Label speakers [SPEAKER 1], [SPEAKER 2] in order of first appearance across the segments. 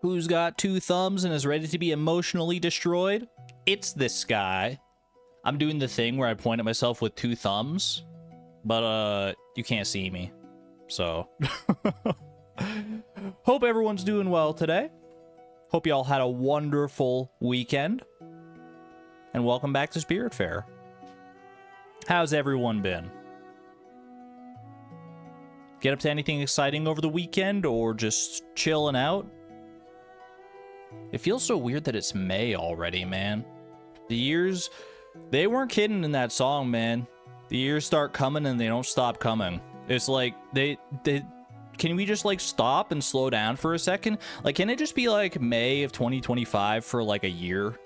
[SPEAKER 1] Who's got 2 thumbs and is ready to be emotionally destroyed? It's this guy. I'm doing the thing where I point at myself with 2 thumbs, but you can't see me. So hope everyone's doing well today. Hope y'all had a wonderful weekend. And welcome back to Spiritfarer. How's everyone been? Get up to anything exciting over the weekend or just chilling out? It feels so weird that it's May already, man. The years, they weren't kidding in that song, man. The years start coming and they don't stop coming. It's like, can we just like stop and slow down for a second? Like, can it just be like May of 2025 for like a year?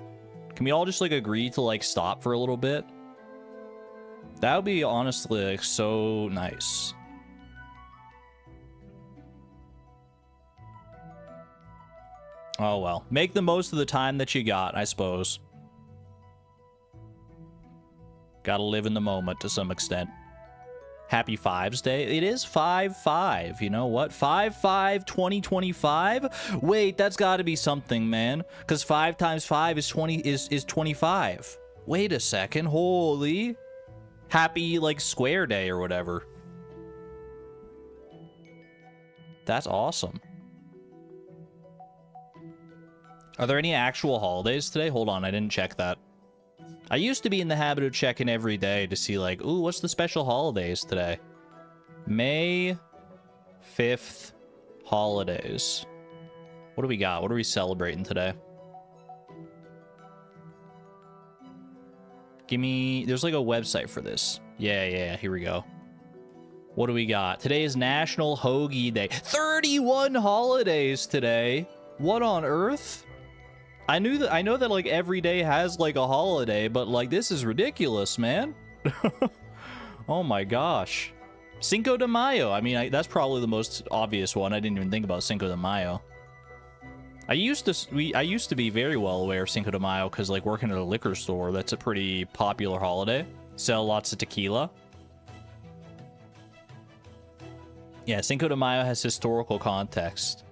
[SPEAKER 1] Can we all just like agree to like stop for a little bit? That would be honestly like so nice. Oh well, make the most of the time that you got, I suppose. Gotta live in the moment to some extent. Happy Fives Day. It is 5/5. You know what? 5/5/2025. Wait, that's got to be something, man. Because 5 times 5 is 25. Wait a second. Holy. Happy like Square Day or whatever. That's awesome. Are there any actual holidays today? Hold on, I didn't check that. I used to be in the habit of checking every day to see like, ooh, what's the special holidays today? May 5th holidays. What do we got? What are we celebrating today? Give me, there's like a website for this. Yeah, here we go. What do we got? Today is National Hoagie Day. 31 holidays today. What on earth? I know that like every day has like a holiday, but like this is ridiculous, man. Oh my gosh. Cinco de Mayo. I mean, that's probably the most obvious one. I didn't even think about Cinco de Mayo. I used to be very well aware of Cinco de Mayo because like working at a liquor store, that's a pretty popular holiday. Sell lots of tequila. Yeah, Cinco de Mayo has historical context.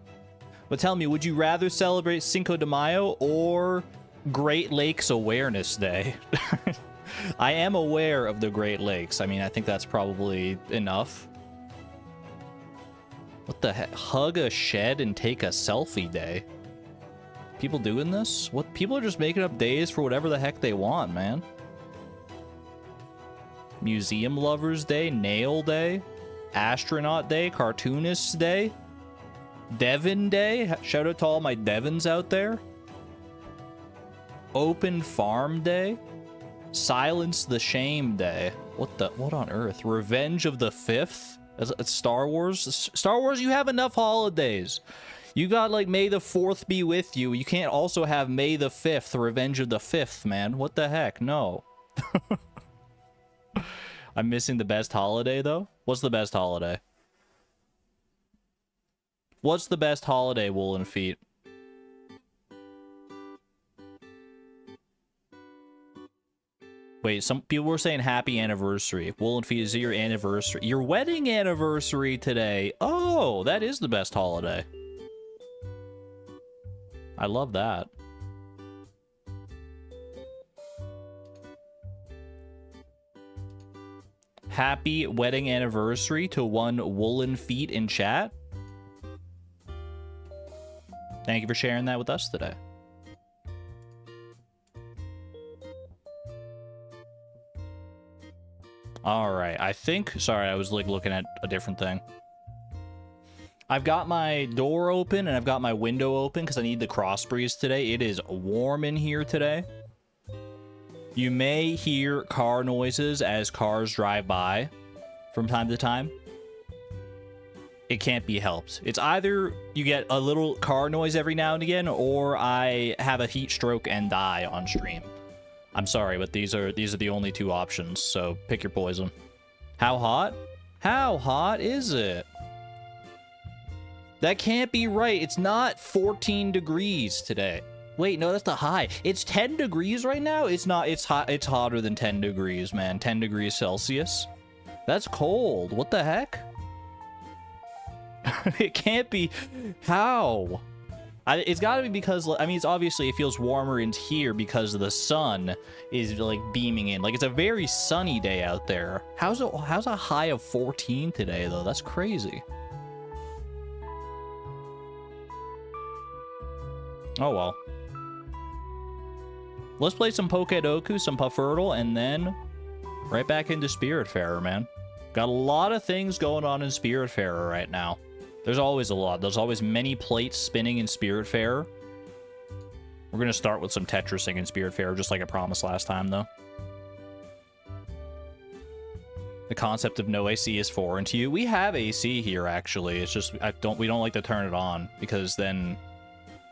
[SPEAKER 1] But tell me, would you rather celebrate Cinco de Mayo or Great Lakes Awareness Day? I am aware of the Great Lakes. I mean, I think that's probably enough. What the heck? Hug a shed and take a selfie day. People doing this? What? People are just making up days for whatever the heck they want, man. Museum Lovers Day, Nail Day, Astronaut Day, Cartoonist Day. Devon Day. Shout out to all my Devons out there. Open Farm Day. Silence the Shame Day. What on earth? Revenge of the 5th? It's Star Wars? Star Wars, you have enough holidays. You got like May the 4th be with you. You can't also have May the 5th, Revenge of the 5th, man. What the heck? No. I'm missing the best holiday though. What's the best holiday? What's the best holiday, Woolen Feet? Wait, some people were saying happy anniversary. Woolen Feet, is it your anniversary? Your wedding anniversary today. Oh, that is the best holiday. I love that. Happy wedding anniversary to one Woolen Feet in chat. Thank you for sharing that with us today. All right, I think... Sorry, I was like looking at a different thing. I've got my door open and I've got my window open because I need the cross breeze today. It is warm in here today. You may hear car noises as cars drive by from time to time. It can't be helped. It's either you get a little car noise every now and again, or I have a heat stroke and die on stream. I'm sorry, but these are the only 2 options, so pick your poison. How hot? How hot is it? That can't be right. It's not 14 degrees today. Wait, no, that's the high. It's 10 degrees right now? It's not. It's hot. It's hotter than 10 degrees, man. 10 degrees Celsius. That's cold. What the heck? It can't be. How? It's got to be because, I mean, it's obviously it feels warmer in here because the sun is like beaming in. Like it's a very sunny day out there. How's a high of 14 today though? That's crazy. Oh well. Let's play some Pokedoku, some Puffertle, and then right back into Spiritfarer, man. Got a lot of things going on in Spiritfarer right now. There's always a lot. There's always many plates spinning in Spiritfarer. We're going to start with some Tetrising in Spiritfarer, just like I promised last time, though. The concept of no AC is foreign to you. We have AC here, actually. It's just we don't like to turn it on because then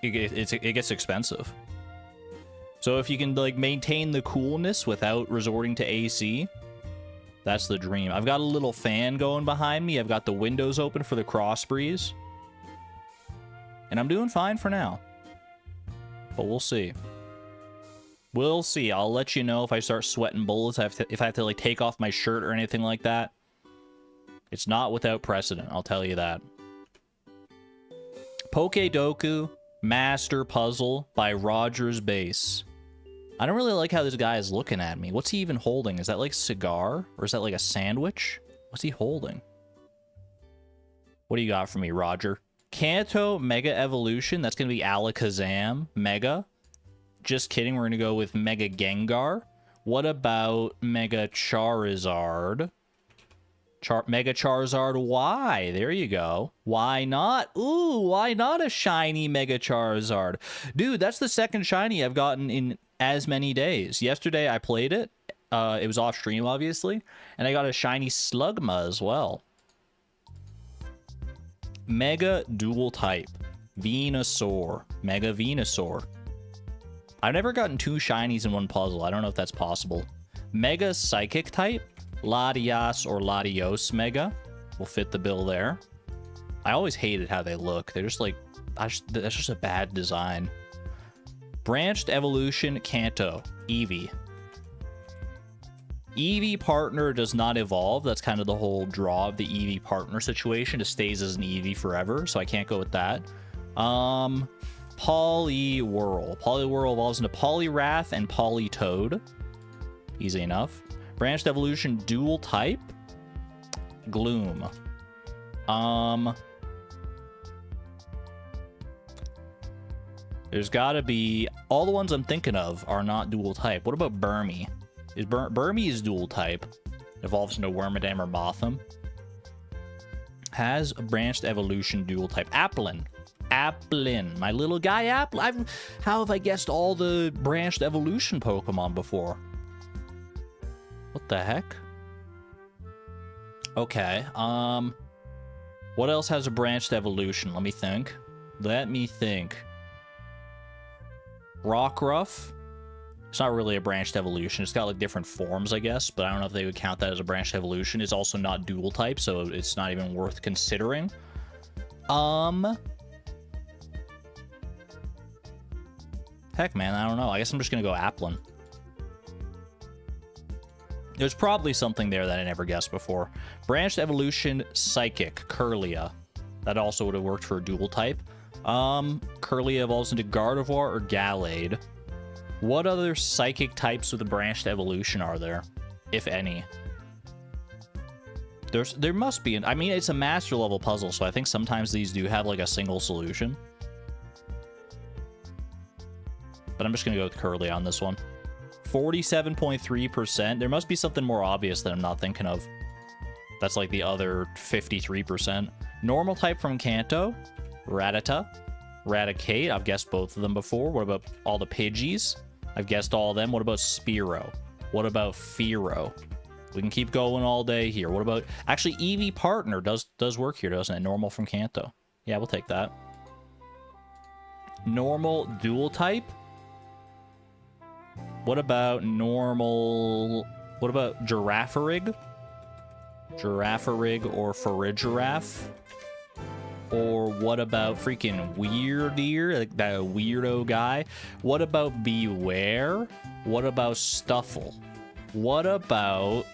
[SPEAKER 1] it gets expensive. So if you can like maintain the coolness without resorting to AC, that's the dream. I've got a little fan going behind me. I've got the windows open for the cross breeze. And I'm doing fine for now. But we'll see. We'll see. I'll let you know if I start sweating bullets, if I have to like take off my shirt or anything like that. It's not without precedent, I'll tell you that. Pokedoku Master Puzzle by Roger's Base. I don't really like how this guy is looking at me. What's he even holding? Is that like a cigar? Or is that like a sandwich? What's he holding? What do you got for me, Roger? Kanto Mega Evolution. That's going to be Alakazam Mega. Just kidding. We're going to go with Mega Gengar. What about Mega Charizard? Mega Charizard Y. There you go. Why not? Ooh, why not a shiny Mega Charizard? Dude, that's the second shiny I've gotten in as many days. Yesterday I played it. It was off stream, obviously. And I got a shiny Slugma as well. Mega Dual Type. Venusaur. Mega Venusaur. I've never gotten two shinies in one puzzle. I don't know if that's possible. Mega Psychic Type. Latias or Latios Mega will fit the bill there. I always hated how they look. They're just like, that's just a bad design. Branched Evolution Kanto Eevee. Eevee partner does not evolve. That's kind of the whole draw of the Eevee partner situation. It stays as an Eevee forever, so I can't go with that. Poliwhirl. Poliwhirl evolves into Poliwrath and Politoed. Easy enough. Branched Evolution Dual Type. Gloom. There's gotta be... All the ones I'm thinking of are not dual type. What about Burmy? Burmy is dual type. Evolves into Wormadam or Mothim. Has a Branched Evolution dual type. Applin. Applin. My little guy Applin. How have I guessed all the Branched Evolution Pokemon before? What the heck? Okay, what else has a branched evolution? Let me think. Rockruff. It's not really a branched evolution. It's got like different forms, I guess, but I don't know if they would count that as a branched evolution. It's also not dual type, so it's not even worth considering. Heck, man, I don't know. I guess I'm just gonna go Applin. There's probably something there that I never guessed before. Branched Evolution Psychic Kirlia. That also would have worked for a dual type. Kirlia evolves into Gardevoir or Gallade. What other psychic types with a branched evolution are there, if any? There must be. I mean, it's a master level puzzle, so I think sometimes these do have like a single solution. But I'm just gonna go with Kirlia on this one. 47.3%. There must be something more obvious that I'm not thinking of. That's like the other 53%. Normal type from Kanto. Rattata. Raticate. I've guessed both of them before. What about all the Pidgeys? I've guessed all of them. What about Spearow? What about Fearow? We can keep going all day here. What about... Actually, Eevee partner does work here, doesn't it? Normal from Kanto. Yeah, we'll take that. Normal dual type. What about normal... What about Giraffarig? Giraffarig or Farigiraf? Or what about freaking Weirdeer? Like that weirdo guy? What about Beware? What about Stuffle? What about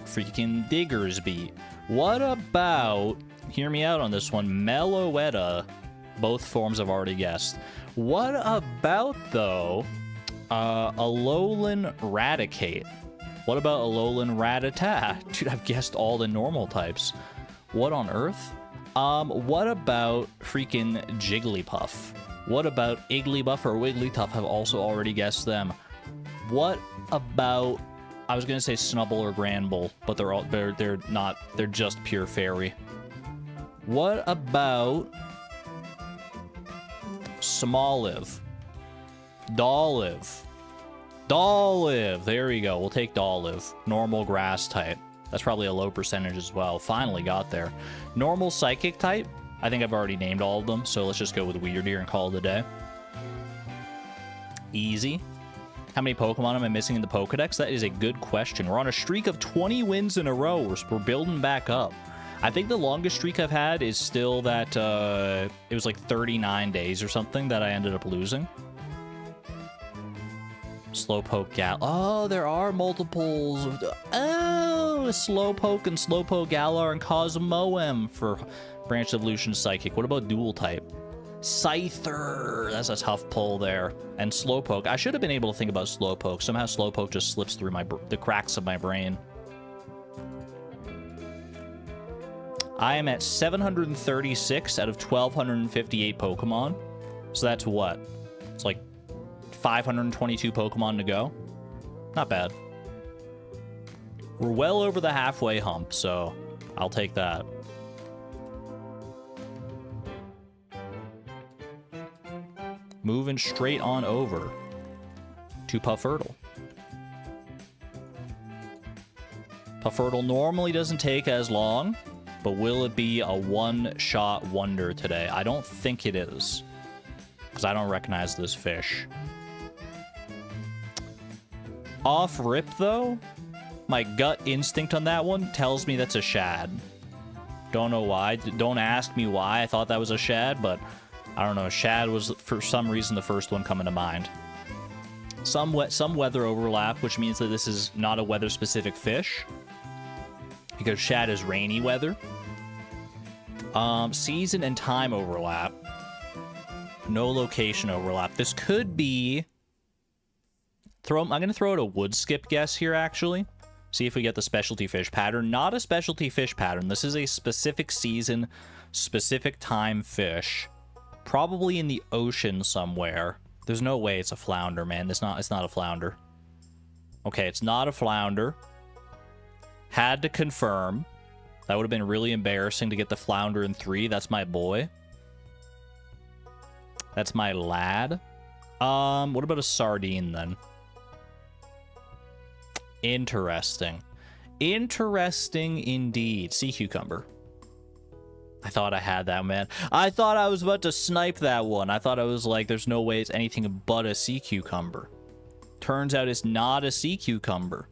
[SPEAKER 1] freaking Diggersby? What about... Hear me out on this one. Meloetta Both forms I've already guessed. What about, though, Alolan Raticate? What about Alolan Rattata? Dude, I've guessed all the normal types. What on earth? What about freaking Jigglypuff? What about Igglybuff or Wigglytuff? I've also already guessed them. What about... I was gonna say Snubble or Granbull, but they're not. They're just pure fairy. What about Smoliv? Dolliv. Dolliv. There we go. We'll take Dolliv. Normal grass type. That's probably a low percentage as well. Finally got there. Normal psychic type. I think I've already named all of them, so let's just go with Weirdeer and call it a day. Easy. How many Pokemon am I missing in the Pokedex? That is a good question. We're on a streak of 20 wins in a row. We're building back up. I think the longest streak I've had is still that, it was like 39 days or something that I ended up losing. Slowpoke Gal. Oh, there are multiples. Oh, Slowpoke and Slowpoke Galar and Cosmoem for Branch Evolution Psychic. What about Dual type? Scyther. That's a tough pull there. And Slowpoke. I should have been able to think about Slowpoke. Somehow Slowpoke just slips through the cracks of my brain. I am at 736 out of 1,258 Pokemon. So that's what? It's like 522 Pokemon to go. Not bad. We're well over the halfway hump, so I'll take that. Moving straight on over to Puffurtle. Puffurtle normally doesn't take as long, but will it be a one-shot wonder today? I don't think it is, because I don't recognize this fish. Off rip, though, my gut instinct on that one tells me that's a shad. Don't know why. Don't ask me why I thought that was a shad, but I don't know. Shad was, for some reason, the first one coming to mind. Some weather overlap, which means that this is not a weather-specific fish, because shad is rainy weather. Season and time overlap. No location overlap. This could be... I'm going to throw out a wood skip guess here, actually. See if we get the specialty fish pattern. Not a specialty fish pattern. This is a specific season, specific time fish. Probably in the ocean somewhere. There's no way it's a flounder, man. It's not a flounder. Okay, it's not a flounder. Had to confirm. That would have been really embarrassing to get the flounder in 3. That's my boy. That's my lad. What about a sardine, then? Interesting. Interesting indeed. Sea cucumber. I thought I had that, man. I thought I was about to snipe that one. I thought I was like, there's no way it's anything but a sea cucumber. Turns out it's not a sea cucumber.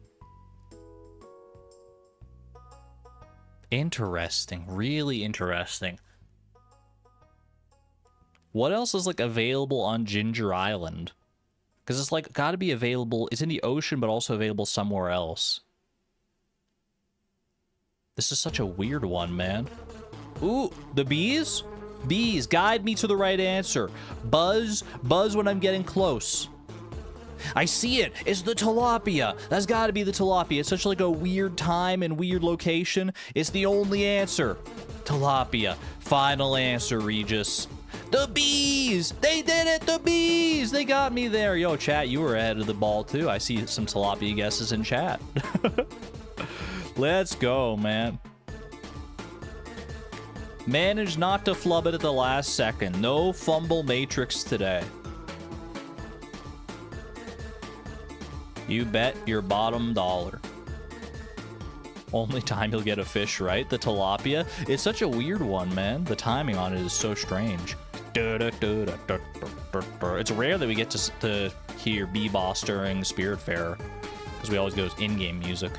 [SPEAKER 1] Interesting. Really interesting. What else is, like, available on Ginger Island? Because it's, like, gotta be available. It's in the ocean, but also available somewhere else. This is such a weird one, man. Ooh, the bees? Bees, guide me to the right answer. Buzz when I'm getting close. I see it. It's the tilapia. That's got to be the tilapia. It's such like a weird time and weird location. It's the only answer. Tilapia. Final answer, Regis. The bees! They did it! The bees! They got me there. Yo, chat, you were ahead of the ball, too. I see some tilapia guesses in chat. Let's go, man. Managed not to flub it at the last second. No fumble matrix today. You bet your bottom dollar. Only time you'll get a fish right. The tilapia. It's such a weird one, man. The timing on it is so strange. It's rare that we get to hear B-Boss during Spiritfarer, because we always go in-game music.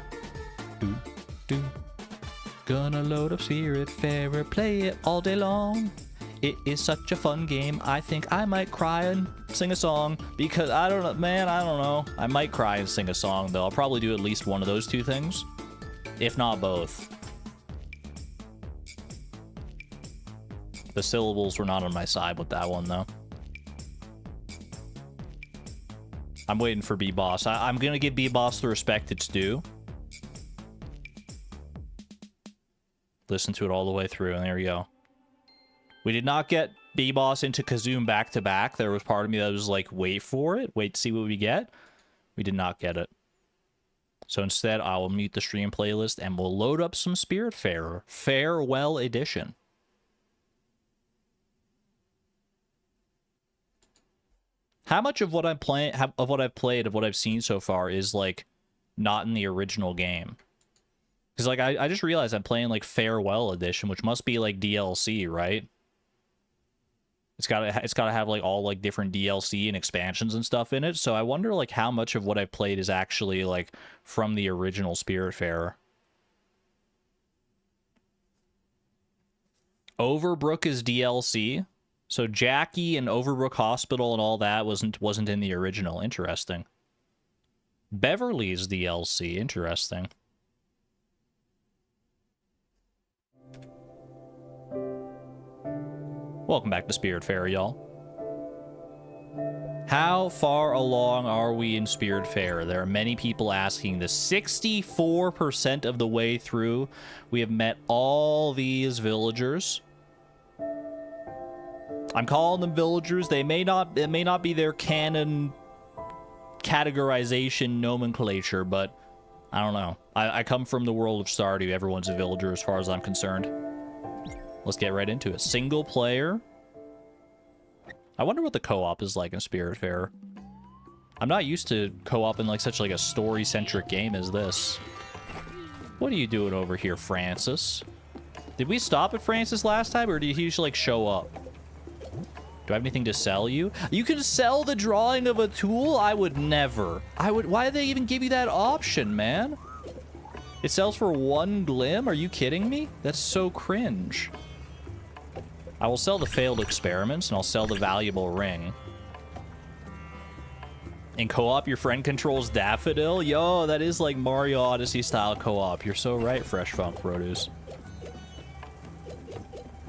[SPEAKER 1] Gonna load up Spiritfarer, play it all day long. It is such a fun game. I think I might cry and sing a song, because I don't know, man, I don't know. I might cry and sing a song, though. I'll probably do at least one of those two things, if not both. The syllables were not on my side with that one, though. I'm waiting for B-Boss. I'm gonna give B-Boss the respect it's due. Listen to it all the way through, and there we go. We did not get B-Boss into Kazoom back-to-back. There was part of me that was like, wait for it. Wait to see what we get. We did not get it. So instead, I will mute the stream playlist, and we'll load up some Spiritfarer Farewell Edition. How much of what I'm playing, of what I've played, of what I've seen so far is like not in the original game? Because like I just realized I'm playing like Farewell Edition, which must be like DLC, right? It's gotta have like all like different DLC and expansions and stuff in it. So I wonder like how much of what I've played is actually like from the original Spiritfarer. Overbrook is DLC. So Jackie and Overbrook Hospital and all that wasn't in the original. Interesting. Beverly's DLC. Interesting. Welcome back to Spiritfarer, y'all. How far along are we in Spiritfarer? There are many people asking this. 64% of the way through. We have met all these villagers. I'm calling them villagers. It may not be their canon categorization nomenclature, but I don't know. I come from the world of Stardew. Everyone's a villager as far as I'm concerned. Let's get right into it. Single player. I wonder what the co-op is like in Spiritfarer. I'm not used to co-op in like such like a story-centric game as this. What are you doing over here, Francis? Did we stop at Francis last time, or did he just like show up? Do I have anything to sell you? You can sell the drawing of a tool? I would never. Why did they even give you that option, man? It sells for 1 glim? Are you kidding me? That's so cringe. I will sell the failed experiments, and I'll sell the valuable ring. In co-op, your friend controls Daffodil? Yo, that is like Mario Odyssey style co-op. You're so right, Fresh Funk Produce.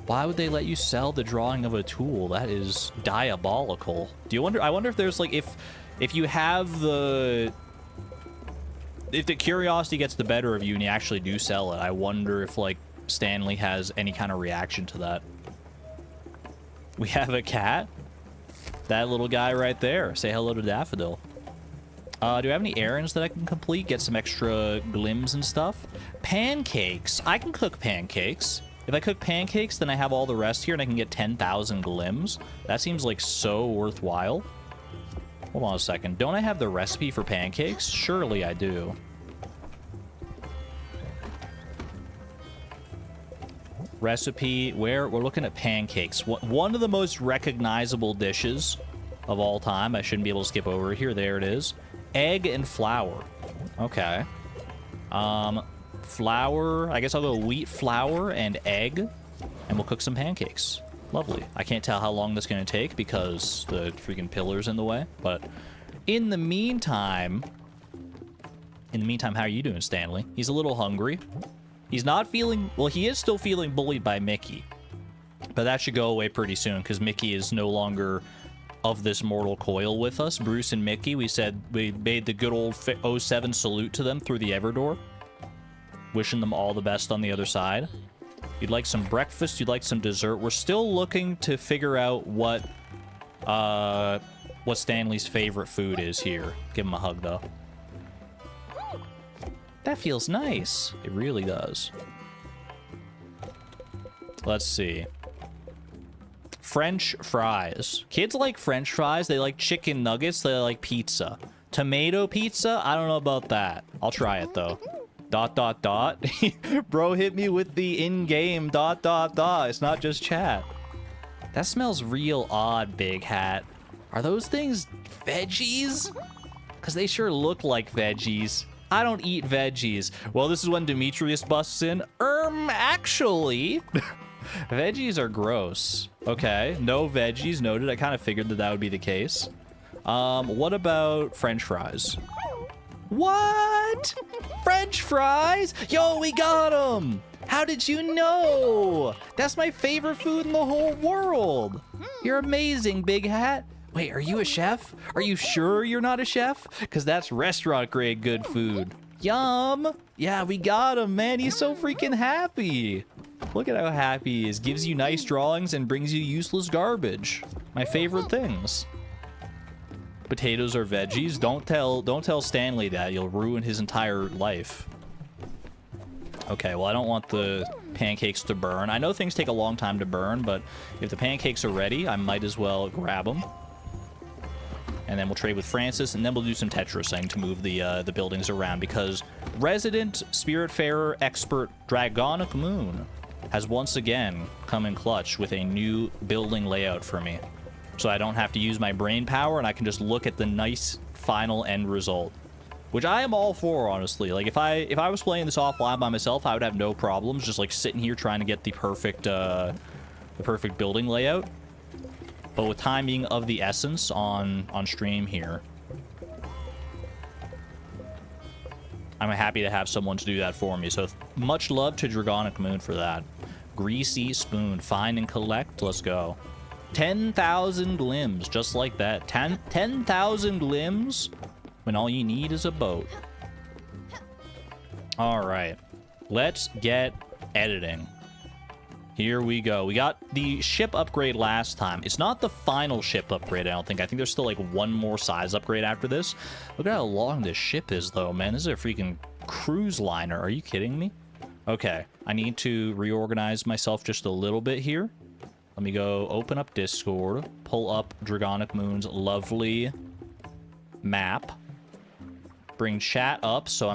[SPEAKER 1] Why would they let you sell the drawing of a tool? That is diabolical. Do you wonder? I wonder if there's like if you have the curiosity gets the better of you and you actually do sell it. I wonder if like Stanley has any kind of reaction to that. We have a cat. That little guy right there. Say hello to Daffodil. Do I have any errands that I can complete? Get some extra glims and stuff. Pancakes. I can cook pancakes. If I cook pancakes, then I have all the rest here and I can get 10,000 glims. That seems like so worthwhile. Hold on a second. Don't I have the recipe for pancakes? Surely I do. Recipe, where we're looking at pancakes. One of the most recognizable dishes of all time. I shouldn't be able to skip over here. There it is. Egg and flour. Okay. Flour. I guess I'll go wheat flour and egg, and we'll cook some pancakes. Lovely. I can't tell how long that's going to take because the freaking pillar's in the way. But in the meantime, how are you doing, Stanley? He's a little hungry. He's not feeling... Well, he is still feeling bullied by Mickey. But that should go away pretty soon because Mickey is no longer of this mortal coil with us. Bruce and Mickey, we made the good old 07 salute to them through the Everdoor. Wishing them all the best on the other side. You'd like some breakfast, you'd like some dessert. We're still looking to figure out what Stanley's favorite food is here. Give him a hug, though. That feels nice. It really does. Let's see. French fries. Kids like French fries. They like chicken nuggets. They like pizza. Tomato pizza? I don't know about that. I'll try it, though. ... Bro hit me with the in-game ... It's not just chat. That smells real odd, Big Hat. Are those things veggies? Because they sure look like veggies. I don't eat veggies. Well, this is when Demetrius busts in. Actually, veggies are gross. Okay, no veggies noted. I kind of figured that would be the case. What about French fries? What? French fries? Yo, we got them! How did you know? That's my favorite food in the whole world. You're amazing, Big Hat. Wait, are you a chef? Are you sure you're not a chef? Because that's restaurant grade good food. Yum. Yeah, we got him, man. He's so freaking happy. Look at how happy he is. Gives you nice drawings and brings you useless garbage. My favorite things. Potatoes are veggies. Don't tell Stanley that. You'll ruin his entire life. Okay, well, I don't want the pancakes to burn. I know things take a long time to burn, but if the pancakes are ready, I might as well grab them. And then we'll trade with Francis, and then we'll do some Tetrising to move the buildings around, because resident Spiritfarer expert Dragonic Moon has once again come in clutch with a new building layout for me. So I don't have to use my brain power, and I can just look at the nice final end result. Which I am all for, honestly. Like, if I was playing this offline by myself, I would have no problems just, like, sitting here trying to get the perfect building layout. But with time being of the essence on stream here, I'm happy to have someone to do that for me. So much love to Dragonic Moon for that. Greasy Spoon. Find and collect. Let's go. 10,000 limbs. Just like that. 10,000 limbs when all you need is a boat. All right. Let's get editing. Here we go. We got the ship upgrade last time. It's not the final ship upgrade, I don't think. I think there's still, like, one more size upgrade after this. Look at how long this ship is, though, man. This is a freaking cruise liner. Are you kidding me? Okay. I need to reorganize myself just a little bit here. Let me go open up Discord, pull up Dragonic Moon's lovely map, bring chat up so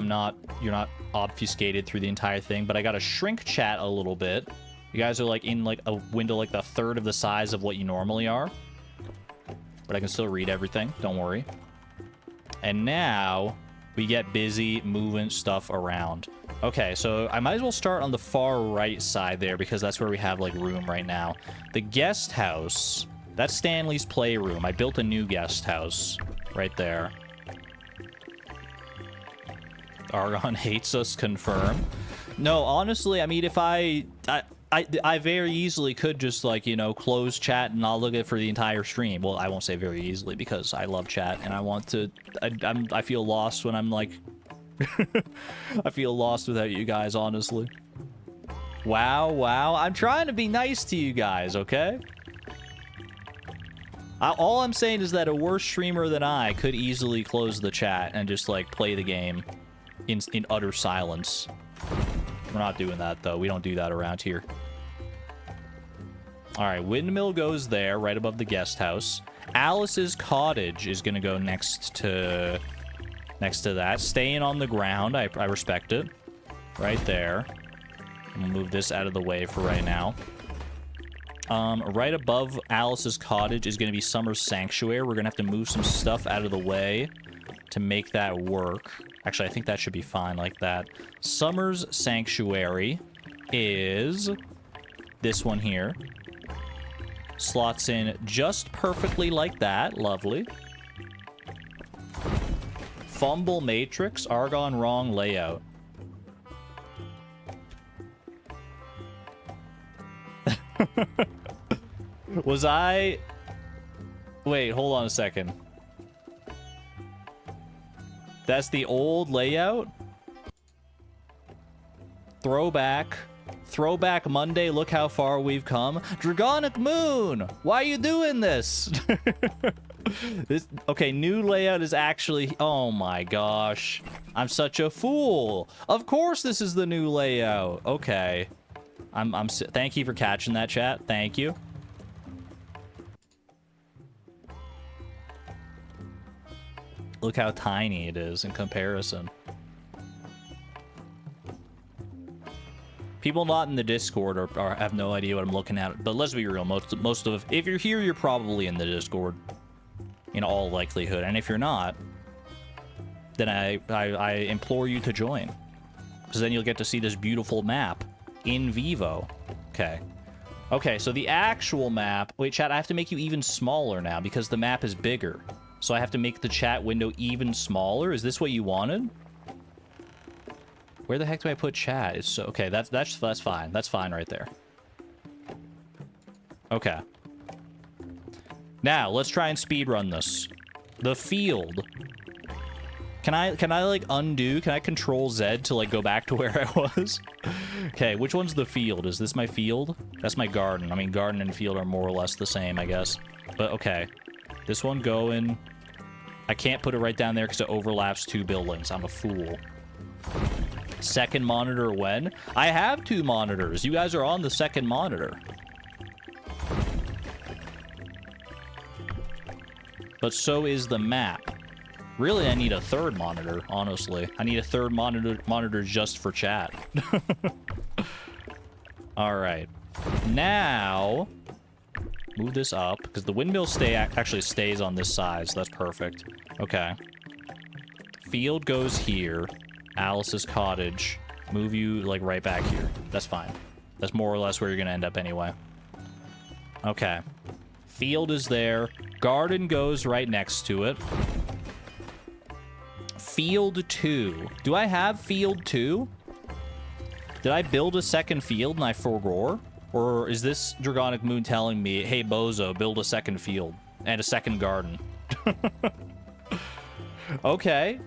[SPEAKER 1] you're not obfuscated through the entire thing, but I gotta shrink chat a little bit. You guys are like in like a window like the third of the size of what you normally are. But I can still read everything, don't worry. And now we get busy moving stuff around. Okay, so I might as well start on the far right side there because that's where we have like room right now. The guest house, that's Stanley's playroom. I built a new guest house right there. Argon hates us, confirm. No, honestly, I mean, if I very easily could just, like, you know, close chat and I'll look at it for the entire stream. Well, I won't say very easily because I love chat and I want to... I feel lost when I'm, like... I feel lost without you guys, honestly. Wow, wow. I'm trying to be nice to you guys, okay? All I'm saying is that a worse streamer than I could easily close the chat and just, like, play the game in utter silence. We're not doing that, though. We don't do that around here. All right, windmill goes there, right above the guest house. Alice's cottage is going to go next to that. Staying on the ground, I respect it. Right there. I'm going to move this out of the way for right now. Right above Alice's cottage is going to be Summer's Sanctuary. We're going to have to move some stuff out of the way to make that work. Actually, I think that should be fine like that. Summer's Sanctuary is this one here. Slots in just perfectly like that. Lovely. Fumble Matrix, Argon wrong layout. Was I... Wait, hold on a second. That's the old layout? Throwback. Throwback Monday, look how far we've come. Dragonic Moon! Why are you doing this? Okay, new layout is actually... Oh my gosh. I'm such a fool. Of course this is the new layout. Okay. Thank you for catching that, chat. Thank you. Look how tiny it is in comparison. People not in the Discord have no idea what I'm looking at. But let's be real, most of... If you're here, you're probably in the Discord. In all likelihood. And if you're not, then I implore you to join. Because then you'll get to see this beautiful map in vivo. Okay. Okay, so the actual map... Wait, chat, I have to make you even smaller now because the map is bigger. So I have to make the chat window even smaller? Is this what you wanted? Where the heck do I put chat? It's so, okay, that's fine. That's fine right there. Okay. Now, let's try and speedrun this. The field. Can I like undo? Can I control Z to like go back to where I was? Okay, which one's the field? Is this my field? That's my garden. I mean, garden and field are more or less the same, I guess. But okay. This one going. I can't put it right down there because it overlaps 2 buildings. I'm a fool. Second monitor when? I have 2 monitors. You guys are on the second monitor. But so is the map. Really, I need a 3rd monitor, honestly. I need a 3rd monitor just for chat. Alright. Now, move this up, because the windmill actually stays on this side, so that's perfect. Okay. Field goes here. Alice's cottage. Move you, like, right back here. That's fine. That's more or less where you're going to end up anyway. Okay. Field is there. Garden goes right next to it. Field 2. Do I have field 2? Did I build a second field and I forgot? Or is this Dragonic Moon telling me, hey, Bozo, build a second field and a second garden? Okay.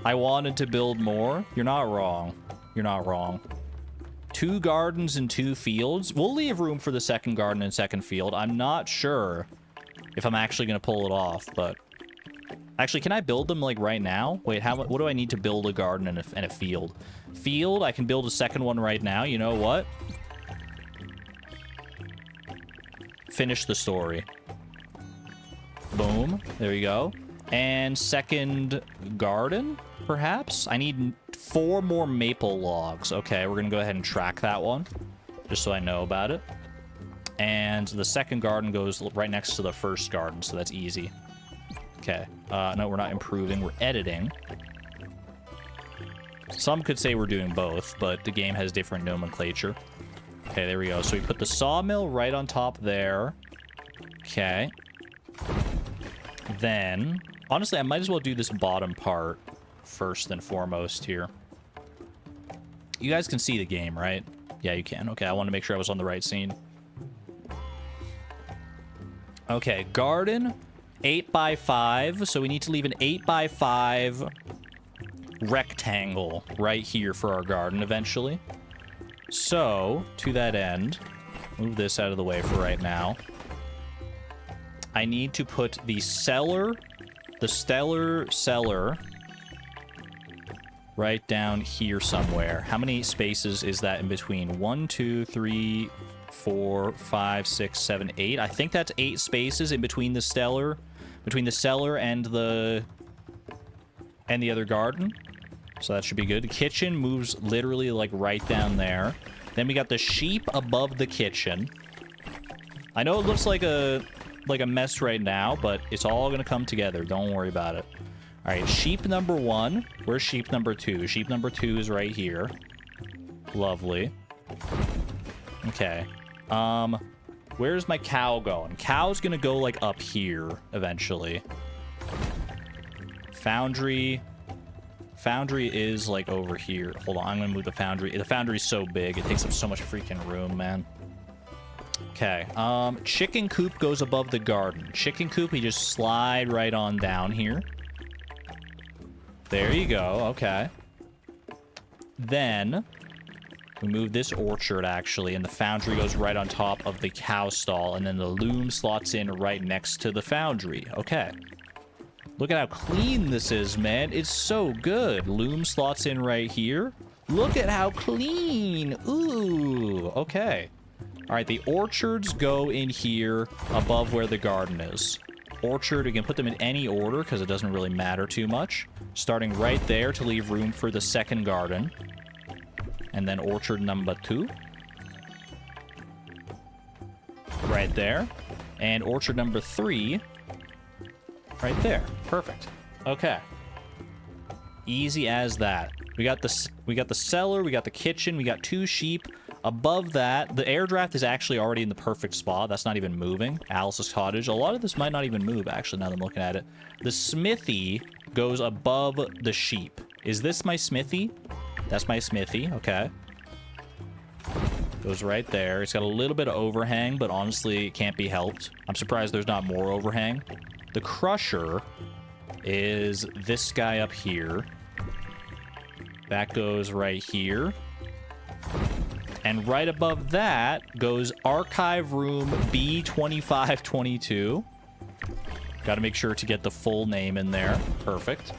[SPEAKER 1] I wanted to build more. You're not wrong. You're not wrong. 2 gardens and 2 fields. We'll leave room for the second garden and second field. I'm not sure if I'm actually going to pull it off, but... Actually, can I build them, like, right now? Wait, what do I need to build a garden and a field? Field, I can build a second one right now. You know what? Finish the story. Boom. There you go. And second garden, perhaps? I need 4 more maple logs. Okay, we're going to go ahead and track that one, just so I know about it. And the second garden goes right next to the first garden, so that's easy. Okay. No, we're not improving. We're editing. Some could say we're doing both, but the game has different nomenclature. Okay, there we go. So we put the sawmill right on top there. Okay. Then, honestly, I might as well do this bottom part first and foremost here. You guys can see the game, right? Yeah, you can. Okay, I want to make sure I was on the right scene. Okay, garden, 8x5. So we need to leave an 8x5 rectangle right here for our garden eventually. So, to that end, move this out of the way for right now. I need to put the cellar, the stellar cellar, right down here somewhere. How many spaces is that in between? 1, 2, 3, 4, 5, 6, 7, 8. I think that's 8 spaces in between the stellar, between the cellar and the other garden. So that should be good. The kitchen moves literally like right down there. Then we got the sheep above the kitchen. I know it looks like a mess right now, but it's all gonna come together. Don't worry about it. All right, sheep number 1. Where's sheep number 2? Sheep number 2 is right here. Lovely. Okay. Where's my cow going? Cow's gonna go like up here eventually. Foundry is like over here. Hold on, I'm gonna move the foundry. The foundry's so big, it takes up so much freaking room, man. Okay, chicken coop goes above the garden. Chicken coop, we just slide right on down here. There you go, okay. Then, we move this orchard, actually, and the foundry goes right on top of the cow stall, and then the loom slots in right next to the foundry. Okay. Look at how clean this is, man. It's so good. Loom slots in right here. Look at how clean. Ooh, okay. All right, the orchards go in here above where the garden is. Orchard, we can put them in any order because it doesn't really matter too much. Starting right there to leave room for the second garden. And then orchard number 2. Right there. And orchard number 3. Right there. Perfect. Okay. Easy as that. We got the cellar, we got the kitchen, we got 2 sheep. Above that, the air draft is actually already in the perfect spot. That's not even moving. Alice's cottage. A lot of this might not even move, actually, now that I'm looking at it. The smithy goes above the sheep. Is this my smithy? That's my smithy. Okay. Goes right there. It's got a little bit of overhang, but honestly, it can't be helped. I'm surprised there's not more overhang. The crusher is this guy up here. That goes right here. And right above that goes archive room B2522. Got to make sure to get the full name in there. Perfect.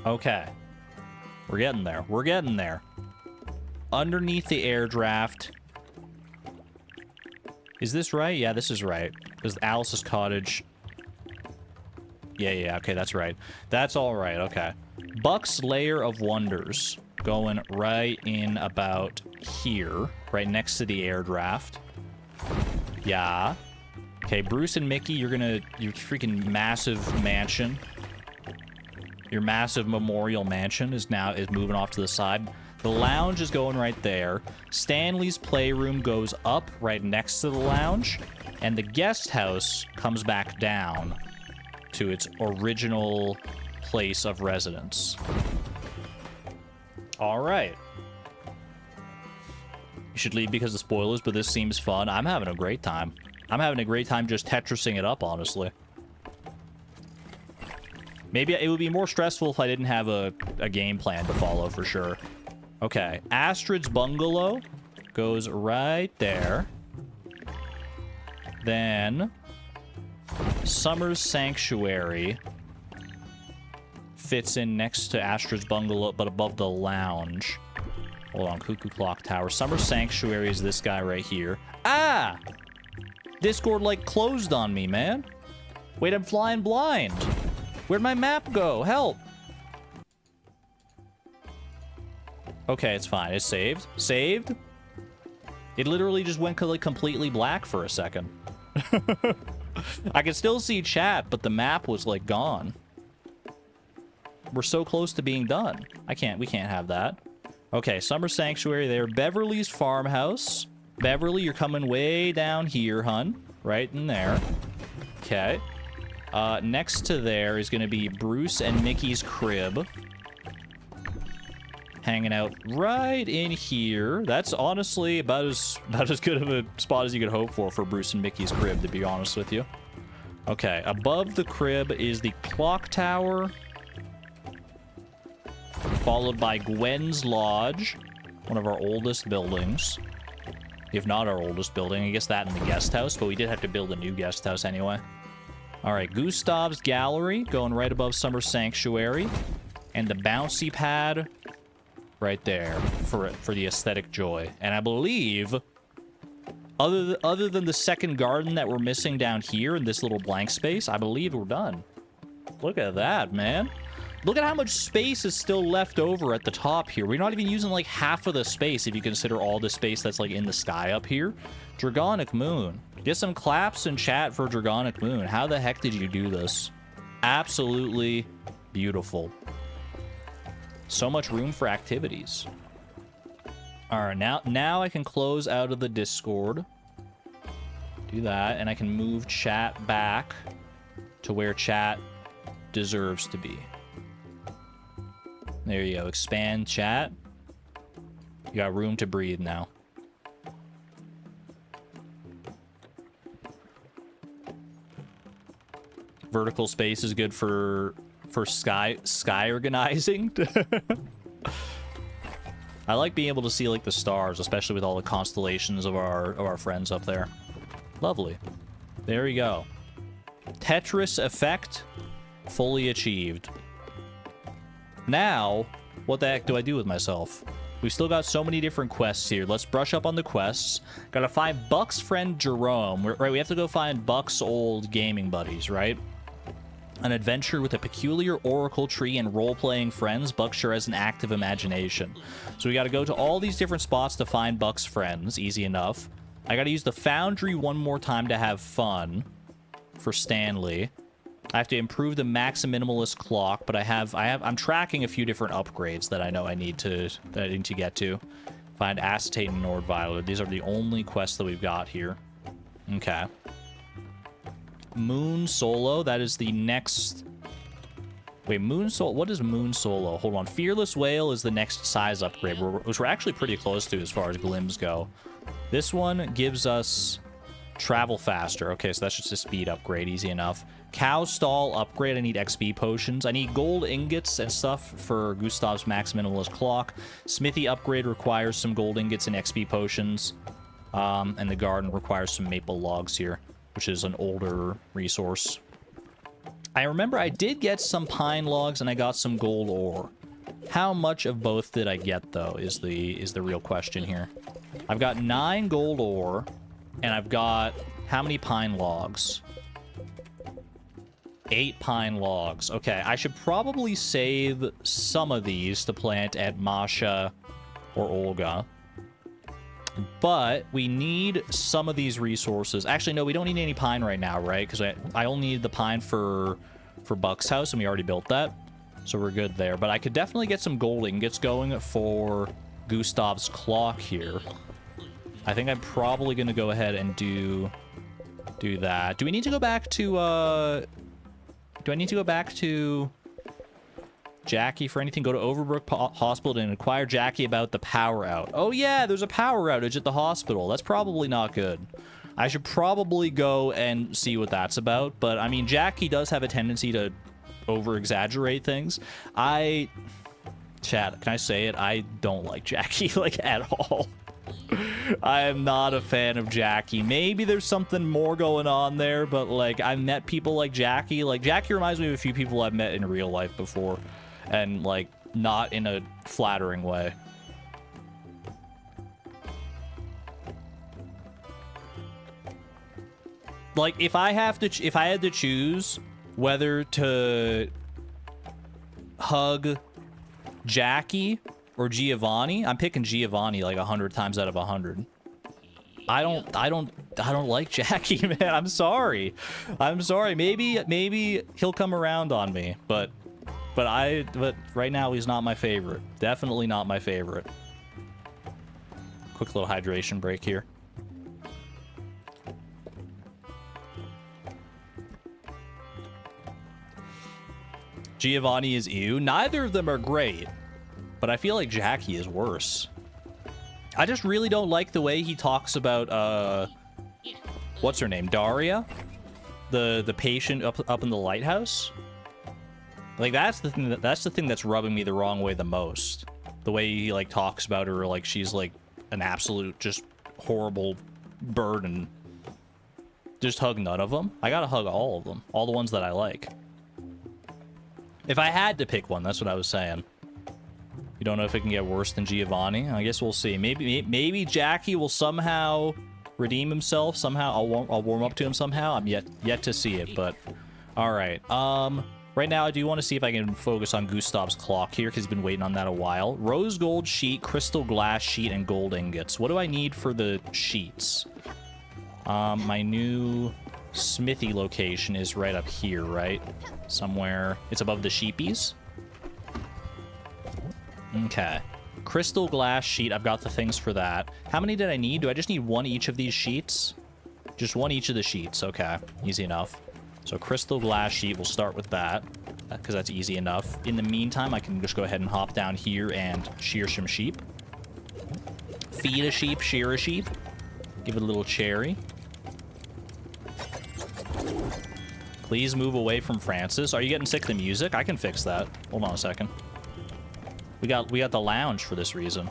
[SPEAKER 1] Okay. We're getting there. We're getting there. Underneath the air draft. Is this right? Yeah, this is right. Because Alice's cottage. Yeah, okay, that's right. That's all right, okay. Buck's Lair of Wonders. Going right in about here. Right next to the air draft. Yeah. Okay, Bruce and Mickey, your freaking massive mansion. Your massive memorial mansion is moving off to the side. The lounge is going right there. Stanley's playroom goes up right next to the lounge. And the guest house comes back down to its original place of residence. All right. You should leave because of spoilers, but this seems fun. I'm having a great time. I'm having a great time just Tetrising it up, honestly. Maybe it would be more stressful if I didn't have a game plan to follow, for sure. Okay. Astrid's bungalow goes right there. Then Summer's Sanctuary fits in next to Astrid's bungalow, but above the lounge. Hold on, Cuckoo Clock Tower. Summer's Sanctuary is this guy right here. Ah! Discord, like, closed on me, man. Wait, I'm flying blind. Where'd my map go? Help! Okay, it's fine. It's saved. Saved? It literally just went, like, completely black for a second. I can still see chat, but the map was, like, gone. We're so close to being done. We can't have that. Okay, Summer Sanctuary there. Beverly's farmhouse. Beverly, you're coming way down here, hun. Right in there. Okay. Next to there is going to be Bruce and Mickey's crib. Hanging out right in here. That's honestly about as good of a spot as you could hope for Bruce and Mickey's crib, to be honest with you. Okay, above the crib is the clock tower. Followed by Gwen's Lodge, one of our oldest buildings. If not our oldest building, I guess that and the guest house, but we did have to build a new guest house anyway. All right, Gustav's Gallery, going right above Summer Sanctuary. And the bouncy pad right there for the aesthetic joy. And I believe, other than the second garden that we're missing down here in this little blank space, I believe we're done. Look at that, man. Look at how much space is still left over at the top here. We're not even using, like, half of the space if you consider all the space that's, like, in the sky up here. Dragonic Moon. Get some claps in chat for Dragonic Moon. How the heck did you do this? Absolutely beautiful. So much room for activities. All right, now I can close out of the Discord. Do that, and I can move chat back to where chat deserves to be. There you go. Expand chat. You got room to breathe now. Vertical space is good for sky organizing. I like being able to see, like, the stars, especially with all the constellations of our friends up there. Lovely. There we go. Tetris effect fully achieved. Now, what the heck do I do with myself? We've still got so many different quests here. Let's brush up on the quests. Gotta find Buck's friend Jerome. Right, we have to go find Buck's old gaming buddies, right? An adventure with a peculiar oracle tree and role-playing friends. Buck sure has an active imagination. So we gotta go to all these different spots to find Buck's friends. Easy enough. I gotta use the foundry one more time to have fun for Stanley. I have to improve the max and minimalist clock, but I'm tracking a few different upgrades that I know I need to get to. Find acetate and Nordweiler. These are the only quests that we've got here. Okay. Moon Solo, that is the next Wait, Moon Soul. What is Moon Solo? Hold on. Fearless Whale is the next size upgrade, which we're actually pretty close to as far as glims go. This one gives us travel faster. Okay, so that's just a speed upgrade. Easy enough. Cow Stall upgrade. I need XP potions. I need gold ingots and stuff for Gustav's Max Minimalist Clock. Smithy upgrade requires some gold ingots and XP potions. And the garden requires some maple logs here, which is an older resource. I remember I did get some pine logs and I got some gold ore. How much of both did I get, though, is the real question here. I've got 9 gold ore, and I've got how many pine logs? 8 pine logs. Okay, I should probably save some of these to plant at Masha or Olga. But we need some of these resources. Actually, no, we don't need any pine right now, right? Because I only need the pine for Buck's house, and we already built that. So we're good there. But I could definitely get some gold ingots going for Gustav's clock here. I think I'm probably going to go ahead and do that. Do we need to go back to... do I need to go back to Jackie for anything? Go to Overbrook Hospital and inquire Jackie about the power out. Oh yeah, there's a power outage at the hospital. That's probably not good. I should probably go and see what that's about. But I mean, Jackie does have a tendency to over-exaggerate things. Chat, can I say it? I don't like Jackie, like, at all. I am not a fan of Jackie. Maybe there's something more going on there, but, like, I've met people like Jackie. Like, Jackie reminds me of a few people I've met in real life before, and, like, not in a flattering way. Like, if I had to choose whether to hug Jackie or Giovanni, I'm picking Giovanni like 100 times out of 100. I don't like Jackie, man. I'm sorry. Maybe he'll come around on me, but right now he's not my favorite. Definitely not my favorite. Quick little hydration break here. Giovanni is ew. Neither of them are great, but I feel like Jackie is worse. I just really don't like the way he talks about, what's her name? Daria? The patient up in the lighthouse? Like, that's the thing that's rubbing me the wrong way the most. The way he, like, talks about her like she's, like, an absolute, just horrible burden. Just hug none of them. I gotta hug all of them. All the ones that I like. If I had to pick one, that's what I was saying. You don't know if it can get worse than Giovanni? I guess we'll see. Maybe Jackie will somehow redeem himself. Somehow I'll warm up to him somehow. I'm yet to see it, but all right. Right now I do want to see if I can focus on Gustav's clock here because he's been waiting on that a while. Rose gold sheet, crystal glass sheet, and gold ingots. What do I need for the sheets? My new smithy location is right up here, right? Somewhere. It's above the sheepies. Okay. Crystal glass sheet. I've got the things for that. How many did I need? Do I just need one each of these sheets? Just one each of the sheets. Okay. Easy enough. So crystal glass sheet. We'll start with that because that's easy enough. In the meantime, I can just go ahead and hop down here and shear some sheep. Feed a sheep. Shear a sheep. Give it a little cherry. Please move away from Francis. Are you getting sick of the music? I can fix that. Hold on a second. We got the lounge for this reason.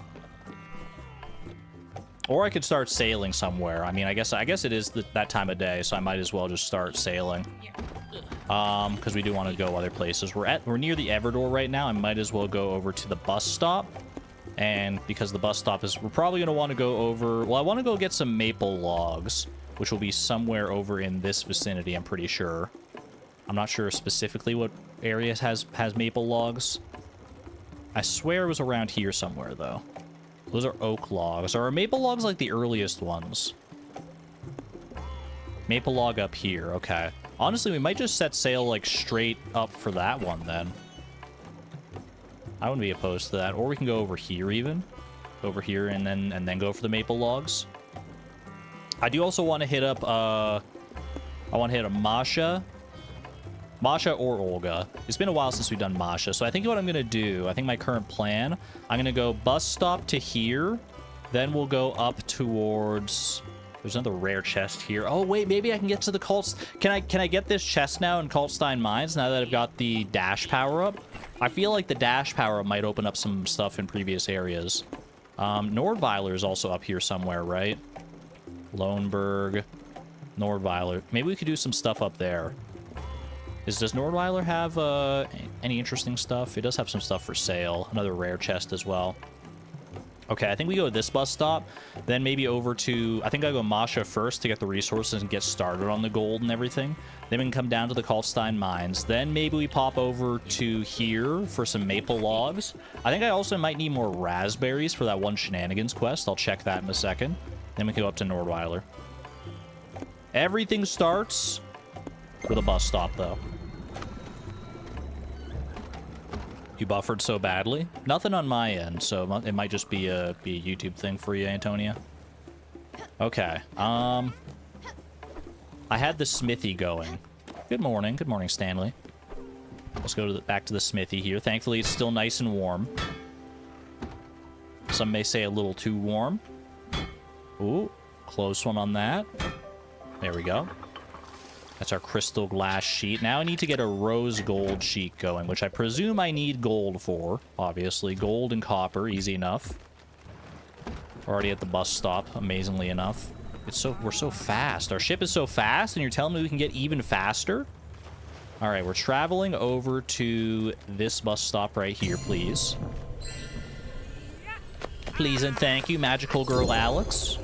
[SPEAKER 1] Or I could start sailing somewhere. I mean, I guess it is that time of day, so I might as well just start sailing. Because we do want to go other places. We're near the Everdor right now. I might as well go over to the bus stop. And because the bus stop is... We're probably going to want to go over... Well, I want to go get some maple logs, which will be somewhere over in this vicinity, I'm pretty sure. I'm not sure specifically what area has maple logs. I swear it was around here somewhere, though. Those are oak logs. Or are maple logs like the earliest ones? Maple log up here, okay. Honestly, we might just set sail, like, straight up for that one, then. I wouldn't be opposed to that. Or we can go over here, even. Over here, and then go for the maple logs. I do also want to hit up, I want to hit a Masha Masha or Olga. It's been a while since we've done Masha, so I think what I'm gonna do, I think my current plan, I'm gonna go bus stop to here, then we'll go up towards... There's another rare chest here. Oh, wait, maybe I can get to the cults. Can I get this chest now in Cultstein Mines now that I've got the dash power-up? I feel like the dash power-up might open up some stuff in previous areas. Nordweiler is also up here somewhere, right? Loneberg, Nordweiler. Maybe we could do some stuff up there. Does Nordweiler have any interesting stuff? It does have some stuff for sale. Another rare chest as well. Okay, I think we go to this bus stop, then maybe over to... I think I go Masha first to get the resources and get started on the gold and everything. Then we can come down to the Cultstein Mines. Then maybe we pop over to here for some maple logs. I think I also might need more raspberries for that one shenanigans quest. I'll check that in a second. Then we can go up to Nordweiler. Everything starts with a bus stop, though. You buffered so badly? Nothing on my end, so it might just be a YouTube thing for you, Antonia. Okay. I had the smithy going. Good morning. Good morning, Stanley. Let's go to back to the smithy here. Thankfully, it's still nice and warm. Some may say a little too warm. Ooh, close one on that. There we go. That's our crystal glass sheet. Now I need to get a rose gold sheet going, which I presume I need gold for. Obviously, gold and copper, easy enough. Already at the bus stop, amazingly enough. We're so fast. Our ship is so fast, and you're telling me we can get even faster? All right, we're traveling over to this bus stop right here, please. Please and thank you, magical girl Alex.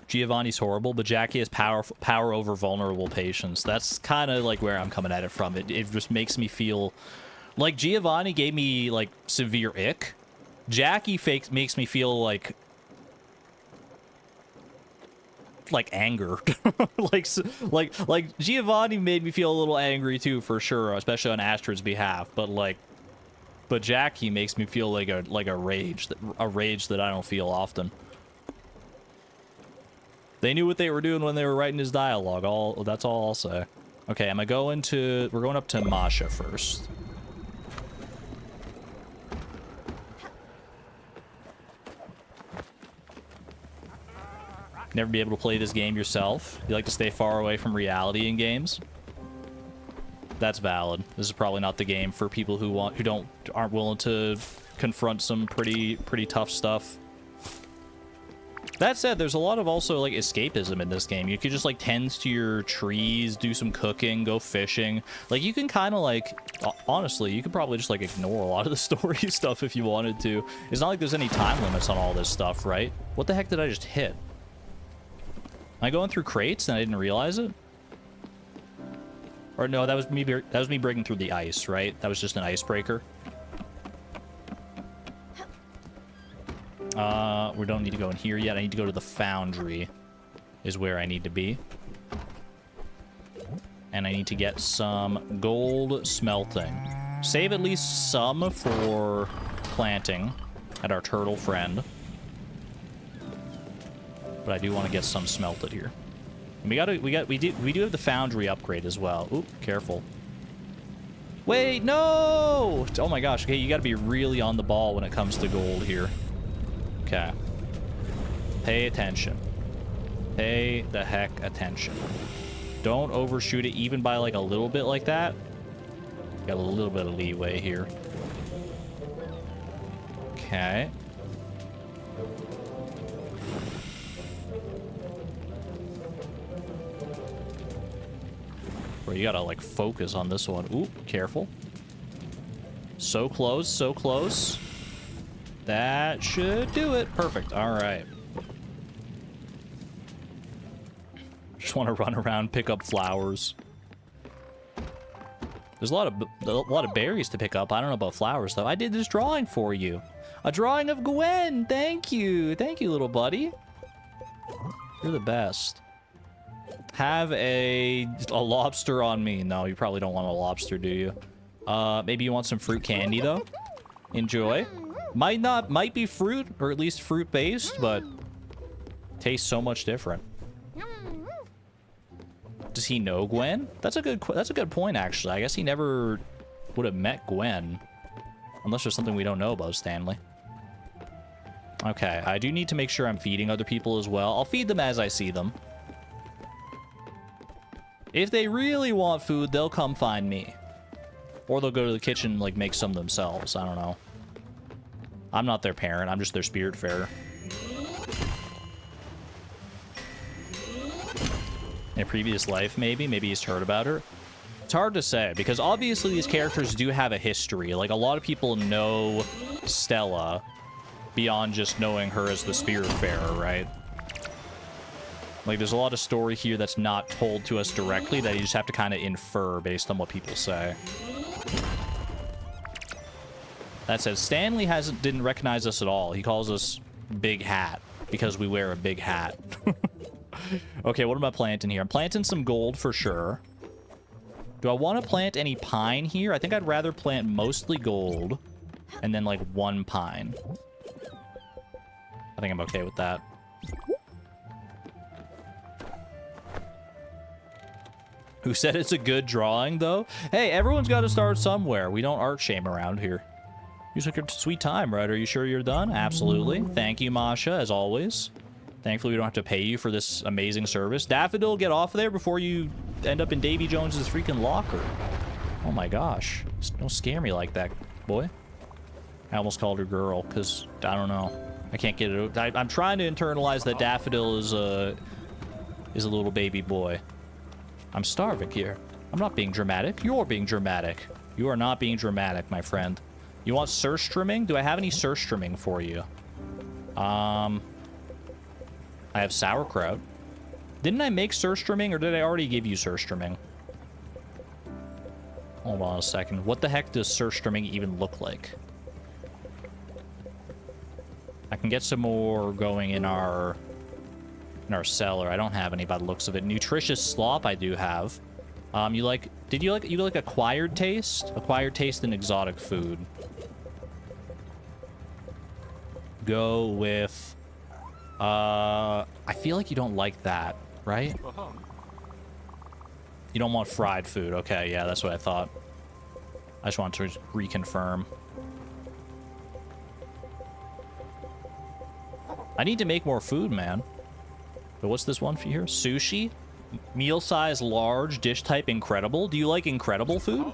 [SPEAKER 1] Giovanni's horrible, but Jackie has power over vulnerable patients. That's kind of like where I'm coming at it from. It just makes me feel like Giovanni gave me like severe ick. Jackie makes me feel like anger. like Giovanni made me feel a little angry too, for sure, especially on Astrid's behalf. But Jackie makes me feel like a rage that I don't feel often. They knew what they were doing when they were writing his dialogue. That's all I'll say. Okay, we're going up to Masha first. Never be able to play this game yourself. You like to stay far away from reality in games. That's valid. This is probably not the game for people who aren't willing to confront some pretty tough stuff. That said, there's a lot of also like escapism in this game. You could just like tend to your trees, do some cooking, go fishing. Like you can kind of like, honestly, you could probably just like ignore a lot of the story stuff if you wanted to. It's not like there's any time limits on all this stuff, right? What the heck did I just hit? Am I going through crates and I didn't realize it? Or no, that was me breaking through the ice, right? That was just an icebreaker. We don't need to go in here yet. I need to go to the foundry is where I need to be. And I need to get some gold smelting. Save at least some for planting at our turtle friend. But I do want to get some smelted here. And we do have the foundry upgrade as well. Oop, careful. Wait, no! Oh my gosh, okay, you gotta be really on the ball when it comes to gold here. Okay. Pay attention. Pay the heck attention. Don't overshoot it even by like a little bit like that. Got a little bit of leeway here. Okay. Bro, you gotta like focus on this one. Ooh, careful. So close, so close. That should do it. Perfect. All right. Just want to run around, pick up flowers. There's a lot of berries to pick up. I don't know about flowers though. I did this drawing for you. A drawing of Gwen. Thank you. Thank you, little buddy. You're the best. Have a lobster on me. No, you probably don't want a lobster, do you? Maybe you want some fruit candy though. Enjoy. Might be fruit, or at least fruit based, but Tastes so much different. Does he know Gwen? That's a good point, actually. I guess he never would have met Gwen. Unless there's something we don't know about Stanley. Okay, I do need to make sure I'm feeding other people as well. I'll feed them as I see them. If they really want food, they'll come find me. Or they'll go to the kitchen and, like, make some themselves. I don't know. I'm not their parent. I'm just their Spiritfarer. In a previous life, maybe. Maybe he's heard about her. It's hard to say, because obviously these characters do have a history. Like, a lot of people know Stella beyond just knowing her as the Spiritfarer, right? Like, there's a lot of story here that's not told to us directly that you just have to kind of infer based on what people say. That said, Stanley didn't recognize us at all. He calls us Big Hat because we wear a big hat. Okay, what am I planting here? I'm planting some gold for sure. Do I want to plant any pine here? I think I'd rather plant mostly gold and then, like, one pine. I think I'm okay with that. Who said it's a good drawing, though? Hey, everyone's got to start somewhere. We don't art shame around here. You took a sweet time, right? Are you sure you're done? Absolutely. Thank you, Masha, as always. Thankfully, we don't have to pay you for this amazing service. Daffodil, get off of there before you end up in Davy Jones's freaking locker. Oh my gosh. Don't scare me like that, boy. I almost called her girl, because, I don't know. I can't get it. I'm trying to internalize that Daffodil is a little baby boy. I'm starving here. I'm not being dramatic. You're being dramatic. You are not being dramatic, my friend. You want surstrimming? Do I have any surstrimming for you? I have sauerkraut. Didn't I make surstrimming, or did I already give you surstrimming? Hold on a second. What the heck does surstrimming even look like? I can get some more going in our cellar. I don't have any by the looks of it. Nutritious slop I do have. You like acquired taste? Acquired taste in exotic food. Go with I feel like you don't like that, right? You don't want fried food. Okay, yeah, that's what I thought. I just want to reconfirm. I need to make more food, man. But what's this one for here? Sushi? Meal size large, dish type incredible. Do you like incredible food?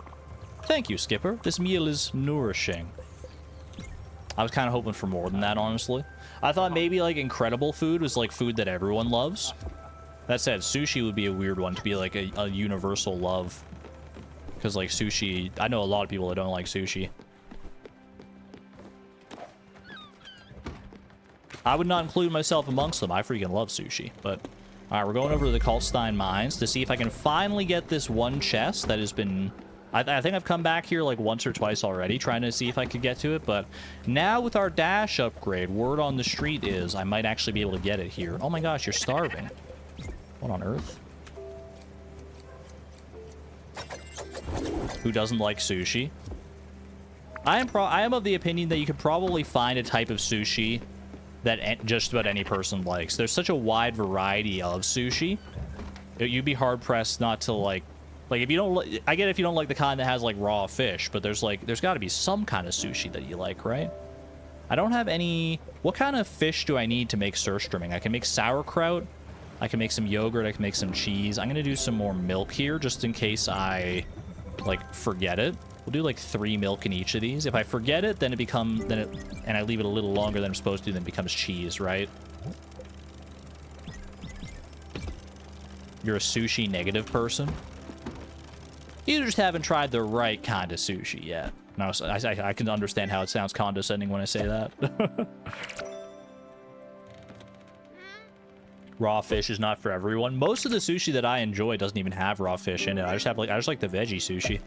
[SPEAKER 1] Thank you, Skipper. This meal is nourishing. I was kind of hoping for more than that, honestly. I thought maybe, like, incredible food was, like, food that everyone loves. That said, sushi would be a weird one to be, like, a universal love. Because, like, sushi... I know a lot of people that don't like sushi. I would not include myself amongst them. I freaking love sushi. But, alright, we're going over to the Kalkstein Mines to see if I can finally get this one chest that has been... I think I've come back here like once or twice already trying to see if I could get to it, but now with our dash upgrade, word on the street is I might actually be able to get it here. Oh my gosh, you're starving. What on earth? Who doesn't like sushi? I am of the opinion that you could probably find a type of sushi that just about any person likes. There's such a wide variety of sushi. You'd be hard-pressed not to like if you don't I get if you don't like the kind that has like raw fish, but there's got to be some kind of sushi that you like, right? I don't have any. What kind of fish do I need to make surstrimming? I can make sauerkraut. I can make some yogurt. I can make some cheese. I'm gonna do some more milk here just in case I like forget it. We'll do like 3 milk in each of these. If I forget it, then and I leave it a little longer than I'm supposed to, then it becomes cheese, right? You're a sushi negative person. You just haven't tried the right kind of sushi yet. No, I can understand how it sounds condescending when I say that. Raw fish is not for everyone. Most of the sushi that I enjoy doesn't even have raw fish in it. I just like the veggie sushi.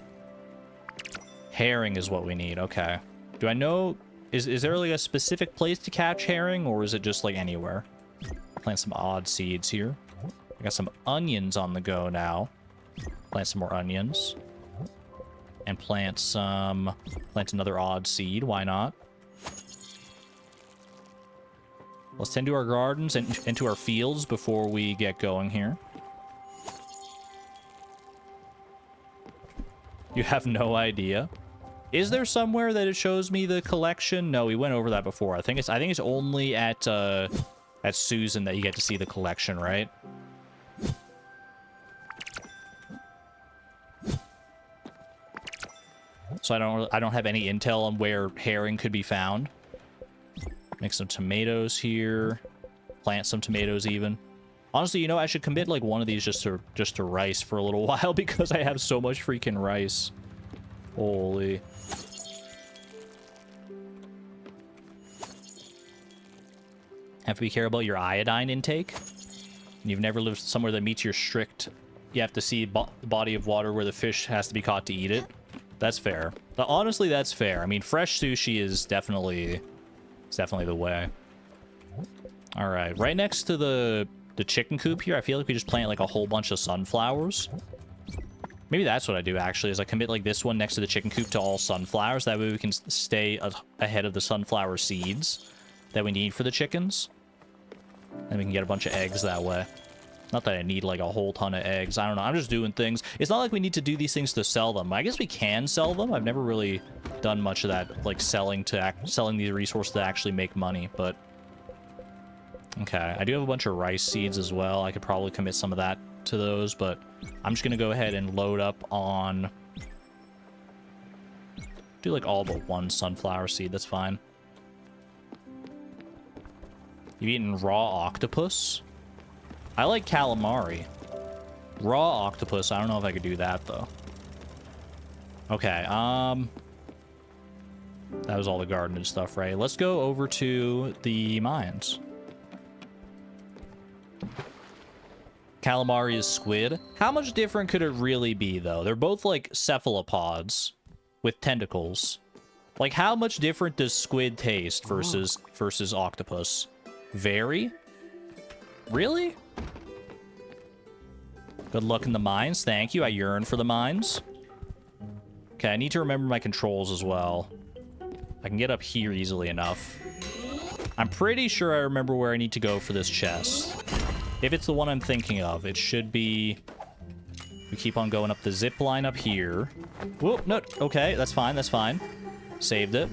[SPEAKER 1] Herring is what we need. Okay. Do I know... Is there like a specific place to catch herring, or is it just like anywhere? Plant some odd seeds here. I got some onions on the go now. Plant some more onions. And plant another odd seed. Why not? Let's tend to our gardens and into our fields before we get going here. You have no idea. Is there somewhere that it shows me the collection? No, we went over that before. I think it's only at Susan that you get to see the collection, right? So I don't have any intel on where herring could be found. Make some tomatoes here. Plant some tomatoes even. Honestly, you know, I should commit like one of these just to rice for a little while because I have so much freaking rice. Holy. Have to be careful about your iodine intake. You've never lived somewhere that meets your strict. You have to see body of water where the fish has to be caught to eat it. That's fair. But honestly, that's fair. I mean, fresh sushi is definitely the way. All right, right next to the chicken coop here, I feel like we just plant like a whole bunch of sunflowers. Maybe that's what I do actually, is I commit like this one next to the chicken coop to all sunflowers. That way we can stay ahead of the sunflower seeds that we need for the chickens. And we can get a bunch of eggs that way. Not that I need like a whole ton of eggs. I don't know. I'm just doing things. It's not like we need to do these things to sell them. I guess we can sell them. I've never really done much of that, like selling these resources to actually make money, but okay. I do have a bunch of rice seeds as well. I could probably commit some of that to those, but I'm just going to go ahead and load up on... do like all but one sunflower seed. That's fine. You've eaten raw octopus? I like calamari. Raw octopus, I don't know if I could do that, though. Okay, that was all the garden and stuff, right? Let's go over to the mines. Calamari is squid. How much different could it really be, though? They're both, like, cephalopods with tentacles. Like, how much different does squid taste versus octopus? Very? Really? Good luck in the mines. Thank you. I yearn for the mines. Okay, I need to remember my controls as well. I can get up here easily enough. I'm pretty sure I remember where I need to go for this chest. If it's the one I'm thinking of, it should be... we keep on going up the zip line up here. Whoop, no, okay, that's fine, that's fine. Saved it.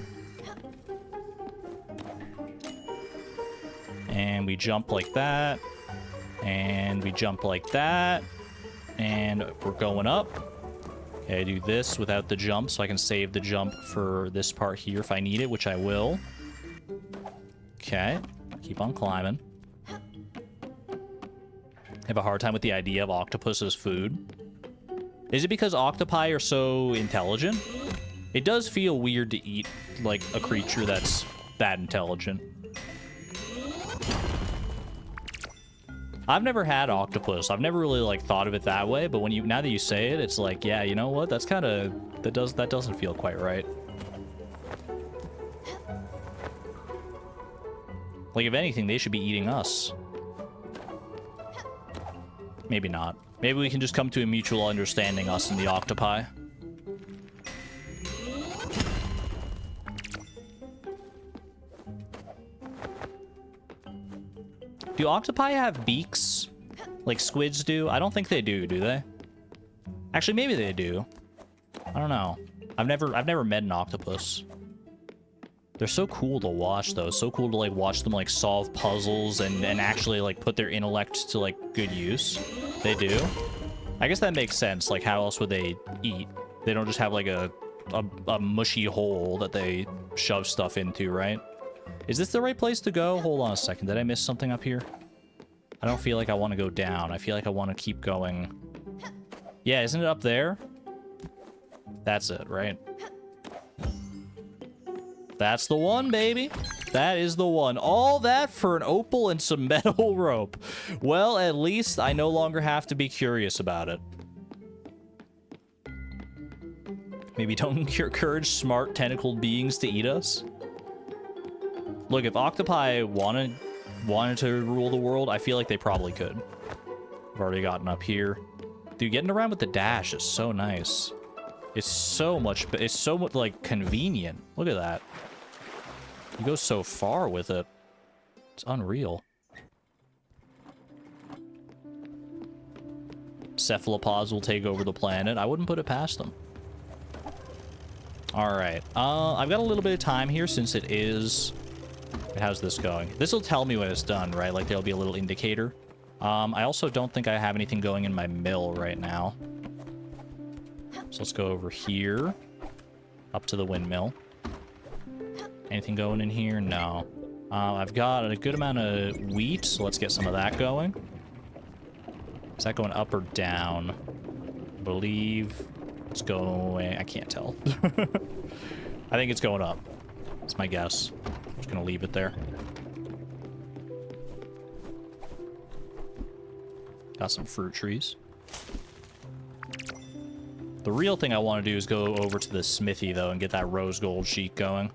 [SPEAKER 1] And we jump like that. And we jump like that. And we're going up. Okay, I do this without the jump, so I can save the jump for this part here if I need it, which I will. Okay, keep on climbing. Have a hard time with the idea of octopus as food. Is it because octopi are so intelligent? It does feel weird to eat, like, a creature that's that intelligent. I've never had octopus. I've never really, like, thought of it that way, but now that you say it, it's like, yeah, you know what? That's kind of... that doesn't feel quite right. Like, if anything, they should be eating us. Maybe not. Maybe we can just come to a mutual understanding, us and the octopi. Do octopi have beaks? Like squids do? I don't think they do they? Actually, maybe they do. I don't know. I've never met an octopus. They're so cool to watch, though. So cool to, like, watch them, like, solve puzzles and actually, like, put their intellect to, like, good use. They do. I guess that makes sense. Like, how else would they eat? They don't just have, like, a mushy hole that they shove stuff into, right? Is this the right place to go? Hold on a second. Did I miss something up here? I don't feel like I want to go down. I feel like I want to keep going. Yeah, isn't it up there? That's it, right? That's the one, baby. That is the one. All that for an opal and some metal rope. Well, at least I no longer have to be curious about it. Maybe don't encourage smart tentacled beings to eat us. Look, if octopi wanted to rule the world, I feel like they probably could. I've already gotten up here. Dude, getting around with the dash is so nice. It's so much, like, convenient. Look at that. You go so far with it. It's unreal. Cephalopods will take over the planet. I wouldn't put it past them. Alright. I've got a little bit of time here since it is... How's this going? This will tell me when it's done, right? Like, there'll be a little indicator. I also don't think I have anything going in my mill right now. So let's go over here. Up to the windmill. Anything going in here? No. I've got a good amount of wheat, so let's get some of that going. Is that going up or down? I believe it's going... I can't tell. I think it's going up. That's my guess. I'm just gonna leave it there. Got some fruit trees. The real thing I want to do is go over to the smithy, though, and get that rose gold sheet going.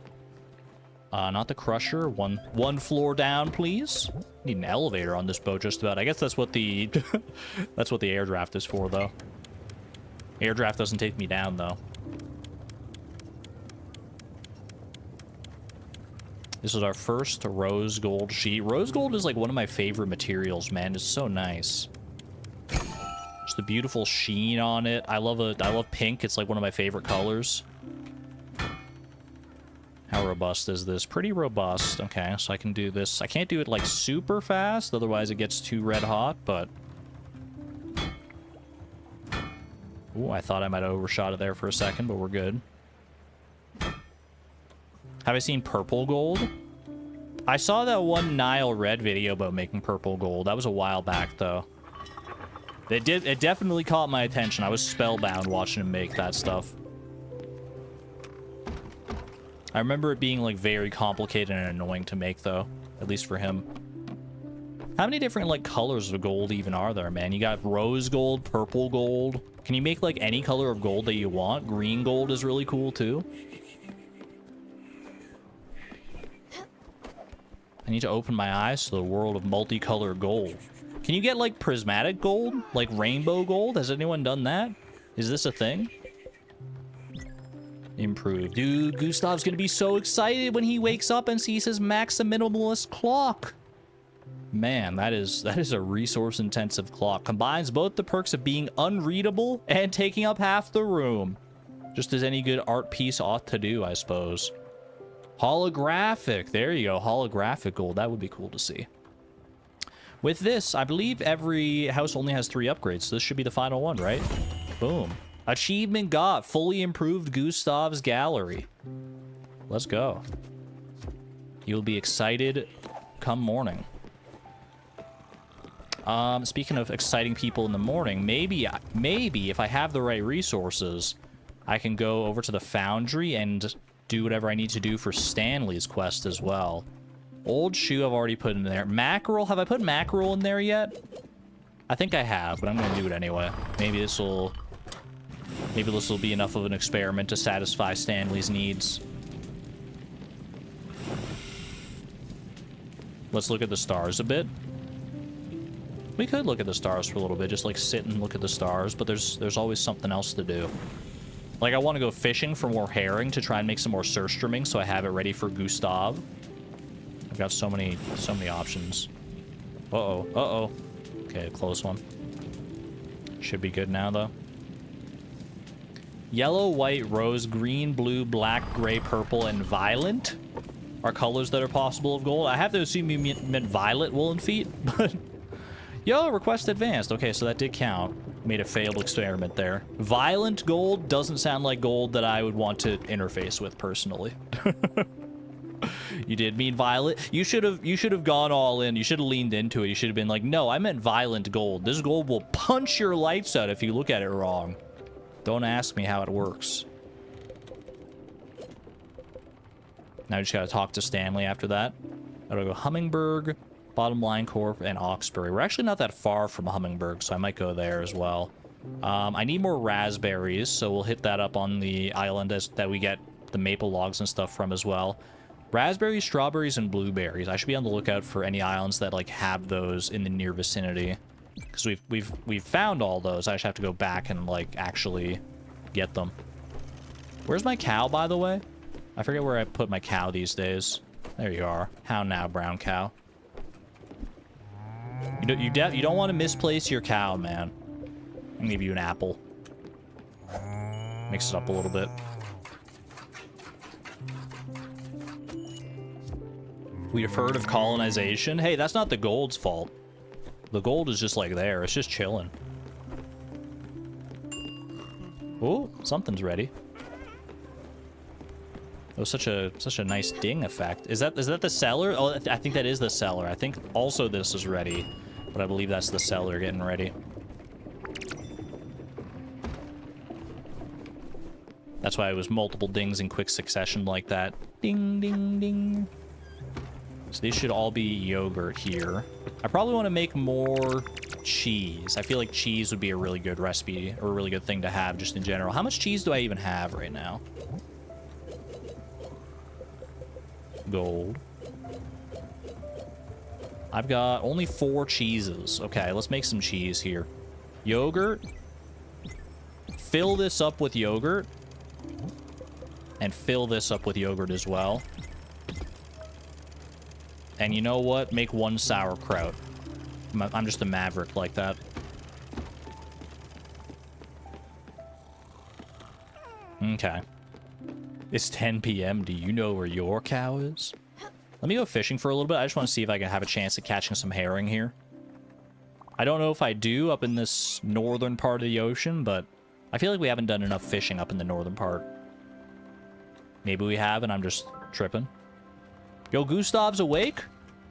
[SPEAKER 1] Not the crusher. One floor down, please. Need an elevator on this boat, just about. I guess that's what the that's what the air draft is for, though. Air draft doesn't take me down, though. This is our first rose gold sheet. Rose gold is like one of my favorite materials, man. It's so nice. Just the beautiful sheen on it. I love pink. It's like one of my favorite colors. How robust is this? Pretty robust. Okay, so I can do this. I can't do it like super fast, otherwise it gets too red hot, but... Ooh, I thought I might have overshot it there for a second, but we're good. Have I seen purple gold? I saw that one Nile Red video about making purple gold. That was a while back, though. It definitely caught my attention. I was spellbound watching him make that stuff. I remember it being, like, very complicated and annoying to make, though. At least for him. How many different, like, colors of gold even are there, man? You got rose gold, purple gold. Can you make, like, any color of gold that you want? Green gold is really cool, too. I need to open my eyes to the world of multicolored gold. Can you get, like, prismatic gold? Like, rainbow gold? Has anyone done that? Is this a thing? Improved. Dude, Gustav's gonna be so excited when he wakes up and sees his Maxim Minimalist clock. Man, that is a resource-intensive clock. Combines both the perks of being unreadable and taking up half the room. Just as any good art piece ought to do, I suppose. Holographic. There you go. Holographic gold. That would be cool to see. With this, I believe every house only has 3 upgrades. So this should be the final one, right? Boom. Achievement got. Fully improved Gustav's gallery. Let's go. You'll be excited come morning. Speaking of exciting people in the morning, maybe if I have the right resources, I can go over to the foundry and do whatever I need to do for Stanley's quest as well. Old shoe I've already put in there. Mackerel, have I put mackerel in there yet? I think I have, but I'm gonna do it anyway. Maybe this will be enough of an experiment to satisfy Stanley's needs. Let's look at the stars a bit. We could look at the stars for a little bit, just like sit and look at the stars, but there's always something else to do. Like, I want to go fishing for more herring to try and make some more surströmming, so I have it ready for Gustav. I've got so many options. Uh-oh, uh-oh. Okay, close one. Should be good now, though. Yellow, white, rose, green, blue, black, gray, purple, and violet are colors that are possible of gold. I have to assume you meant violet woolen feet, but... Yo, request advanced. Okay, so that did count. Made a failed experiment there. Violent gold doesn't sound like gold that I would want to interface with personally. You did mean violet. You should have gone all in. You should have leaned into it. You should have been like, no, I meant violent gold. This gold will punch your lights out if you look at it wrong. Don't ask me how it works. Now I just gotta talk to Stanley after that. I gotta go Hummingberg, Bottom Line Corp, and Oxbury. We're actually not that far from Hummingberg, so I might go there as well. I need more raspberries, so we'll hit that up on the island that we get the maple logs and stuff from as well. Raspberries, strawberries, and blueberries. I should be on the lookout for any islands that like have those in the near vicinity, because we've found all those. I just have to go back and like actually get them. Where's my cow, by the way? I forget where I put my cow these days. There you are. How now, brown cow? You don't want to misplace your cow, man. I'll give you an apple. Mix it up a little bit. We have heard of colonization. Hey, that's not the gold's fault. The gold is just like there. It's just chilling. Oh, something's ready. Oh, such a nice ding effect. Is that the cellar? Oh, I think that is the cellar. I think also this is ready, but I believe that's the cellar getting ready. That's why it was multiple dings in quick succession like that. Ding, ding, ding. So these should all be yogurt here. I probably want to make more cheese. I feel like cheese would be a really good recipe, or a really good thing to have just in general. How much cheese do I even have right now? Gold. I've got only 4 cheeses. Okay, let's make some cheese here. Yogurt. Fill this up with yogurt. And fill this up with yogurt as well. And you know what? Make 1 sauerkraut. I'm just a maverick like that. Okay. It's 10 p.m. Do you know where your cow is? Let me go fishing for a little bit. I just want to see if I can have a chance at catching some herring here. I don't know if I do up in this northern part of the ocean, but I feel like we haven't done enough fishing up in the northern part. Maybe we have, and I'm just tripping. Yo, Gustav's awake?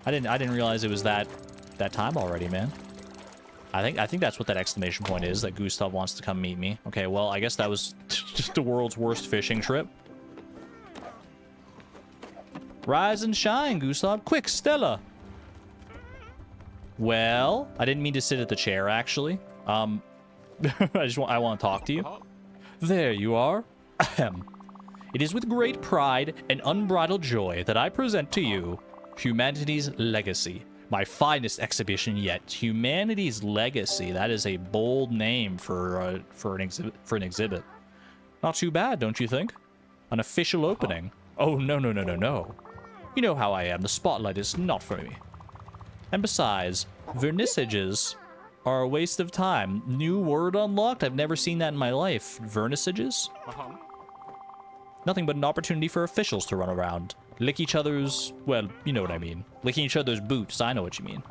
[SPEAKER 1] I didn't realize it was that time already, man. I think that's what that exclamation point is, that Gustav wants to come meet me. Okay, well, I guess that was just the world's worst fishing trip. Rise and shine, Gustav. Quick, Stella. Well, I didn't mean to sit at the chair, actually. I want to talk to you. There you are. Ahem. It is with great pride and unbridled joy that I present to you Humanity's Legacy, my finest exhibition yet. Humanity's Legacy. That is a bold name for an exhibit. Not too bad, don't you think? An official opening. Oh, no, no, no, no, no. You know how I am. The spotlight is not for me. And besides, vernissages are a waste of time. New word unlocked? I've never seen that in my life. Vernissages? Nothing but an opportunity for officials to run around. Lick each other's... well, you know what I mean. Licking each other's boots. I know what you mean.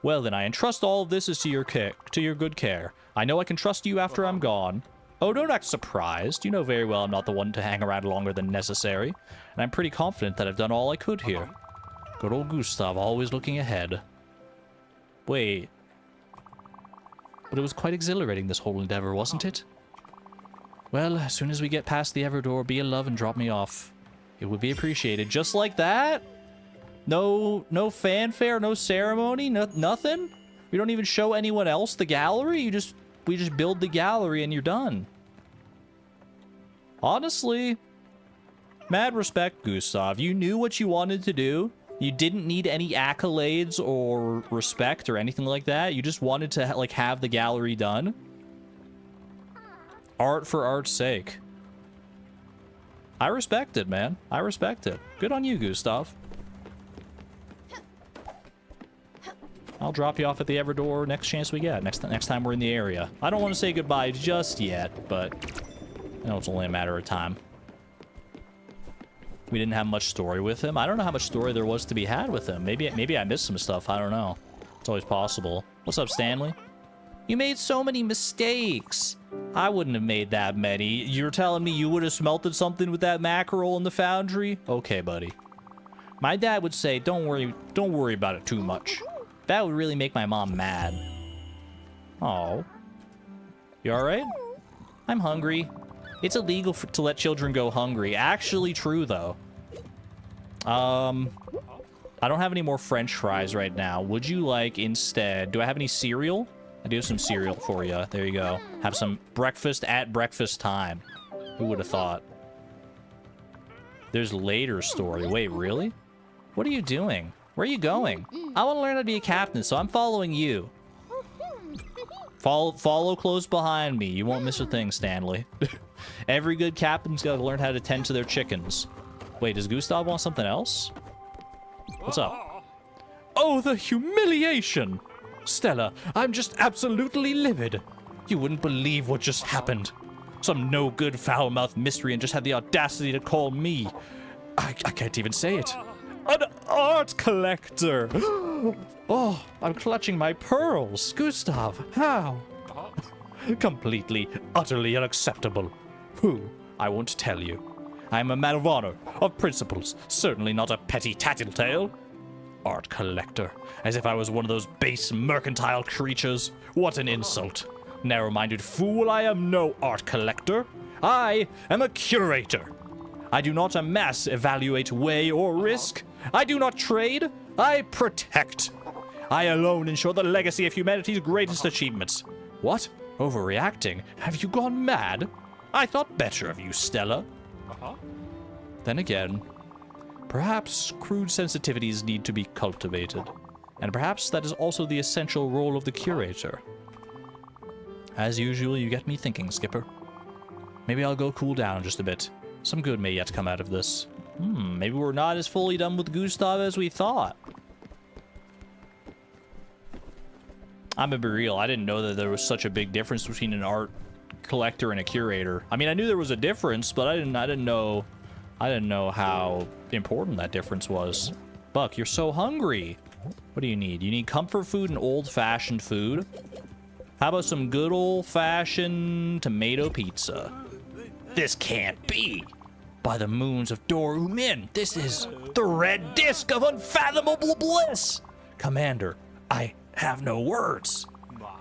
[SPEAKER 1] Well, then, I entrust all of this to your good care. I know I can trust you after I'm gone. Oh, don't act surprised. You know very well I'm not the one to hang around longer than necessary. And I'm pretty confident that I've done all I could here. Good old Gustav, always looking ahead. Wait. But it was quite exhilarating, this whole endeavor, wasn't it? Well, as soon as we get past the Everdore, be a love and drop me off. It would be appreciated. Just like that? No fanfare, no ceremony, nothing? We don't even show anyone else the gallery? We just build the gallery and you're done. Honestly, mad respect, Gustav. You knew what you wanted to do. You didn't need any accolades or respect or anything like that. You just wanted to like have the gallery done. Art for art's sake. I respect it, man. I respect it. Good on you, Gustav. I'll drop you off at the Everdore next chance we get. Next time we're in the area. I don't want to say goodbye just yet, but I know it's only a matter of time. We didn't have much story with him. I don't know how much story there was to be had with him. Maybe I missed some stuff. I don't know. It's always possible. What's up, Stanley? You made so many mistakes. I wouldn't have made that many. You're telling me you would have smelted something with that mackerel in the foundry? Okay, buddy. My dad would say, don't worry about it too much. That would really make my mom mad. Oh. You alright? I'm hungry. It's illegal to let children go hungry. Actually true, though. I don't have any more French fries right now. Would you like instead... do I have any cereal? I do have some cereal for you. There you go. Have some breakfast at breakfast time. Who would have thought? There's later story. Wait, really? What are you doing? Where are you going? I want to learn how to be a captain, so I'm following you. Follow close behind me. You won't miss a thing, Stanley. Every good captain's got to learn how to tend to their chickens. Wait, does Gustav want something else? What's up? Oh, the humiliation! Stella, I'm just absolutely livid. You wouldn't believe what just happened. Some no-good, foul-mouthed miscreant just had the audacity to call me. I can't even say it. An art collector! Oh, I'm clutching my pearls. Gustav, how? Completely, utterly unacceptable. Who? I won't tell you. I am a man of honor, of principles, certainly not a petty tattletale. Art collector, as if I was one of those base mercantile creatures. What an insult. Narrow-minded fool, I am no art collector. I am a curator. I do not amass, evaluate, weigh, or risk. I do not trade. I protect. I alone ensure the legacy of humanity's greatest achievements. What? Overreacting? Have you gone mad? I thought better of you, Stella. Then again, perhaps crude sensitivities need to be cultivated. And perhaps that is also the essential role of the curator. As usual, you get me thinking, Skipper. Maybe I'll go cool down just a bit. Some good may yet come out of this. Maybe we're not as fully done with Gustav as we thought. I'm gonna be real, I didn't know that there was such a big difference between an art collector and a curator. I mean, I knew there was a difference, but I didn't know how important that difference was. Buck, you're so hungry. What do you need? You need comfort food and old-fashioned food? How about some good old-fashioned tomato pizza? This can't be. By the moons of Dor-Umin, this is the red disc of unfathomable bliss. Commander, I have no words.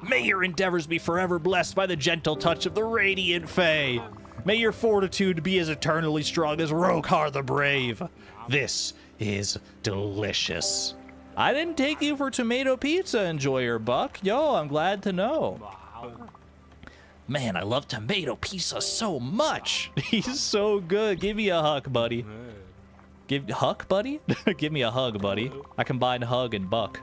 [SPEAKER 1] May your endeavors be forever blessed by the gentle touch of the radiant Fae. May your fortitude be as eternally strong as Rokhar the Brave. This is delicious. I didn't take you for tomato pizza enjoyer, Buck. Yo, I'm glad to know. Man, I love tomato pizza so much. He's so good. Give me a hug, buddy. Huck, buddy? Give me a hug, buddy. I combined hug and buck.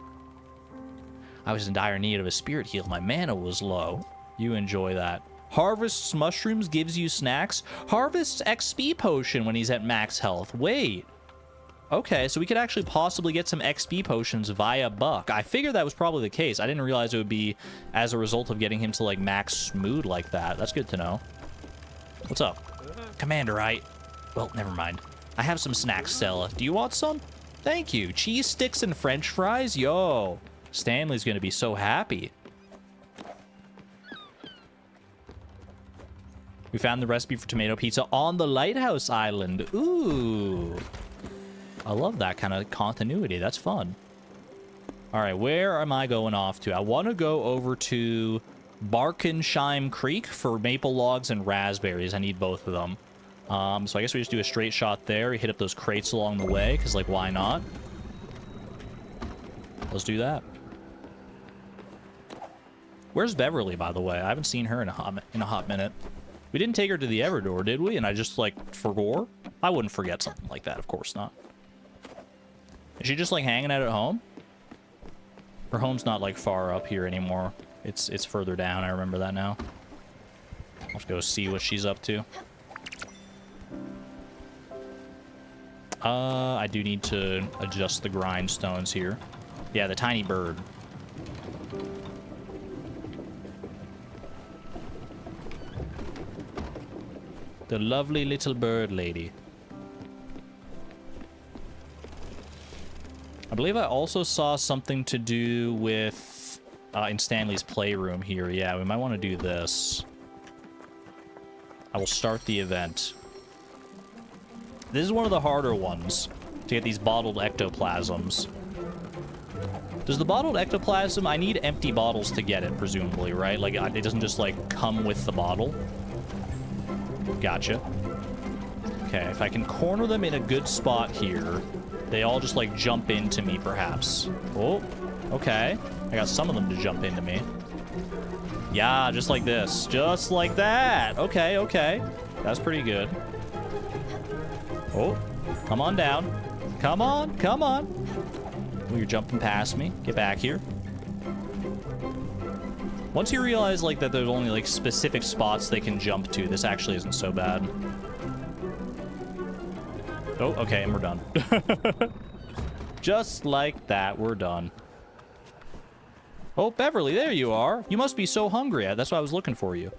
[SPEAKER 1] I was in dire need of a spirit heal. My mana was low. You enjoy that. Harvests mushrooms gives you snacks. Harvests XP potion when he's at max health. Wait. Okay, so we could actually possibly get some XP potions via Buck. I figured that was probably the case. I didn't realize it would be as a result of getting him to, like, max smooth like that. That's good to know. What's up? Commander, well, never mind. I have some snacks, Stella. Do you want some? Thank you. Cheese sticks and french fries? Yo. Stanley's gonna be so happy. We found the recipe for tomato pizza on the Lighthouse Island. Ooh. I love that kind of continuity. That's fun. All right, where am I going off to? I want to go over to Barkensheim Creek for maple logs and raspberries. I need both of them. So I guess we just do a straight shot there. We hit up those crates along the way, because, like, why not? Let's do that. Where's Beverly, by the way? I haven't seen her in a hot minute. We didn't take her to the Everdoor, did we? And I just, like, forgot? I wouldn't forget something like that, of course not. Is she just, like, hanging out at home? Her home's not, like, far up here anymore. It's further down. I remember that now. I'll have to go see what she's up to. I do need to adjust the grindstones here. Yeah, the tiny bird. The lovely little bird lady. I believe I also saw something to do with in Stanley's playroom here. Yeah, we might want to do this. I will start the event. This is one of the harder ones to get these bottled ectoplasms. Does the bottled ectoplasm, I need empty bottles to get it, presumably, right? Like, it doesn't just, like, come with the bottle. Gotcha. Okay, if I can corner them in a good spot here, they all just, like, jump into me, perhaps. Oh, okay. I got some of them to jump into me. Yeah, just like this. Just like that. Okay, okay. That's pretty good. Oh, come on down. Come on, come on. Oh, you're jumping past me. Get back here. Once you realize, like, that there's only, like, specific spots they can jump to, this actually isn't so bad. Oh, okay, and we're done. Just like that, we're done. Oh, Beverly, there you are. You must be so hungry. That's why I was looking for you.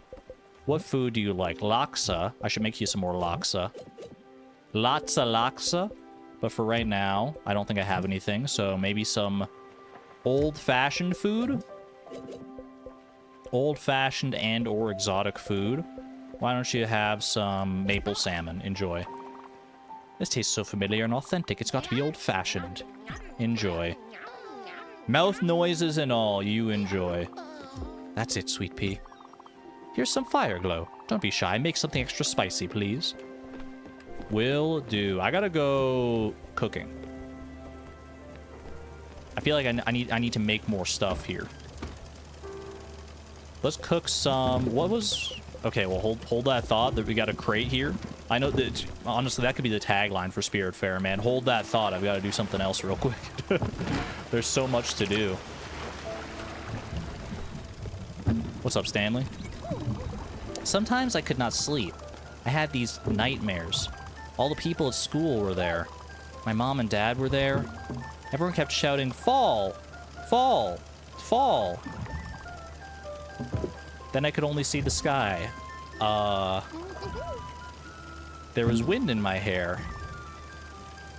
[SPEAKER 1] What food do you like? Laksa. I should make you some more laksa. Lots of laksa. But for right now, I don't think I have anything. So maybe some old-fashioned food? Old-fashioned and or exotic food. Why don't you have some maple salmon? Enjoy. This tastes so familiar and authentic. It's got to be old-fashioned. Enjoy. Mouth noises and all, you enjoy. That's it, Sweet Pea. Here's some fire glow. Don't be shy. Make something extra spicy, please. Will do. I gotta go cooking. I feel like I need to make more stuff here. Let's cook some... What was... Okay, well, hold that thought that we got a crate here. I know that, honestly, that could be the tagline for Spiritfarer, man. Hold that thought. I've got to do something else real quick. There's so much to do. What's up, Stanley? Sometimes I could not sleep. I had these nightmares. All the people at school were there. My mom and dad were there. Everyone kept shouting, "Fall! Fall! Fall!" Then I could only see the sky. There was wind in my hair.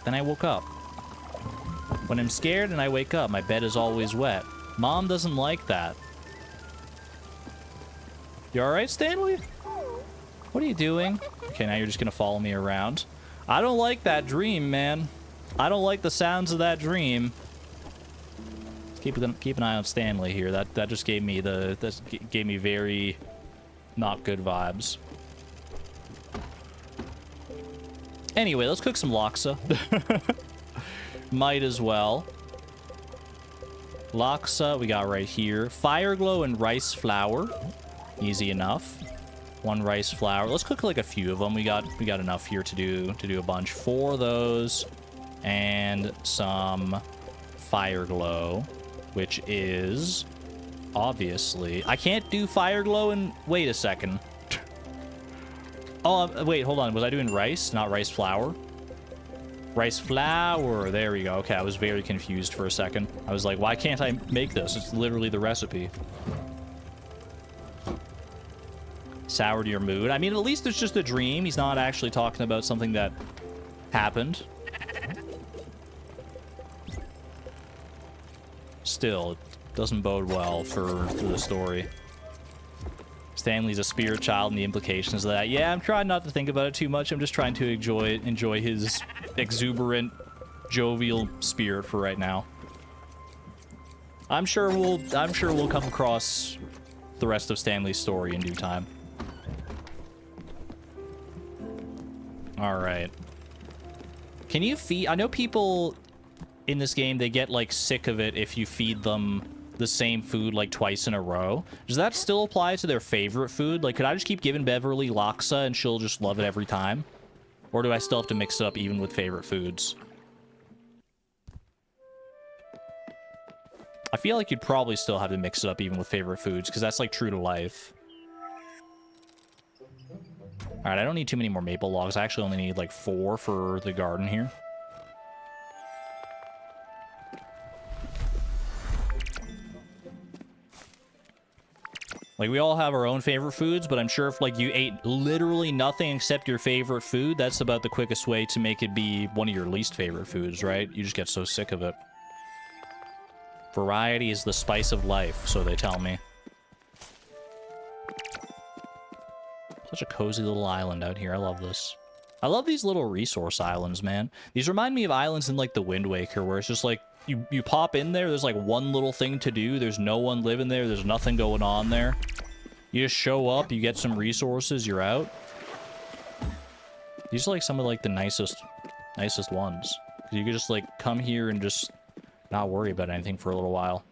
[SPEAKER 1] Then I woke up. When I'm scared and I wake up, my bed is always wet. Mom doesn't like that. You alright, Stanley? What are you doing? Okay, now you're just gonna follow me around. I don't like that dream, man. I don't like the sounds of that dream. Keep an eye on Stanley here. That just gave me very not good vibes. Anyway, let's cook some laksa. Might as well. Laksa we got right here. Fire glow and rice flour. Easy enough. One rice flour. Let's cook like a few of them. We got enough here to do a bunch. 4 of those and some fire glow. Which is, obviously... I can't do fire glow and... Wait a second. Oh, wait, hold on. Was I doing rice, not rice flour? Rice flour. There we go. Okay, I was very confused for a second. I was like, why can't I make this? It's literally the recipe. Soured your mood. I mean, at least it's just a dream. He's not actually talking about something that happened. Still, it doesn't bode well for the story. Stanley's a spirit child and the implications of that. Yeah, I'm trying not to think about it too much. I'm just trying to enjoy his exuberant, jovial spirit for right now. I'm sure we'll come across the rest of Stanley's story in due time. All right. Can you feed... I know people in this game, they get, like, sick of it if you feed them the same food, like, twice in a row. Does that still apply to their favorite food? Like, could I just keep giving Beverly laksa and she'll just love it every time? Or do I still have to mix it up even with favorite foods? I feel like you'd probably still have to mix it up even with favorite foods, because that's, like, true to life. Alright, I don't need too many more maple logs. I actually only need, like, 4 for the garden here. Like, we all have our own favorite foods, but I'm sure if, like, you ate literally nothing except your favorite food, that's about the quickest way to make it be one of your least favorite foods, right? You just get so sick of it. Variety is the spice of life, so they tell me. Such a cozy little island out here. I love this. I love these little resource islands, man. These remind me of islands in, like, the Wind Waker, where it's just, like, you pop in there, there's, like, one little thing to do. There's no one living there. There's nothing going on there. You just show up, you get some resources, you're out. These are, like, some of, like, the nicest ones. 'Cause you could just, like, come here and just not worry about anything for a little while.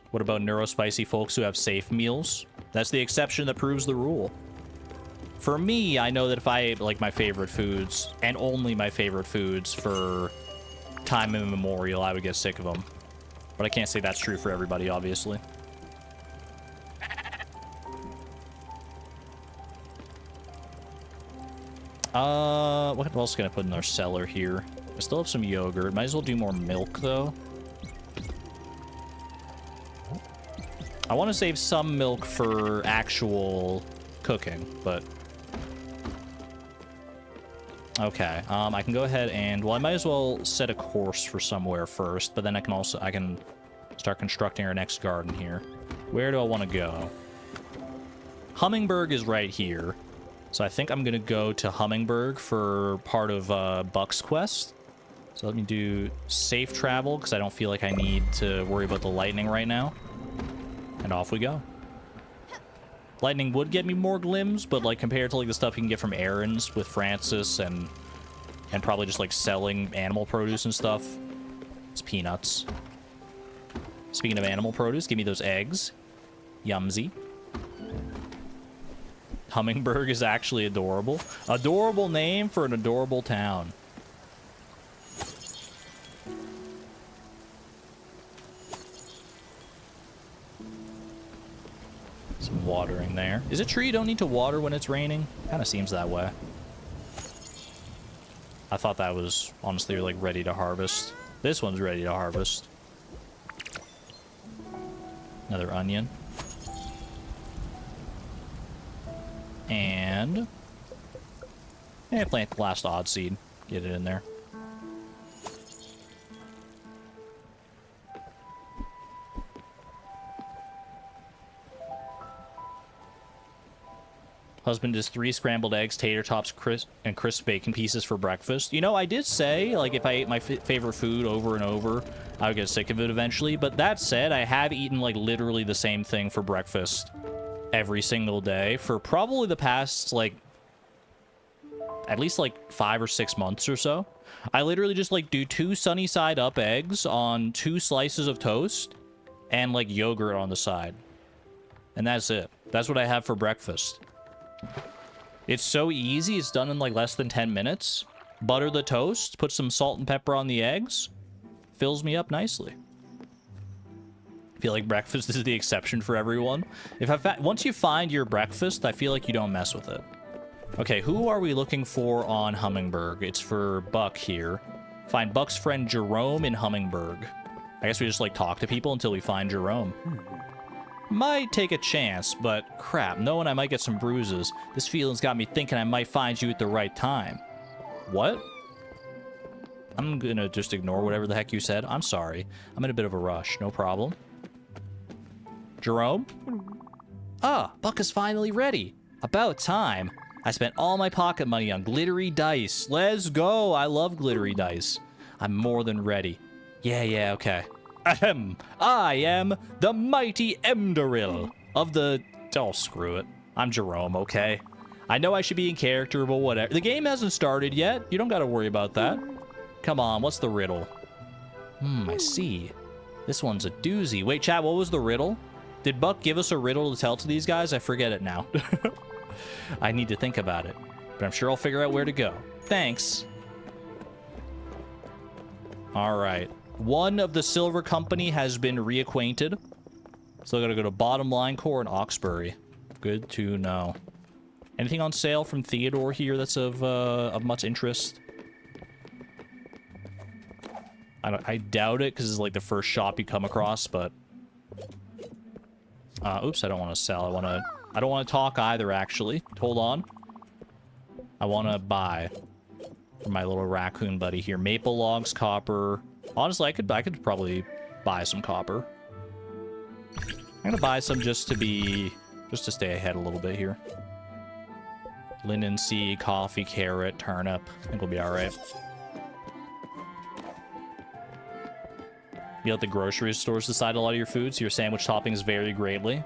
[SPEAKER 1] What about neurospicy folks who have safe meals? That's the exception that proves the rule. For me, I know that if I ate, like, my favorite foods, and only my favorite foods for time immemorial, I would get sick of them. But I can't say that's true for everybody, obviously. What else can I put in our cellar here? I still have some yogurt. Might as well do more milk, though. I want to save some milk for actual cooking, but... Okay, I can go ahead and... Well, I might as well set a course for somewhere first, but then I can start constructing our next garden here. Where do I want to go? Hummingberg is right here. So I think I'm going to go to Hummingberg for part of Buck's quest. So let me do safe travel, because I don't feel like I need to worry about the lightning right now. And off we go. Lightning would get me more glims, but like compared to like the stuff you can get from errands with Francis and probably just like selling animal produce and stuff, it's peanuts. Speaking of animal produce, give me those eggs. Yumsy. Hummingberg is actually adorable. Adorable name for an adorable town. Some watering there. Is it true you don't need to water when it's raining? Kind of seems that way. I thought that was honestly like ready to harvest. This one's ready to harvest. Another onion. And plant the last odd seed. Get it in there. Husband does 3 scrambled eggs, tater tots, and crisp bacon pieces for breakfast. You know, I did say, like, if I ate my favorite food over and over, I would get sick of it eventually. But that said, I have eaten, like, literally the same thing for breakfast every single day for probably the past, like, at least, like, 5 or 6 months or so. I literally just, like, do 2 sunny side up eggs on 2 slices of toast and, like, yogurt on the side. And that's it. That's what I have for breakfast. It's so easy. It's done in like less than 10 minutes. Butter the toast, put some salt and pepper on the eggs. Fills me up nicely. I feel like breakfast is the exception for everyone. Once you find your breakfast, I feel like you don't mess with it. Okay, who are we looking for on Hummingberg? It's for Buck here. Find Buck's friend Jerome in Hummingberg. I guess we just like talk to people until we find Jerome. Might take a chance, but crap, knowing I might get some bruises, this feeling's got me thinking I might find you at the right time. What? I'm gonna just ignore whatever the heck you said. I'm sorry. I'm in a bit of a rush. No problem. Jerome? Ah, Buck is finally ready. About time. I spent all my pocket money on glittery dice. Let's go. I love glittery dice. I'm more than ready. Yeah, okay. Ahem. I am the mighty Emdaril of the... Oh, screw it. I'm Jerome, okay? I know I should be in character, but whatever. The game hasn't started yet. You don't gotta worry about that. Come on, what's the riddle? I see. This one's a doozy. Wait, chat, what was the riddle? Did Buck give us a riddle to tell to these guys? I forget it now. I need to think about it. But I'm sure I'll figure out where to go. Thanks. All right. One of the Silver Company has been reacquainted. So I gotta go to Bottom Line Core and Oxbury. Good to know. Anything on sale from Theodore here that's of much interest? I doubt it, because it's like the first shop you come across, but... oops, I don't want to sell. I don't want to talk either, actually. Hold on. I want to buy for my little raccoon buddy here. Maple logs, copper... Honestly, I could probably buy some copper. I'm gonna buy some just to stay ahead a little bit here. Lindenseed, coffee, carrot, turnip. I think we'll be all right. You let the grocery stores decide a lot of your food, so your sandwich toppings vary greatly.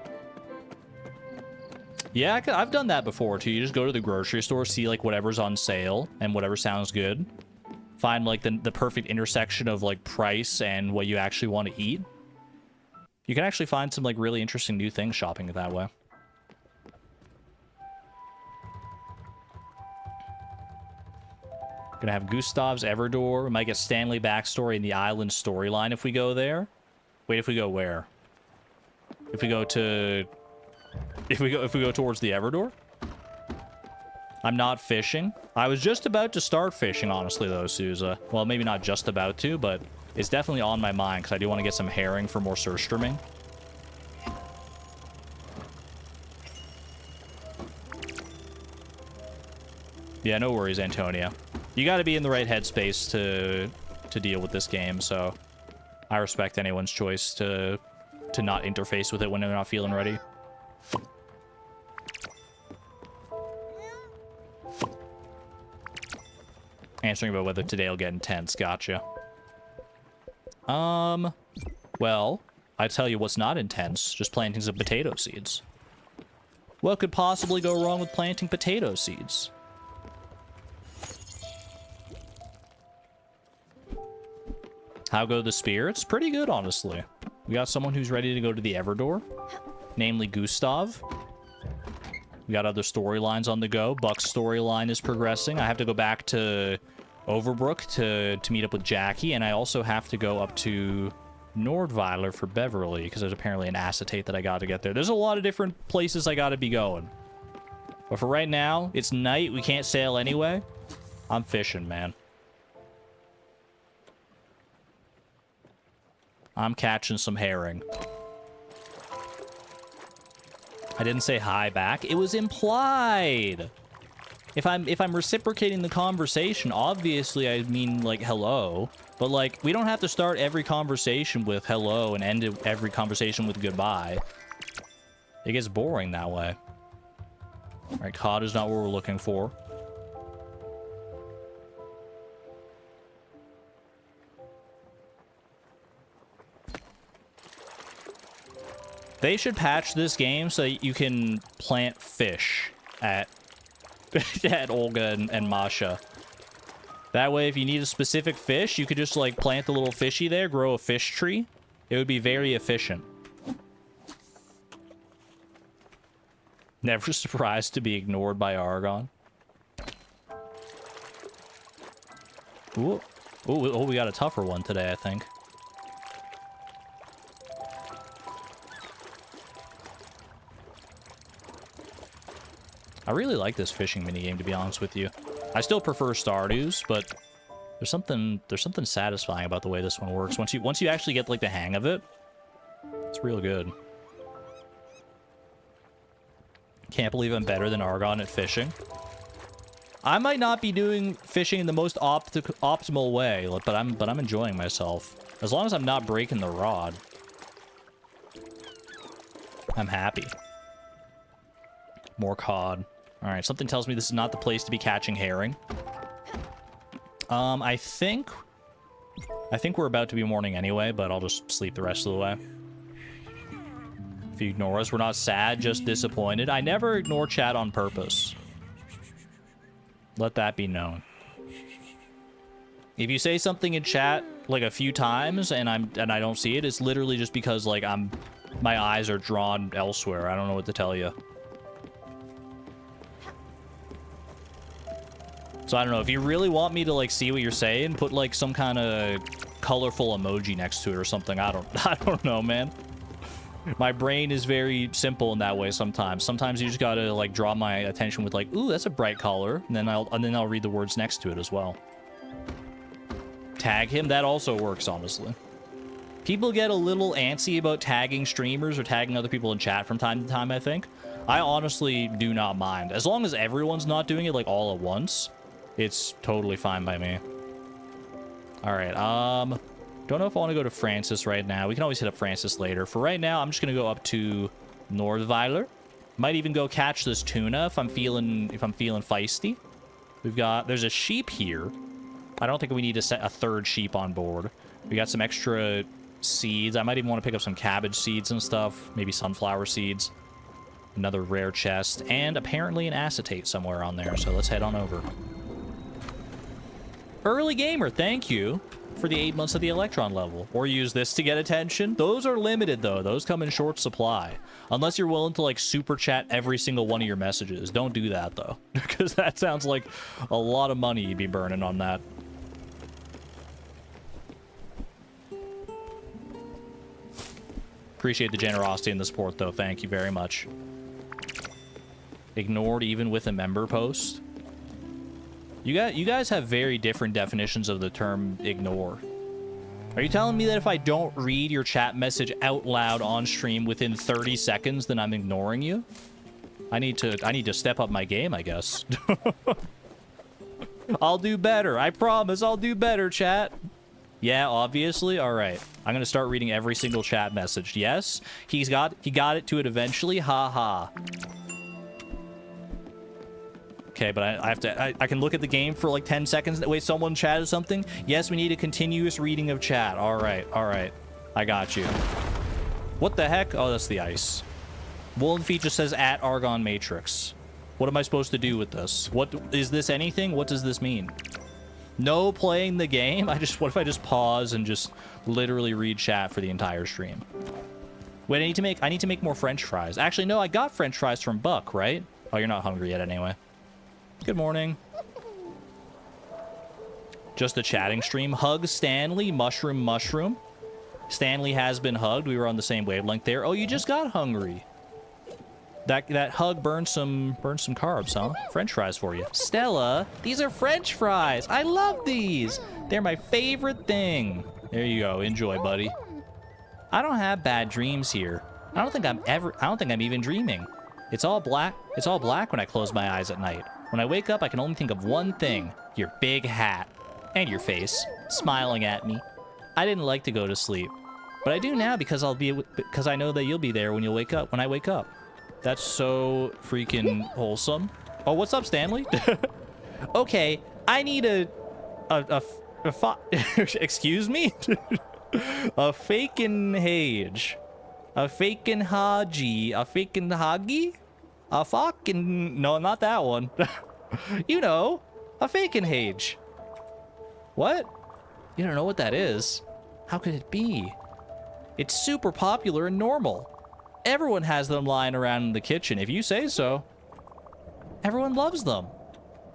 [SPEAKER 1] Yeah, I've done that before too. You just go to the grocery store, see like whatever's on sale and whatever sounds good. Find like the perfect intersection of like price and what you actually want to eat. You can actually find some like really interesting new things shopping that way. Gonna have Gustav's Everdor. We might get Stanley backstory in the island storyline if we go there. Wait, if we go where? If we go towards the Everdor? I'm not fishing. I was just about to start fishing, honestly, though, Souza. Well, maybe not just about to, but it's definitely on my mind because I do want to get some herring for more surströmming. Yeah, no worries, Antonio. You got to be in the right headspace to deal with this game, so I respect anyone's choice to not interface with it when they're not feeling ready. Answering about whether today will get intense. Gotcha. Well, I tell you what's not intense. Just planting some potato seeds. What could possibly go wrong with planting potato seeds? How go the spirits? Pretty good, honestly. We got someone who's ready to go to the Everdor, namely Gustav. We got other storylines on the go. Buck's storyline is progressing. I have to go back to Overbrook to meet up with Jackie, and I also have to go up to Nordweiler for Beverly, because there's apparently an acetate that I got to get there. There's a lot of different places I got to be going. But for right now, it's night. We can't sail anyway. I'm fishing, man. I'm catching some herring. I didn't say hi back. It was implied. If I'm reciprocating the conversation, obviously I mean like hello. But like we don't have to start every conversation with hello and end every conversation with goodbye. It gets boring that way. All right, cod is not what we're looking for. They should patch this game so that you can plant fish at at Olga and Masha. That way, if you need a specific fish, you could just like plant the little fishy there, grow a fish tree. It would be very efficient. Never surprised to be ignored by Argon. Ooh. Ooh, we got a tougher one today, I think. I really like this fishing minigame, to be honest with you. I still prefer Stardew's, but there's something satisfying about the way this one works. Once you actually get like the hang of it, it's real good. Can't believe I'm better than Argon at fishing. I might not be doing fishing in the most optimal way, but I'm enjoying myself. As long as I'm not breaking the rod, I'm happy. More cod. All right, something tells me this is not the place to be catching herring. I think we're about to be morning anyway, but I'll just sleep the rest of the way. If you ignore us, we're not sad, just disappointed. I never ignore chat on purpose. Let that be known. If you say something in chat like a few times and I don't see it, it's literally just because like my eyes are drawn elsewhere. I don't know what to tell you. So I don't know, if you really want me to like see what you're saying, put like some kind of colorful emoji next to it or something. I don't know, man. My brain is very simple in that way sometimes. Sometimes you just gotta like draw my attention with like, ooh, that's a bright color, and then I'll read the words next to it as well. Tag him, that also works, honestly. People get a little antsy about tagging streamers or tagging other people in chat from time to time, I think. I honestly do not mind. As long as everyone's not doing it like all at once, it's totally fine by me. All right, don't know if I want to go to Francis right now. We can always hit up Francis later. For right now, I'm just gonna go up to Nordweiler. Might even go catch this tuna if I'm feeling feisty. There's a sheep here. I don't think we need to set a third sheep on board. We got some extra seeds. I might even want to pick up some cabbage seeds and stuff. Maybe sunflower seeds. Another rare chest, and apparently an acetate somewhere on there. So let's head on over. Early gamer, thank you for the 8 months of the Electron level. Or use this to get attention. Those are limited, though. Those come in short supply. Unless you're willing to, like, super chat every single one of your messages. Don't do that, though. Because that sounds like a lot of money you'd be burning on that. Appreciate the generosity and the support, though. Thank you very much. Ignored even with a member post. You guys have very different definitions of the term ignore. Are you telling me that if I don't read your chat message out loud on stream within 30 seconds, then I'm ignoring you? I need to step up my game, I guess. I'll do better. I promise I'll do better, chat. Yeah, obviously. All right. I'm going to start reading every single chat message. Yes, he got it to it eventually. Ha ha. Okay, but I have to... I can look at the game for like 10 seconds. Wait, someone chatted something? Yes, we need a continuous reading of chat. All right, all right. I got you. What the heck? Oh, that's the ice. Woolen Feet just says at Argon Matrix. What am I supposed to do with this? What is this anything? What does this mean? No playing the game? What if I just pause and just literally read chat for the entire stream? Wait, I need to make more French fries. Actually, no, I got French fries from Buck, right? Oh, you're not hungry yet anyway. Good morning. Just a chatting stream. Hug Stanley, mushroom. Stanley has been hugged. We were on the same wavelength there. Oh, you just got hungry. That hug burned some carbs, huh? French fries for you. Stella, these are French fries. I love these. They're my favorite thing. There you go. Enjoy, buddy. I don't have bad dreams here. I don't think I'm even dreaming. It's all black. It's all black when I close my eyes at night. When I wake up, I can only think of one thing. Your big hat. And your face. Smiling at me. I didn't like to go to sleep. But I do now because I know that you'll be there when I wake up. That's so freaking wholesome. Oh, what's up, Stanley? Okay, I need excuse me? A fakin' Hage. A fakin' Haji. A fakin' Hagi? A fucking... No, not that one. You know, a fakin' Hage. What? You don't know what that is? How could it be? It's super popular and normal. Everyone has them lying around in the kitchen, if you say so. Everyone loves them.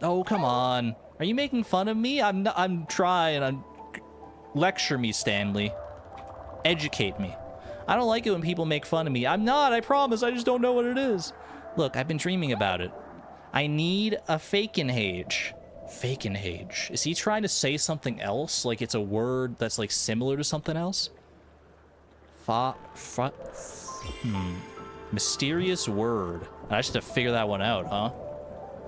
[SPEAKER 1] Oh, come on. Are you making fun of me? I'm trying. Lecture me, Stanley. Educate me. I don't like it when people make fun of me. I'm not, I promise. I just don't know what it is. Look, I've been dreaming about it. I need a fakin' Hage. Fakin' Hage. Is he trying to say something else? Like it's a word that's like similar to something else? Mysterious word. I just have to figure that one out, huh?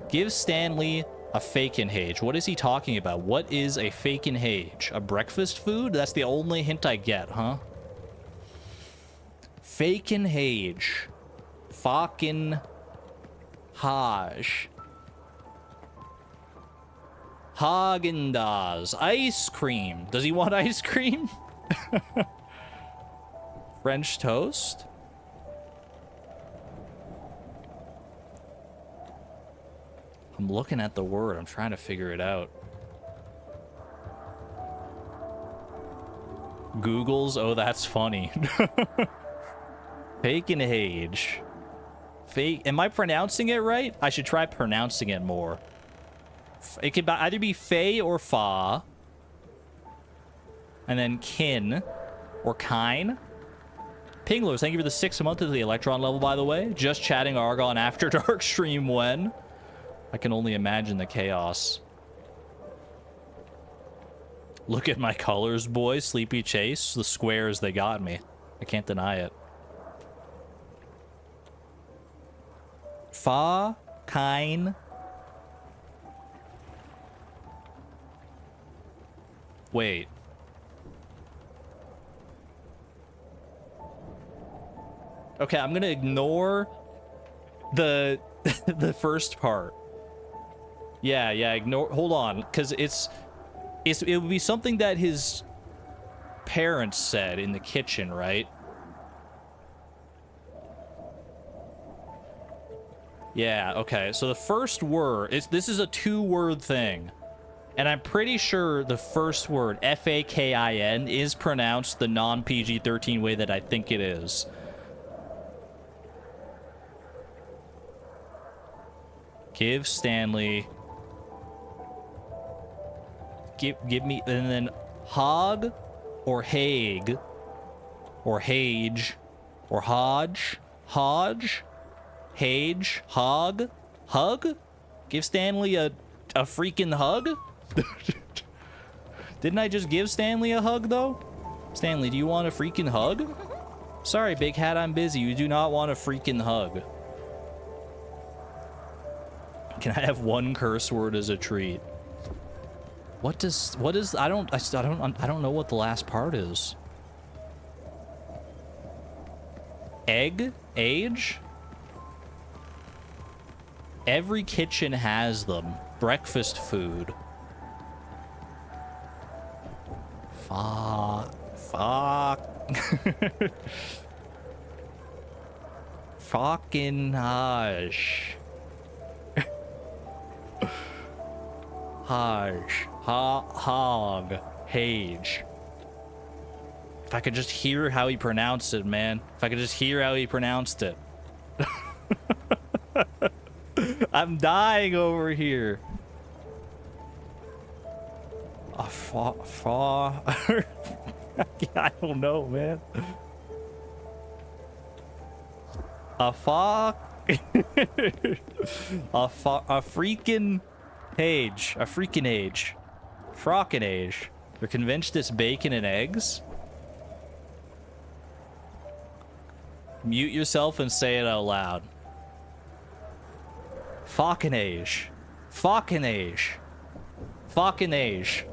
[SPEAKER 1] Give Stanley a fakin' Hage. What is he talking about? What is a fakin' Hage? A breakfast food? That's the only hint I get, huh? Fakin' Hage. Fakin' Hage. Haagen-Dazs. Ice cream. Does he want ice cream? French toast? I'm looking at the word. I'm trying to figure it out. Google's? Oh, that's funny. Fakin' Hage. Am I pronouncing it right? I should try pronouncing it more. It could either be Fey or Fa. And then Kin. Or Kine. Pinglers, thank you for the 6th month of the Electron level, by the way. Just chatting Argon after dark stream when. I can only imagine the chaos. Look at my colors, boys. Sleepy Chase. The squares, they got me. I can't deny it. Fa, Kine. Wait. Okay, I'm gonna ignore the the first part. Yeah, ignore. Hold on, because it would be something that his parents said in the kitchen, right? Yeah. Okay. So the first word this is a 2-word thing, and I'm pretty sure the first word Fakin is pronounced the non-PG-13 way that I think it is. Give Stanley. Give me, and then Hog, or Hague, or Hage, or Hodge, Hage, Hog, Hug. Give Stanley a A freaking hug? Didn't I just give Stanley a hug, though? Stanley, do you want a freaking hug? Sorry, Big Hat, I'm busy. You do not want a freaking hug. Can I have one curse word as a treat? What is, I don't know what the last part is. Egg? Age? Every kitchen has them. Breakfast food. Fuck. Fucking hush. Hush. Hog. Hage. If I could just hear how he pronounced it, man. If I could just hear how he pronounced it. I'm dying over here. I don't know, man. A freaking age. A freaking age. Frockin' age. They're convinced it's bacon and eggs. Mute yourself and say it out loud. Fucking age. Fucking age. Fucking age.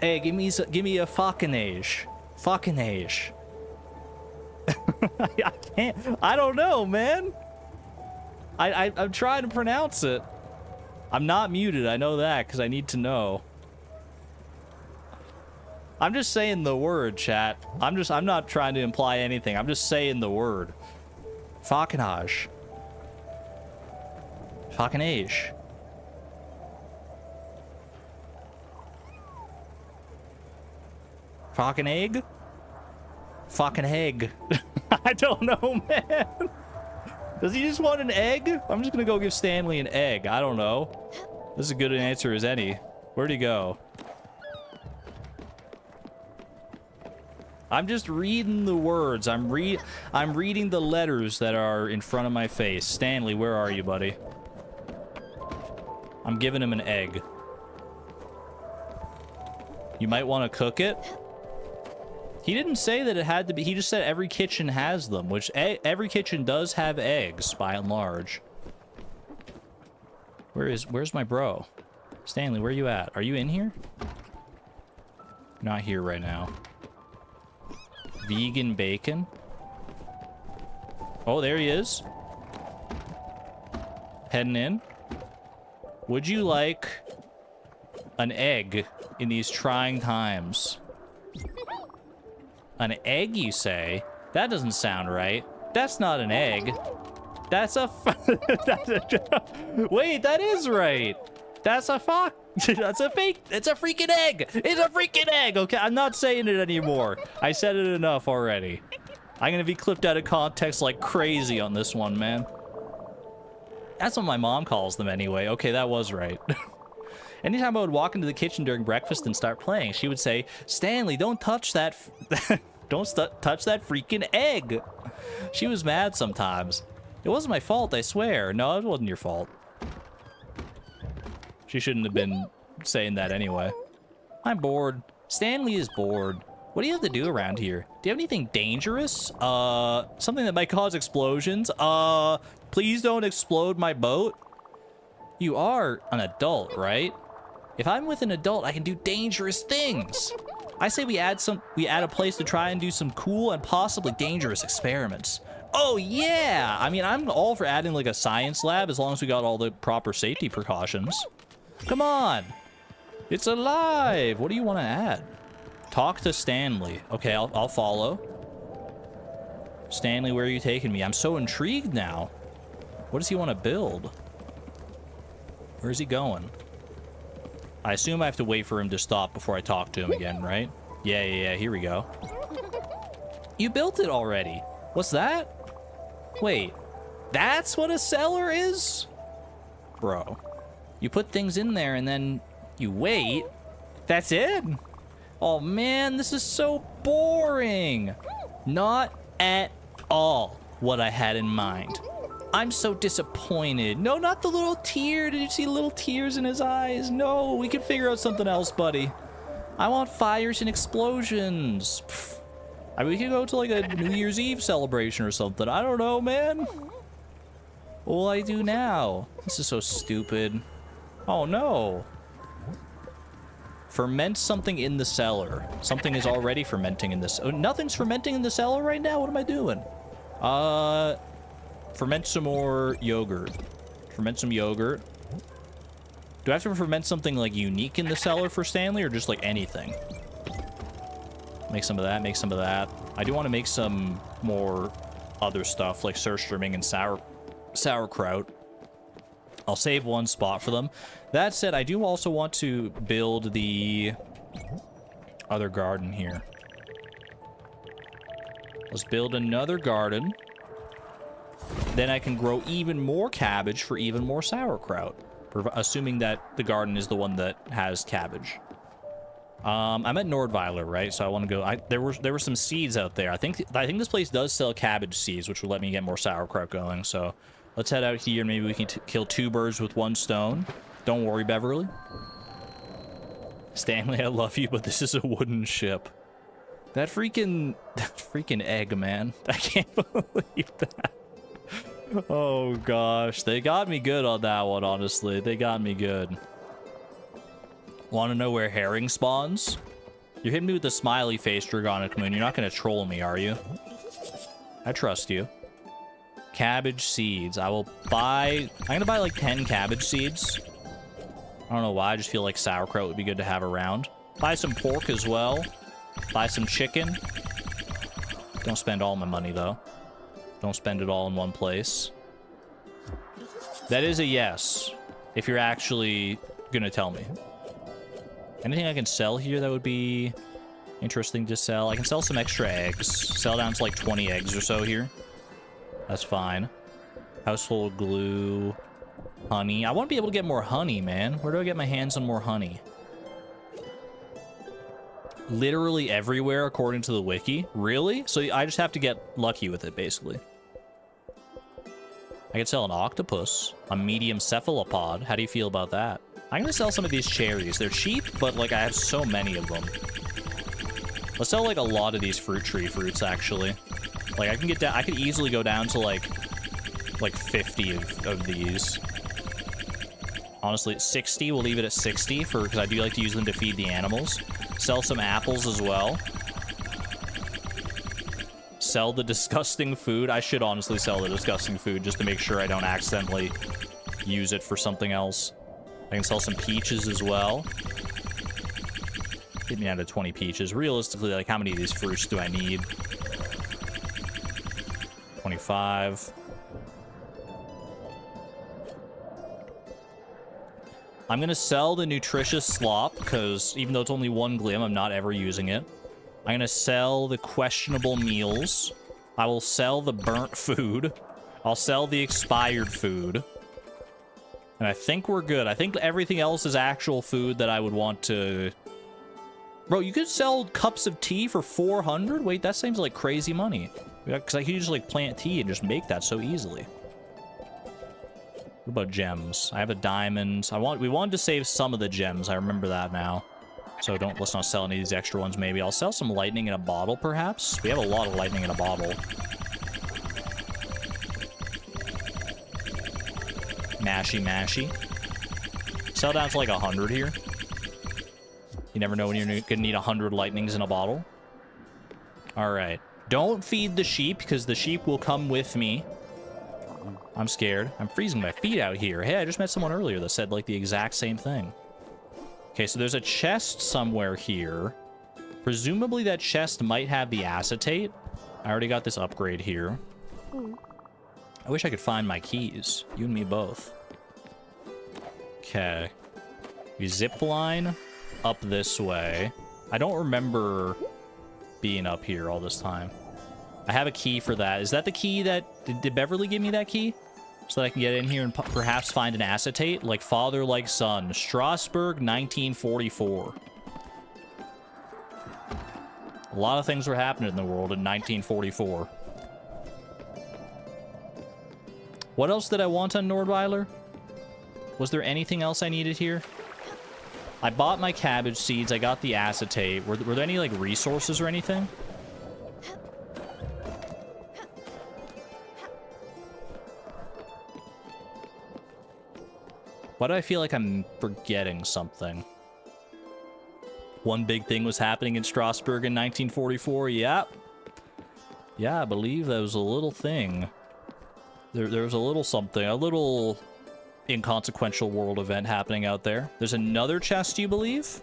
[SPEAKER 1] Hey, give me a fucking age. Fucking age. I can't. I don't know, man. I'm trying to pronounce it. I'm not muted. I know that because I need to know. I'm just saying the word, chat. I'm not trying to imply anything. I'm just saying the word. Fucking age. Fucking age. Fucking egg? Fucking egg. I don't know, man. Does he just want an egg? I'm just gonna go give Stanley an egg. I don't know. This is as good an answer as any. Where'd he go? I'm just reading the words. I'm reading the letters that are in front of my face. Stanley, where are you, buddy? I'm giving him an egg. You might want to cook it. He didn't say that it had to be. He just said every kitchen has them, which every kitchen does have eggs by and large. Where's my bro? Stanley, where are you at? Are you in here? Not here right now. Vegan bacon. Oh, there he is. Heading in. Would you like an egg in these trying times? An egg, you say? That doesn't sound right. That's not an egg. That's a... Wait, that is right. That's a fuck. That's a fake. It's a freaking egg. It's a freaking egg. Okay, I'm not saying it anymore. I said it enough already. I'm gonna be clipped out of context like crazy on this one, man. That's what my mom calls them anyway. Okay, that was right. Anytime I would walk into the kitchen during breakfast and start playing, she would say, Stanley, don't touch that. Touch that freaking egg. She was mad sometimes. It wasn't my fault, I swear. No, it wasn't your fault. She shouldn't have been saying that anyway. I'm bored. Stanley is bored. What do you have to do around here? Do you have anything dangerous? Something that might cause explosions? Please don't explode my boat. You are an adult, right? If I'm with an adult, I can do dangerous things. I say we add a place to try and do some cool and possibly dangerous experiments. Oh yeah! I mean, I'm all for adding like a science lab as long as we got all the proper safety precautions. Come on! It's alive! What do you want to add? Talk to Stanley. Okay, I'll follow. Stanley, where are you taking me? I'm so intrigued now. What does he want to build? Where's he going? I assume I have to wait for him to stop before I talk to him again, right? Yeah, here we go. You built it already. What's that? Wait, that's what a cellar is? Bro, you put things in there and then you wait. That's it? Oh man, this is so boring. Not at all what I had in mind. I'm so disappointed. No, not the little tear. Did you see little tears in his eyes? No, we can figure out something else, buddy. I want fires and explosions. Pfft. I mean, we could go to like a New Year's Eve celebration or something. I don't know, man. What will I do now? This is so stupid. Oh, no. Ferment something in the cellar. Something is already fermenting in this. Oh, nothing's fermenting in the cellar right now? What am I doing? Ferment some more yogurt. Ferment some yogurt. Do I have to ferment something like unique in the cellar for Stanley or just like anything? Make some of that, make some of that. I do want to make some more other stuff like surströmming and sauerkraut. I'll save one spot for them. That said, I do also want to build the other garden here. Let's build another garden. Then I can grow even more cabbage for even more sauerkraut. Assuming that the garden is the one that has cabbage. I'm at Nordweiler, right? So I want to go. There were some seeds out there. I think this place does sell cabbage seeds, which will let me get more sauerkraut going. So let's head out here. Maybe we can kill 2 birds with 1 stone. Don't worry, Beverly. Stanley, I love you, but this is a wooden ship. That freaking egg, man. I can't believe that. Oh gosh, they got me good on that one. Honestly, they got me good. Want to know where herring spawns? You're hitting me with the smiley face, Dragonic Moon. You're not going to troll me, are you? I trust you. Cabbage seeds. I will buy... I'm going to buy like 10 cabbage seeds. I don't know why. I just feel like sauerkraut would be good to have around. Buy some pork as well. Buy some chicken. Don't spend all my money, though. Don't spend it all in one place. That is a yes, if you're actually going to tell me. Anything I can sell here that would be interesting to sell? I can sell some extra eggs. Sell down to like 20 eggs or so here. That's fine. Household glue. Honey. I want to be able to get more honey, man. Where do I get my hands on more honey? Literally everywhere, according to the wiki. Really? So I just have to get lucky with it, basically. I could sell an octopus. A medium cephalopod. How do you feel about that? I'm gonna sell some of these cherries. They're cheap, but like I have so many of them. Let's sell like a lot of these fruits, actually. Like I can get down. I could easily go down to like 50 of these. Honestly, 60. We'll leave it at 60 because I do like to use them to feed the animals. Sell some apples as well. Sell the disgusting food. I should honestly sell the disgusting food just to make sure I don't accidentally use it for something else. I can sell some peaches as well. Get me down to 20 peaches. Realistically, like, how many of these fruits do I need? 25. I'm going to sell the nutritious slop, because even though it's only 1 glim, I'm not ever using it. I'm going to sell the questionable meals. I will sell the burnt food. I'll sell the expired food. And I think we're good. I think everything else is actual food that I would want to... Bro, you could sell cups of tea for 400? Wait, that seems like crazy money. Because I could just like plant tea and just make that so easily. What about gems? I have a diamond. We wanted to save some of the gems. I remember that now. So let's not sell any of these extra ones maybe. I'll sell some lightning in a bottle perhaps. We have a lot of lightning in a bottle. Mashy. Sell down to like 100 here. You never know when you're gonna need 100 lightnings in a bottle. All right. Don't feed the sheep because the sheep will come with me. I'm scared. I'm freezing my feet out here. Hey, I just met someone earlier that said like the exact same thing. Okay, so there's a chest somewhere here. Presumably that chest might have the acetate. I already got this upgrade here. I wish I could find my keys. You and me both. Okay. We zip line up this way. I don't remember being up here all this time. I have a key for that. Is that the key that... Did Beverly give me that key? So that I can get in here and perhaps find an acetate? Like father, like son. Strasbourg, 1944. A lot of things were happening in the world in 1944. What else did I want on Nordweiler? Was there anything else I needed here? I bought my cabbage seeds. I got the acetate. Were there any, like, resources or anything? Why do I feel like I'm forgetting something? One big thing was happening in Strasbourg in 1944. Yep. Yeah, I believe that was a little thing. There was a little something, a little inconsequential world event happening out there. There's another chest, you believe?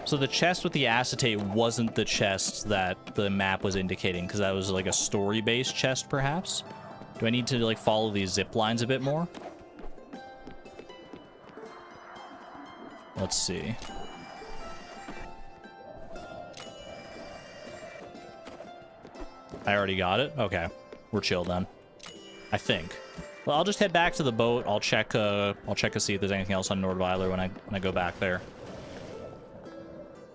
[SPEAKER 1] So the chest with the acetate wasn't the chest that the map was indicating, because that was like a story-based chest, perhaps? Do I need to, like, follow these zip lines a bit more? Let's see. I already got it? Okay. We're chill then. I think. Well, I'll just head back to the boat. I'll check to see if there's anything else on Nordweiler when I go back there.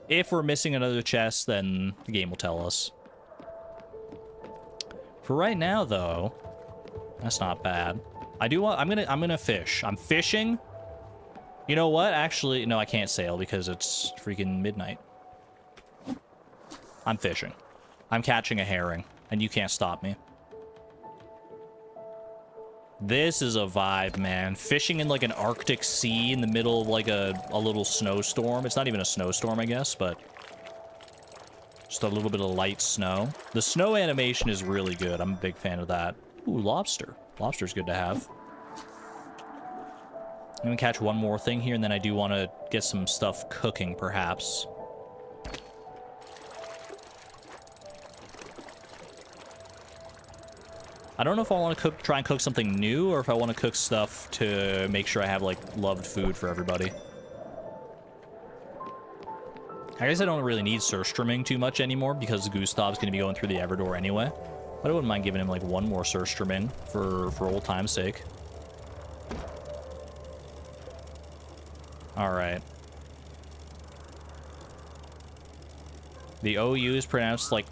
[SPEAKER 1] If we're missing another chest, then the game will tell us. For right now, though, that's not bad. I'm gonna fish. I'm fishing. You know what? Actually, no, I can't sail because it's freaking midnight. I'm fishing. I'm catching a herring, and you can't stop me. This is a vibe, man. Fishing in, like, an Arctic sea in the middle of, like, a little snowstorm. It's not even a snowstorm, I guess, but just a little bit of light snow. The snow animation is really good. I'm a big fan of that. Ooh, lobster. Lobster's good to have. I'm gonna catch one more thing here, and then I do want to get some stuff cooking, perhaps. I don't know if I want to try and cook something new, or if I want to cook stuff to make sure I have, like, loved food for everybody. I guess I don't really need surströmming too much anymore, because Gustav's going to be going through the Everdoor anyway. But I wouldn't mind giving him, like, one more surströmming for old time's sake. Alright. The OU is pronounced like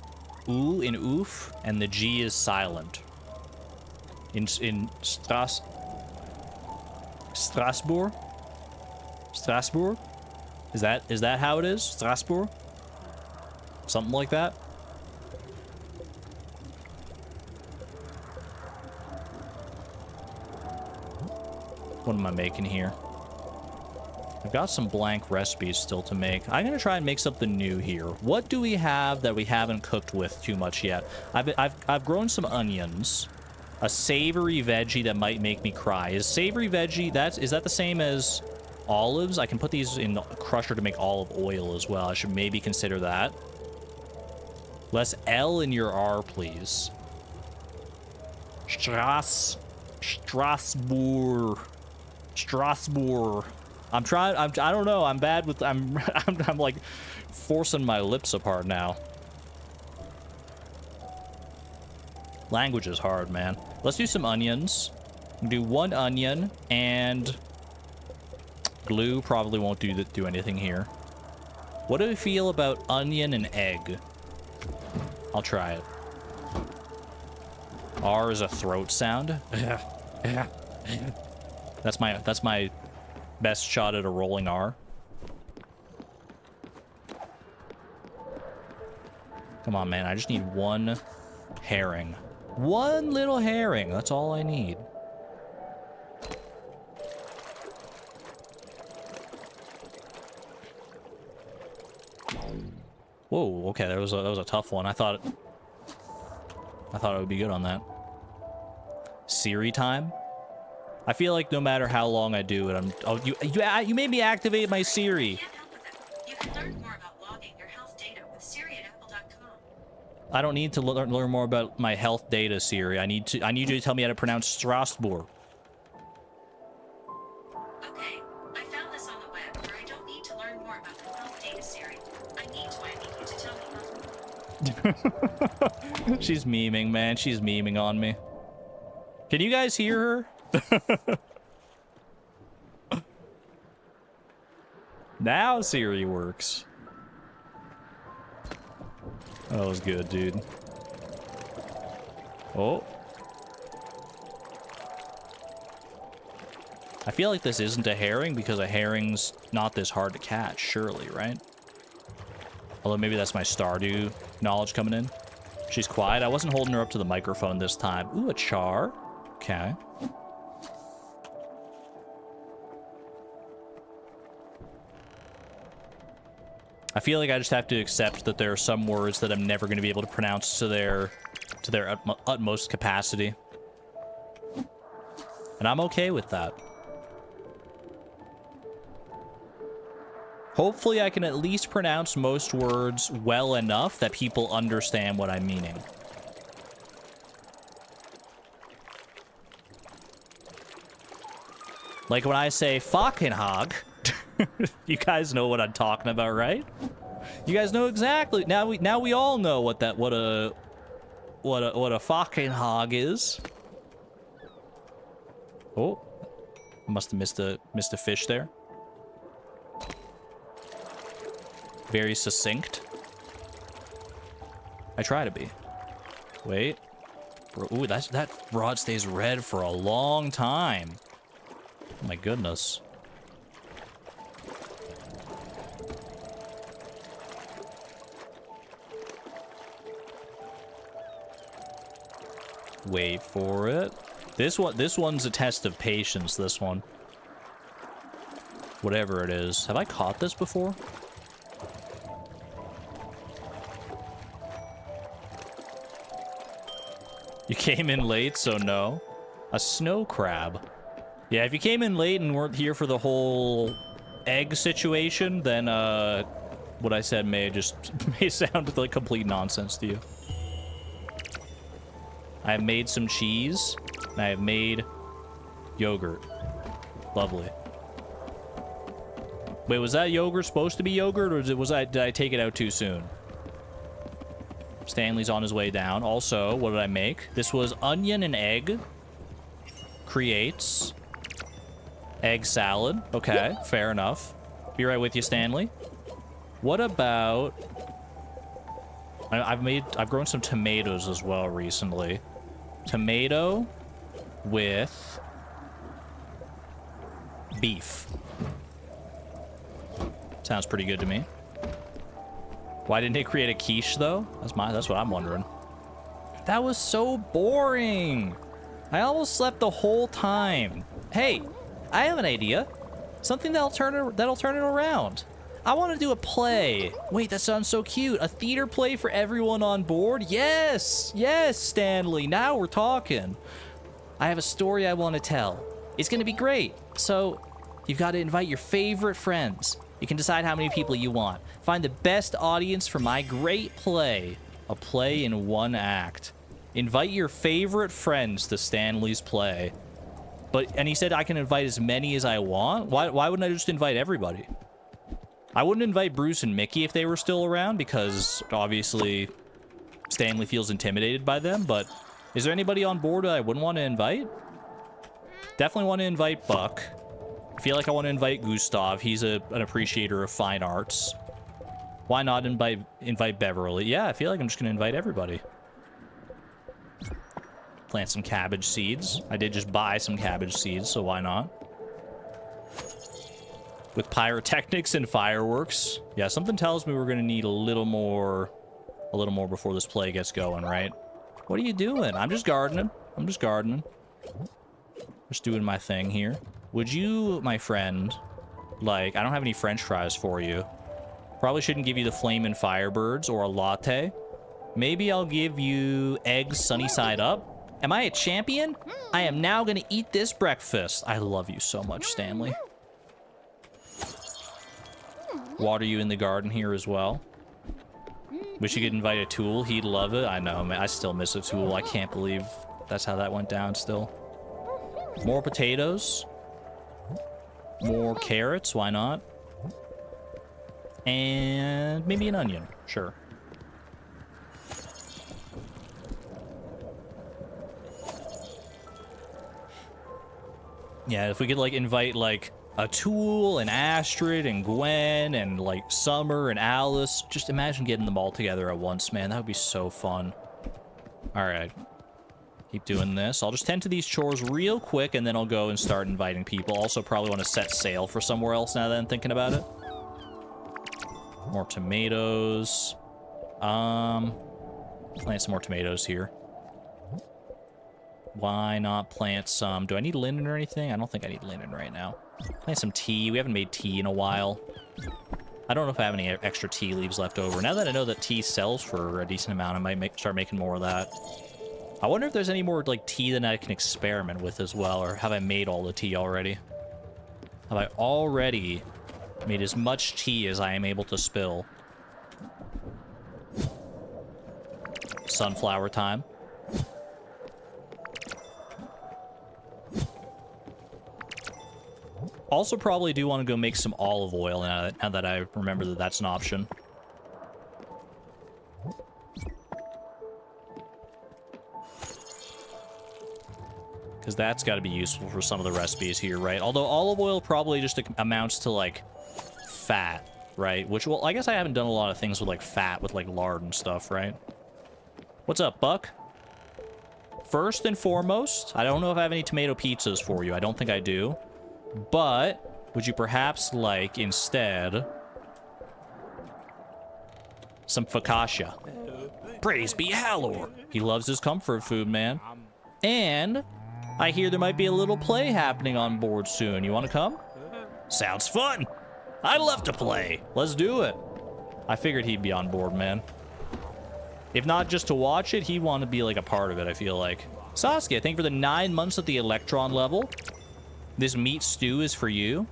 [SPEAKER 1] oo in oof, and the G is silent. In Strasbourg? Strasbourg? Is that how it is? Strasbourg? Something like that? What am I making here? I've got some blank recipes still to make. I'm gonna try and make something new here. What do we have that we haven't cooked with too much yet? I've grown some onions. A savory veggie that might make me cry. Is savory veggie, is that the same as olives? I can put these in the crusher to make olive oil as well. I should maybe consider that. Less L in your R, please. Strasbourg. I don't know. I'm bad with, I'm like forcing my lips apart now. Language is hard, man. Let's do some onions. Do one onion, and glue probably won't do anything here. What do we feel about onion and egg? I'll try it. R is a throat sound. That's my best shot at a rolling R. Come on, man. I just need one herring. One little herring. That's all I need. Whoa, okay, that was a tough one. I thought it would be good on that. Siri time? I feel like no matter how long I do it, you made me activate my Siri.
[SPEAKER 2] You can learn more about logging your health data with Siri at apple.com.
[SPEAKER 1] I don't need to learn more about my health data, Siri. I need you to tell me how to pronounce Strasbourg.
[SPEAKER 2] Okay, I found this on the web where I don't need to learn more about the health data, Siri. I need you to tell me how to.
[SPEAKER 1] She's memeing, man. She's memeing on me. Can you guys hear her? Now Siri works. That was good, dude. Oh. I feel like this isn't a herring because a herring's not this hard to catch, surely, right? Although maybe that's my Stardew knowledge coming in. She's quiet. I wasn't holding her up to the microphone this time. Ooh, a char. Okay. I feel like I just have to accept that there are some words that I'm never going to be able to pronounce to their utmost capacity. And I'm okay with that. Hopefully I can at least pronounce most words well enough that people understand what I'm meaning. Like when I say fucking hog, you guys know what I'm talking about, right? You guys know exactly. Now we all know what a fucking hog is. Oh, I must have missed a fish there. Very succinct. I try to be. Wait. Ooh, that rod stays red for a long time. Oh my goodness. Wait for it. This one's a test of patience, this one. Whatever it is. Have I caught this before? You came in late, so no. A snow crab. Yeah, if you came in late and weren't here for the whole egg situation, then what I said may sound like complete nonsense to you. I have made some cheese, and I have made yogurt. Lovely. Wait, was that yogurt supposed to be yogurt, or did I take it out too soon? Stanley's on his way down. Also, what did I make? This was onion and egg. Creates egg salad. Okay, fair enough. Be right with you, Stanley. What about... I've grown some tomatoes as well recently. Tomato with beef. Sounds pretty good to me. Why didn't it create a quiche though? That's what I'm wondering. That was so boring. I almost slept the whole time. Hey, I have an idea. Something that'll turn it around. I want to do a play. Wait, that sounds so cute. A theater play for everyone on board? Yes! Yes, Stanley. Now we're talking. I have a story I want to tell. It's going to be great. So, you've got to invite your favorite friends. You can decide how many people you want. Find the best audience for my great play. A play in one act. Invite your favorite friends to Stanley's play. And he said I can invite as many as I want? Why wouldn't I just invite everybody? I wouldn't invite Bruce and Mickey if they were still around, because obviously Stanley feels intimidated by them, but is there anybody on board that I wouldn't want to invite? Definitely want to invite Buck. I feel like I want to invite Gustav. He's an appreciator of fine arts. Why not invite Beverly? Yeah, I feel like I'm just going to invite everybody. Plant some cabbage seeds. I did just buy some cabbage seeds, so why not? With pyrotechnics and fireworks. Yeah, something tells me we're going to need a little more before this play gets going, right? What are you doing? I'm just gardening. Just doing my thing here. Would you, my friend, I don't have any french fries for you. Probably shouldn't give you the flamin' firebirds or a latte. Maybe I'll give you eggs sunny side up. Am I a champion? I am now gonna eat this breakfast. I love you so much, Stanley. Water you in the garden here as well. Wish you could invite a Tool. He'd love it. I know, man. I still miss a Tool. I can't believe that's how that went down still. More potatoes. More carrots. Why not? And maybe an onion. Sure. Yeah, if we could, invite, a Tool, and Astrid, and Gwen, and, Summer, and Alice. Just imagine getting them all together at once, man. That would be so fun. Alright. Keep doing this. I'll just tend to these chores real quick, and then I'll go and start inviting people. Also, probably want to set sail for somewhere else now that I'm thinking about it. More tomatoes. Plant some more tomatoes here. Why not plant some? Do I need linen or anything? I don't think I need linen right now. Plant some tea. We haven't made tea in a while. I don't know if I have any extra tea leaves left over. Now that I know that tea sells for a decent amount, I might start making more of that. I wonder if there's any more, like, tea that I can experiment with as well, or have I made all the tea already? Have I already made as much tea as I am able to spill? Sunflower time. Also probably do want to go make some olive oil now that I remember that that's an option. Because that's got to be useful for some of the recipes here, right? Although olive oil probably just amounts to, like, fat, right? Which, well, I guess I haven't done a lot of things with, like, fat, with, like, lard and stuff, right? What's up, Buck? First and foremost, I don't know if I have any tomato pizzas for you. I don't think I do. But would you perhaps like, instead, some focaccia? Praise be Halor. He loves his comfort food, man. And I hear there might be a little play happening on board soon. You want to come? Sounds fun. I'd love to play. Let's do it. I figured he'd be on board, man. If not just to watch it, he'd want to be, like, a part of it, I feel like. Saskia, thank you for the 9 months at the Electron level. This meat stew is for you.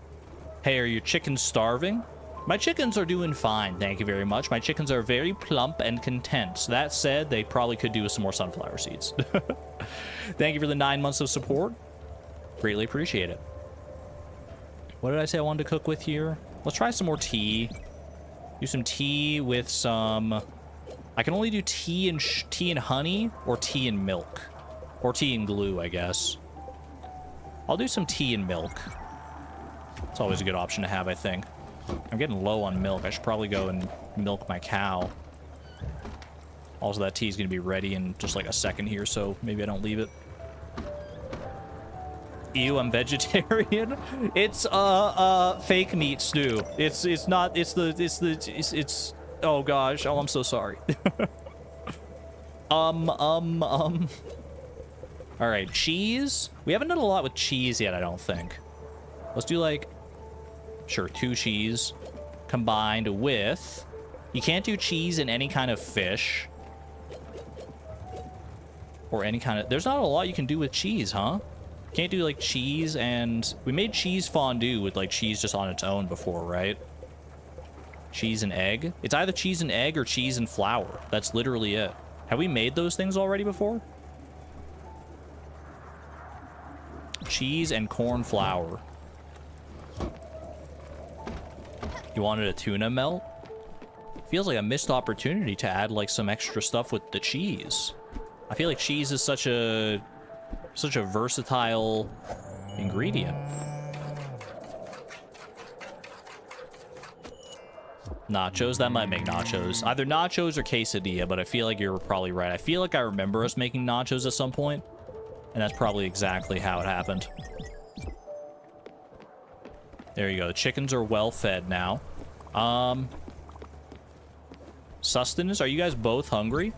[SPEAKER 1] Hey, are your chickens starving? My chickens are doing fine, thank you very much. My chickens are very plump and content. That said, they probably could do with some more sunflower seeds. Thank you for the 9 months of support. Greatly appreciate it. What did I say I wanted to cook with here? Let's try some more tea. Do some tea with some... I can only do tea and honey, or tea and milk. Or tea and glue, I guess. I'll do some tea and milk. It's always a good option to have, I think. I'm getting low on milk. I should probably go and milk my cow. Also, that tea is going to be ready in just like a second here, so maybe I don't leave it. Ew, I'm vegetarian. It's fake meat stew. It's not. It's oh gosh. Oh, I'm so sorry. All right, cheese. We haven't done a lot with cheese yet, I don't think. Let's do, like, sure, 2 cheese combined with... You can't do cheese in any kind of fish. Or any kind of... There's not a lot you can do with cheese, huh? Can't do, like, cheese and... We made cheese fondue with, like, cheese just on its own before, right? Cheese and egg? It's either cheese and egg or cheese and flour. That's literally it. Have we made those things already before? Cheese and corn flour. You wanted a tuna melt? Feels like a missed opportunity to add, like, some extra stuff with the cheese. I feel like cheese is such a versatile ingredient. Nachos? That might make nachos. Either nachos or quesadilla, but I feel like you're probably right. I feel like I remember us making nachos at some point, and that's probably exactly how it happened. There you go. The chickens are well fed now. Sustenance? Are you guys both hungry?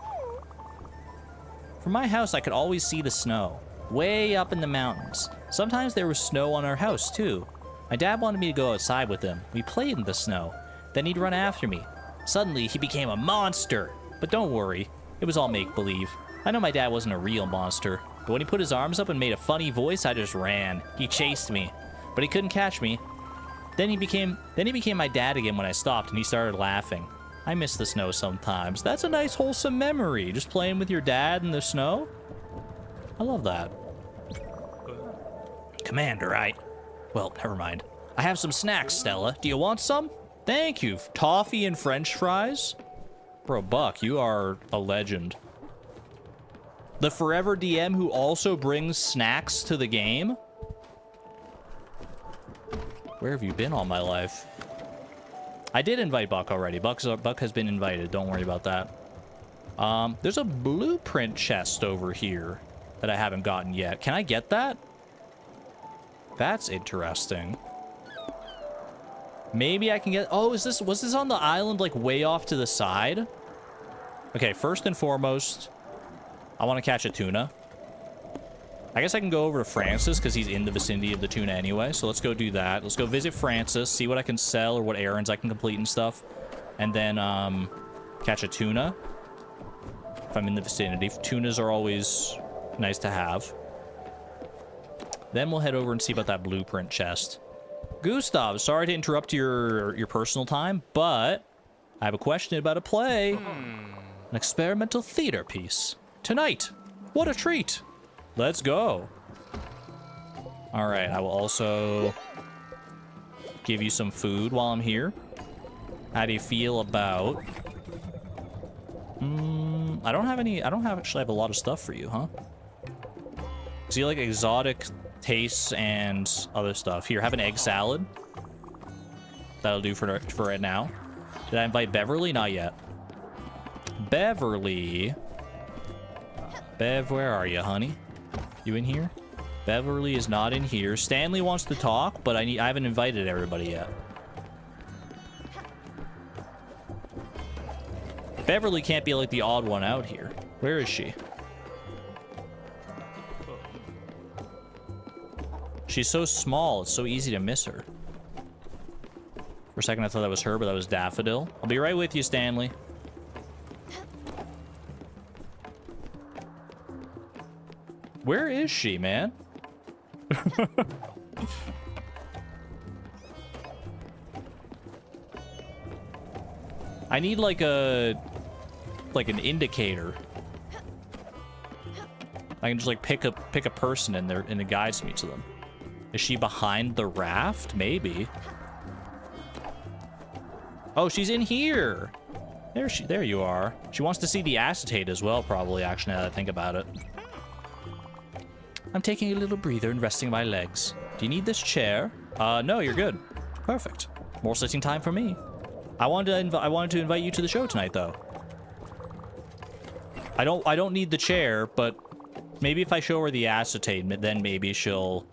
[SPEAKER 1] From my house, I could always see the snow. Way up in the mountains. Sometimes there was snow on our house, too. My dad wanted me to go outside with him. We played in the snow. Then he'd run after me. Suddenly, he became a monster. But don't worry. It was all make-believe. I know my dad wasn't a real monster. But when he put his arms up and made a funny voice, I just ran. He chased me. But he couldn't catch me. Then he became my dad again when I stopped, and he started laughing. I miss the snow sometimes. That's a nice, wholesome memory. Just playing with your dad in the snow. I love that. Commander, well, never mind. I have some snacks, Stella. Do you want some? Thank you. Toffee and French fries? Bro, Buck, you are a legend. The forever DM who also brings snacks to the game? Where have you been all my life? I did invite Buck already. Buck has been invited. Don't worry about that. There's a blueprint chest over here. that I haven't gotten yet. Can I get that? That's interesting. Maybe I can get... Oh, was this on the island, like, way off to the side? Okay, first and foremost, I want to catch a tuna. I guess I can go over to Francis, because he's in the vicinity of the tuna anyway. So let's go do that. Let's go visit Francis, see what I can sell or what errands I can complete and stuff. And then, catch a tuna. If I'm in the vicinity. Tunas are always nice to have. Then we'll head over and see about that blueprint chest. Gustav, sorry to interrupt your personal time, but I have a question about a play. An experimental theater piece. Tonight. What a treat. Let's go. All right, I will also give you some food while I'm here. How do you feel about... I don't actually have a lot of stuff for you, huh? So you like exotic tastes and other stuff. Here, have an egg salad. That'll do for right now. Did I invite Beverly? Not yet. Beverly. Bev, where are you, honey? You in here? Beverly is not in here. Stanley wants to talk, but I haven't invited everybody yet. Beverly can't be like the odd one out here. Where is she? She's so small, it's so easy to miss her. For a second I thought that was her, but that was Daffodil. I'll be right with you, Stanley. Where is she, man? I need like an indicator. I can just like pick a person in there and it guides me to them. Is she behind the raft? Maybe. Oh, she's in here. There you are. She wants to see the acetate as well, probably, actually, now that I think about it. I'm taking a little breather and resting my legs. Do you need this chair? No, you're good. Perfect. More sitting time for me. I wanted to invite you to the show tonight, though. I don't need the chair, but maybe if I show her the acetate, then maybe she'll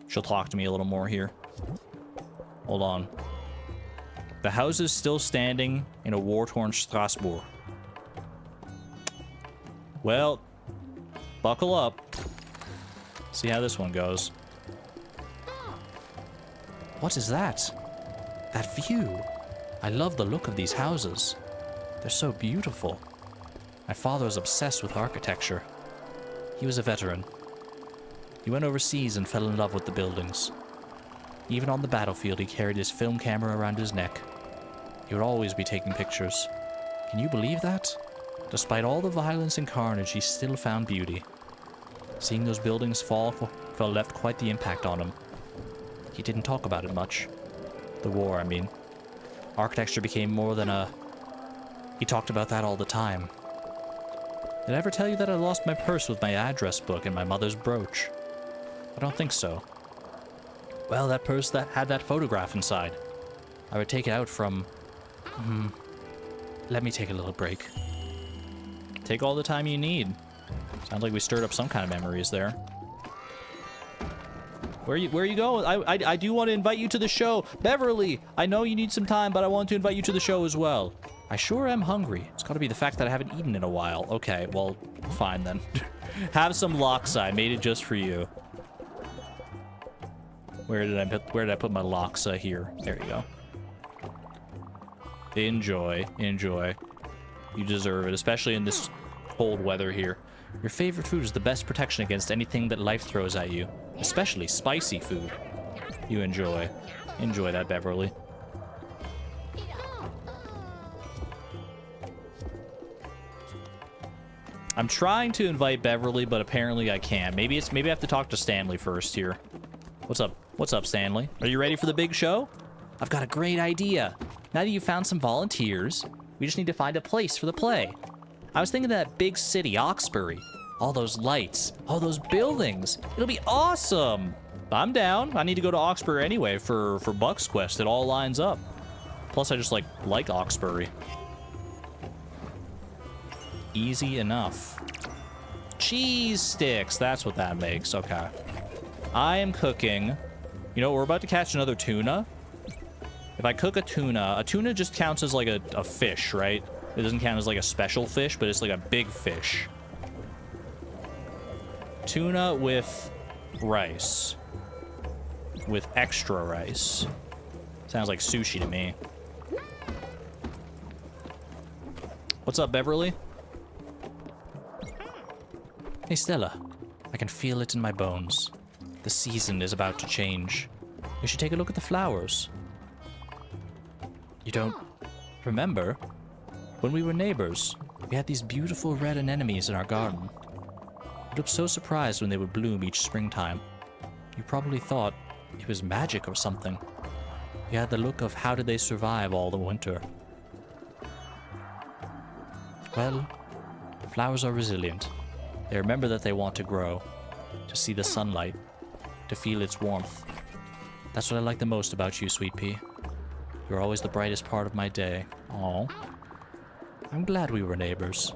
[SPEAKER 1] talk to me a little more here. Hold on. The house is still standing in a war-torn Strasbourg. Well, buckle up. See how this one goes. What is that? That view. I love the look of these houses. They're so beautiful. My father was obsessed with architecture. He was a veteran. He went overseas and fell in love with the buildings. Even on the battlefield, he carried his film camera around his neck. He would always be taking pictures. Can you believe that? Despite all the violence and carnage, he still found beauty. Seeing those buildings fall left quite the impact on him. He didn't talk about it much. The war, I mean. Architecture became more than a... He talked about that all the time. Did I ever tell you that I lost my purse with my address book and my mother's brooch? I don't think so. Well, that purse that had that photograph inside. I would take it out from... Let me take a little break. Take all the time you need. Sounds like we stirred up some kind of memories there. Where are you going? I do want to invite you to the show. Beverly, I know you need some time, but I want to invite you to the show as well. I sure am hungry. It's got to be the fact that I haven't eaten in a while. Okay, well, fine then. Have some laksa. I made it just for you. Where did I put my laksa here? There you go. Enjoy. Enjoy. You deserve it, especially in this cold weather here. Your favorite food is the best protection against anything that life throws at you, especially spicy food. You enjoy. Enjoy that, Beverly. I'm trying to invite Beverly, but apparently I can't. Maybe I have to talk to Stanley first here. What's up? What's up, Stanley? Are you ready for the big show? I've got a great idea. Now that you've found some volunteers, we just need to find a place for the play. I was thinking of that big city, Oxbury. All those lights, all those buildings. It'll be awesome. I'm down. I need to go to Oxbury anyway for Buck's Quest. It all lines up. Plus, I just like Oxbury. Easy enough. cheese sticks. That's what that makes. Okay. I am cooking. You know, we're about to catch another tuna. If I cook a tuna just counts as like a fish, right? It doesn't count as like a special fish, but it's like a big fish. Tuna with rice. With extra rice. Sounds like sushi to me. What's up, Beverly? Hey, Stella. I can feel it in my bones. The season is about to change. We should take a look at the flowers. You don't remember? When we were neighbors, we had these beautiful red anemones in our garden. We looked so surprised when they would bloom each springtime. You probably thought it was magic or something. You had the look of how did they survive all the winter. Well, flowers are resilient. They remember that they want to grow, to see the sunlight, to feel its warmth. That's what I like the most about you, Sweet Pea. You're always the brightest part of my day. Aw. I'm glad we were neighbors.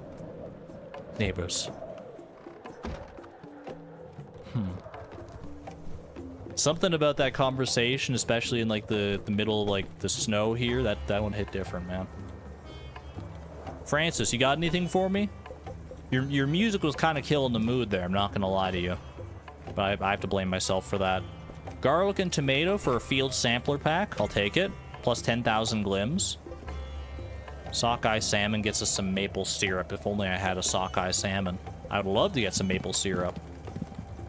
[SPEAKER 1] Neighbors. Something about that conversation, especially in like the middle of like the snow here, that one hit different, man. Francis, you got anything for me? Your music was kind of killing the mood there, I'm not gonna lie to you. But I have to blame myself for that. Garlic and tomato for a field sampler pack, I'll take it. Plus 10,000 glims. Sockeye salmon gets us some maple syrup. If only I had a sockeye salmon. I would love to get some maple syrup.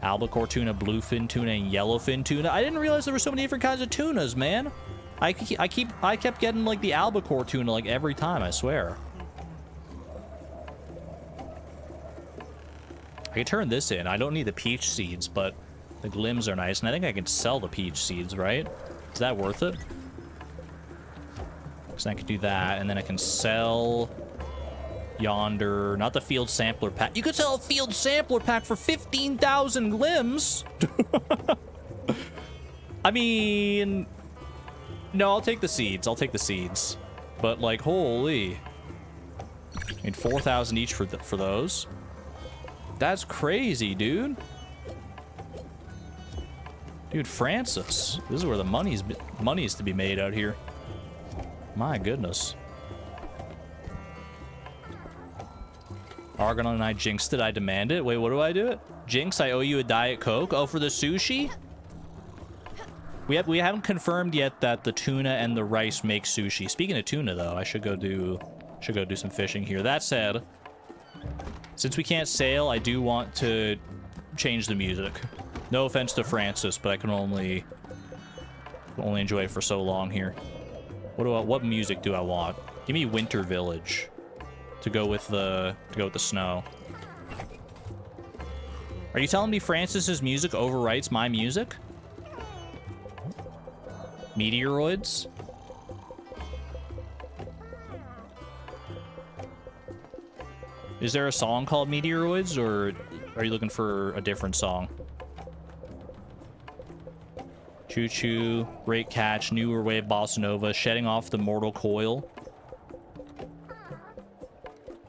[SPEAKER 1] Albacore tuna, bluefin tuna, and yellowfin tuna. I didn't realize there were so many different kinds of tunas, man. I kept getting like the albacore tuna like every time, I swear. I can turn this in. I don't need the peach seeds, but the glims are nice, and I think I can sell the peach seeds, right? Is that worth it? So I can do that, and then I can sell yonder, not the field sampler pack. You could sell a field sampler pack for 15,000 glims. I mean, no, I'll take the seeds. I'll take the seeds. But like, holy, I mean, 4,000 each for those. That's crazy, dude. Dude, Francis, this is where the money's to be made out here. My goodness. Argon and I jinxed it. I demand it. Wait, what do I do it? Jinx, I owe you a Diet Coke. Oh, for the sushi? We haven't confirmed yet that the tuna and the rice make sushi. Speaking of tuna, though, I should go do some fishing here. That said, since we can't sail, I do want to change the music. No offense to Francis, but I can only enjoy it for so long here. What music do I want? Give me Winter Village to go with the snow. Are you telling me Francis's music overwrites my music? Meteoroids? Is there a song called Meteoroids, or are you looking for a different song? Choo Choo, Great Catch, Newer Wave Bossa Nova, Shedding Off the Mortal Coil.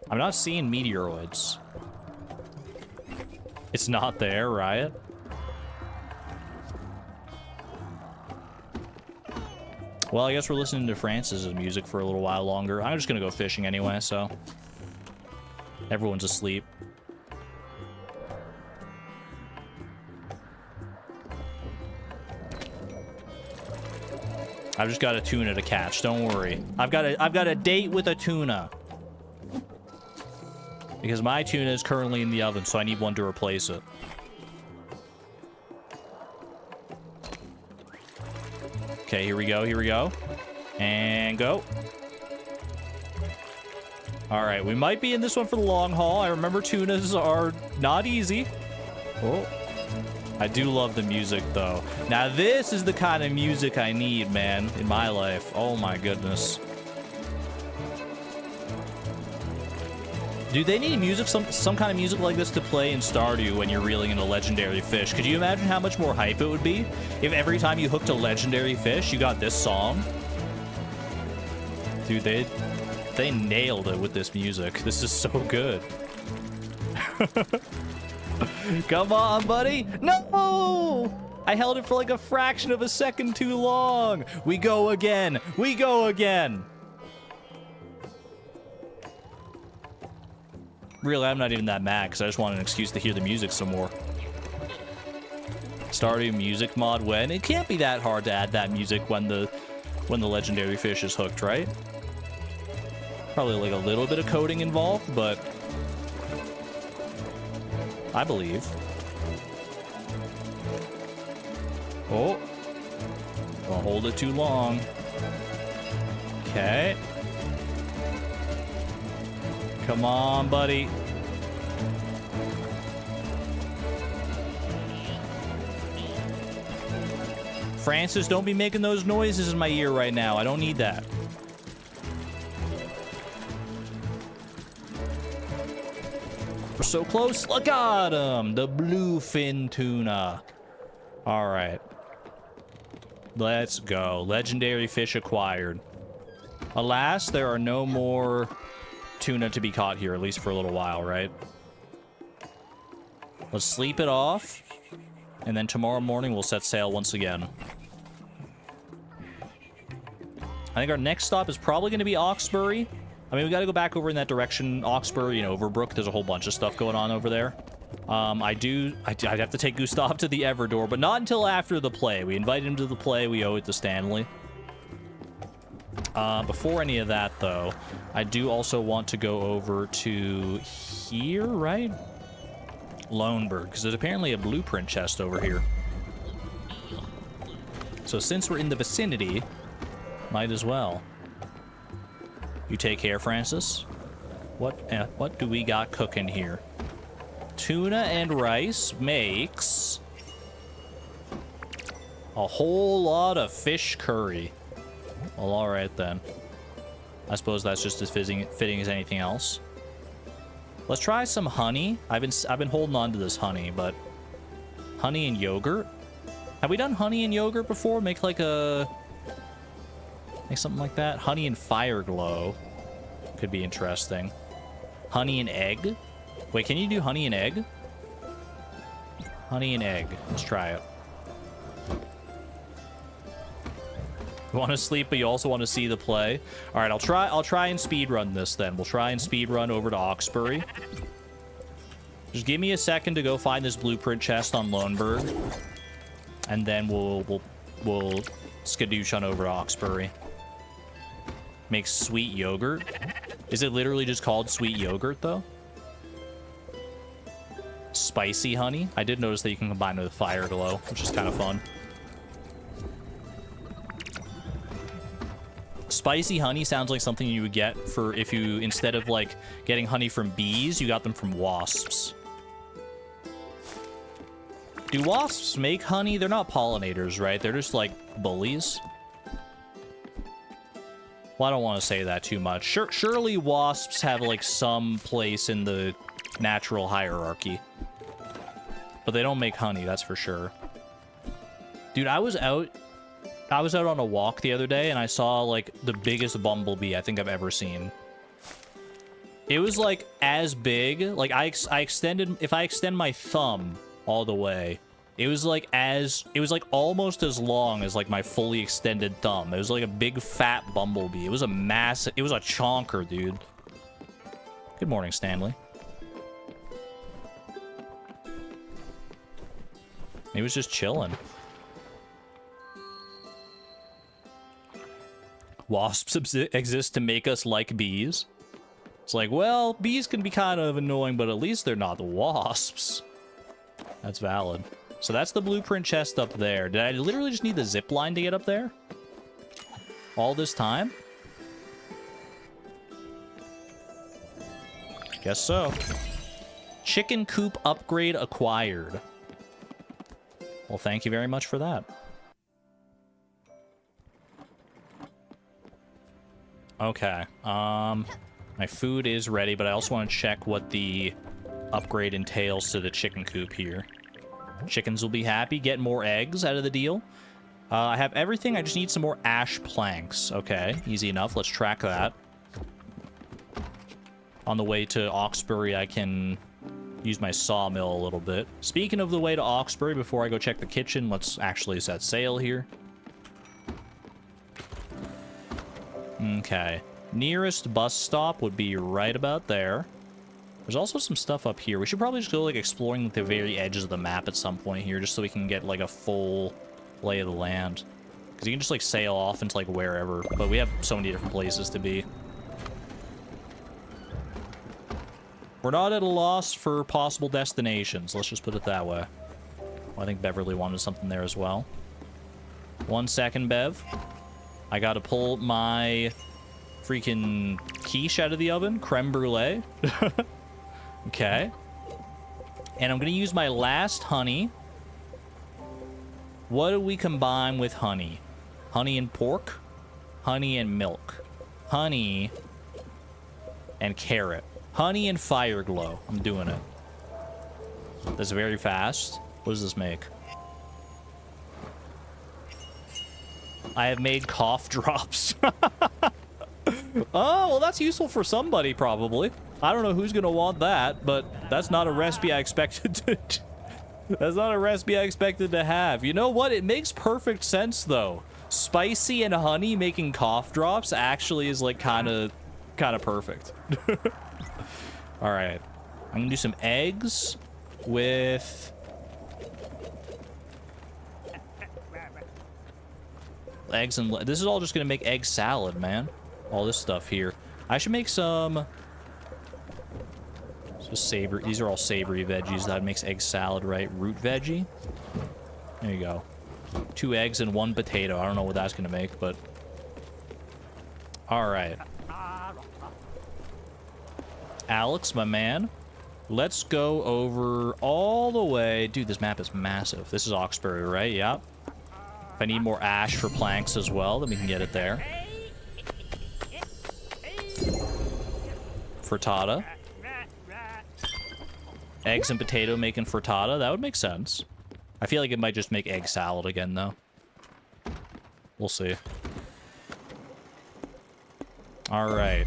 [SPEAKER 1] I'm not seeing Meteoroids. It's not there, Riot. Well, I guess we're listening to Francis's music for a little while longer. I'm just gonna go fishing anyway, so everyone's asleep. I've just got a tuna to catch. Don't worry. I've got a date with a tuna. Because my tuna is currently in the oven, so I need one to replace it. Okay, here we go. Here we go. And go. All right, we might be in this one for the long haul. I remember tunas are not easy. Oh. I do love the music, though. Now, this is the kind of music I need, man, in my life. Oh, my goodness. Dude, they need music, some kind of music like this to play in Stardew when you're reeling in a legendary fish. Could you imagine how much more hype it would be if every time you hooked a legendary fish, you got this song? Dude, they nailed it with this music. This is so good. Come on, buddy. No! I held it for like a fraction of a second too long. We go again. We go again. Really, I'm not even that mad because I just want an excuse to hear the music some more. Starting music mod when? It can't be that hard to add that music when the legendary fish is hooked, right? Probably like a little bit of coding involved, but I believe. Oh. Don't hold it too long. Okay. Come on, buddy. Francis, don't be making those noises in my ear right now. I don't need that. We're so close. Look at him. The bluefin tuna. All right. Let's go. Legendary fish acquired. Alas, there are no more tuna to be caught here, at least for a little while, right? Let's sleep it off. And then tomorrow morning, we'll set sail once again. I think our next stop is probably going to be Oxbury. I mean, we got to go back over in that direction. Oxbury and Overbrook. There's a whole bunch of stuff going on over there. I'd have to take Gustav to the Everdor, but not until after the play. We invited him to the play. We owe it to Stanley. Before any of that, though, I do also want to go over to here, right? Loneburg, because there's apparently a blueprint chest over here. So since we're in the vicinity, might as well. You take care, Francis. What do we got cooking here? Tuna and rice makes a whole lot of fish curry. Well, all right then. I suppose that's just as fitting as anything else. Let's try some honey. I've been holding on to this honey, but honey and yogurt. Have we done honey and yogurt before? Make something like that. Honey and fire glow could be interesting. Honey and egg. Wait, can you do honey and egg? Honey and egg. Let's try it. You want to sleep, but you also want to see the play. All right, I'll try and speedrun this then. We'll try and speedrun over to Oxbury. Just give me a second to go find this blueprint chest on Loneburg, and then we'll skadoosh on over to Oxbury. Make sweet yogurt. Is it literally just called sweet yogurt though? Spicy honey. I did notice that you can combine it with fire glow, which is kind of fun. Spicy honey sounds like something you would get for if you, instead of like getting honey from bees, you got them from wasps. Do wasps make honey? They're not pollinators, right? They're just like bullies. Well, I don't want to say that too much. Surely wasps have like some place in the natural hierarchy. But they don't make honey, that's for sure. Dude, I was out on a walk the other day and I saw like the biggest bumblebee I think I've ever seen. It was like as big, like if I extend my thumb all the way, it was like almost as long as like my fully extended thumb. It was like a big fat bumblebee. It was a chonker, dude. Good morning, Stanley. He was just chilling. Wasps exist to make us like bees. It's like, well, bees can be kind of annoying, but at least they're not the wasps. That's valid. So that's the blueprint chest up there. Did I literally just need the zip line to get up there? All this time? Guess so. Chicken coop upgrade acquired. Well, thank you very much for that. Okay, my food is ready, but I also want to check what the upgrade entails to the chicken coop here. Chickens will be happy, get more eggs out of the deal. I have everything, I just need some more ash planks. Okay, easy enough, let's track that. On the way to Oxbury, I can Use my sawmill a little bit. Speaking of the way to Oxbury, before I go check the kitchen, let's actually set sail here. Okay. Nearest bus stop would be right about there. There's also some stuff up here. We should probably just go, like, exploring the very edges of the map at some point here, just so we can get, like, a full lay of the land. Because you can just, like, sail off into, like, wherever. But we have so many different places to be. We're not at a loss for possible destinations. Let's just put it that way. Well, I think Beverly wanted something there as well. 1 second, Bev. I gotta pull my freaking quiche out of the oven. Creme brulee. Okay. And I'm gonna use my last honey. What do we combine with honey? Honey and pork? Honey and milk. Honey and carrot. Honey and fire glow. I'm doing it. That's very fast. What does this make? I have made cough drops. Oh, well, that's useful for somebody, probably. I don't know who's going to want that, but that's not a recipe I expected to... That's not a recipe I expected to have. You know what? It makes perfect sense, though. Spicy and honey making cough drops actually is, like, kind of perfect. All right. I'm going to do some eggs with... eggs and... This is all just going to make egg salad, man. All this stuff here. I should make some... Just savory. These are all savory veggies. That makes egg salad, right? Root veggie. There you go. 2 eggs and 1 potato. I don't know what that's going to make, but... All right. Alex, my man. Let's go over all the way. Dude, this map is massive. This is Oxbury, right? Yep. If I need more ash for planks as well, then we can get it there. Frittata. Eggs and potato making frittata. That would make sense. I feel like it might just make egg salad again, though. We'll see. All right.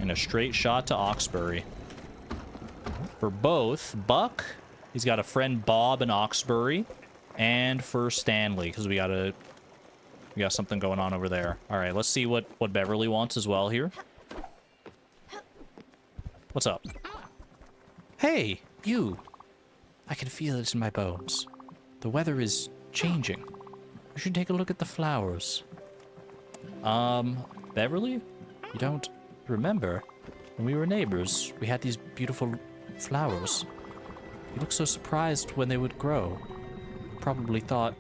[SPEAKER 1] And a straight shot to Oxbury. For both, Buck, he's got a friend Bob in Oxbury, and for Stanley, because we got something going on over there. All right, let's see what Beverly wants as well here. What's up? Hey, you. I can feel it in my bones. The weather is changing. You should take a look at the flowers. Beverly? You don't remember? When we were neighbors, we had these beautiful flowers. You looked so surprised when they would grow. Probably thought,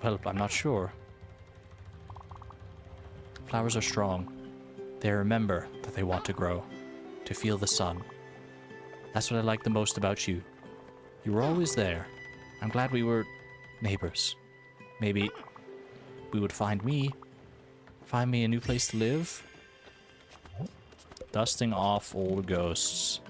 [SPEAKER 1] well, I'm not sure. Flowers are strong. They remember that they want to grow, to feel the sun. That's what I like the most about you. You were always there. I'm glad we were neighbors. Maybe we would find me a new place to live. Dusting off old ghosts.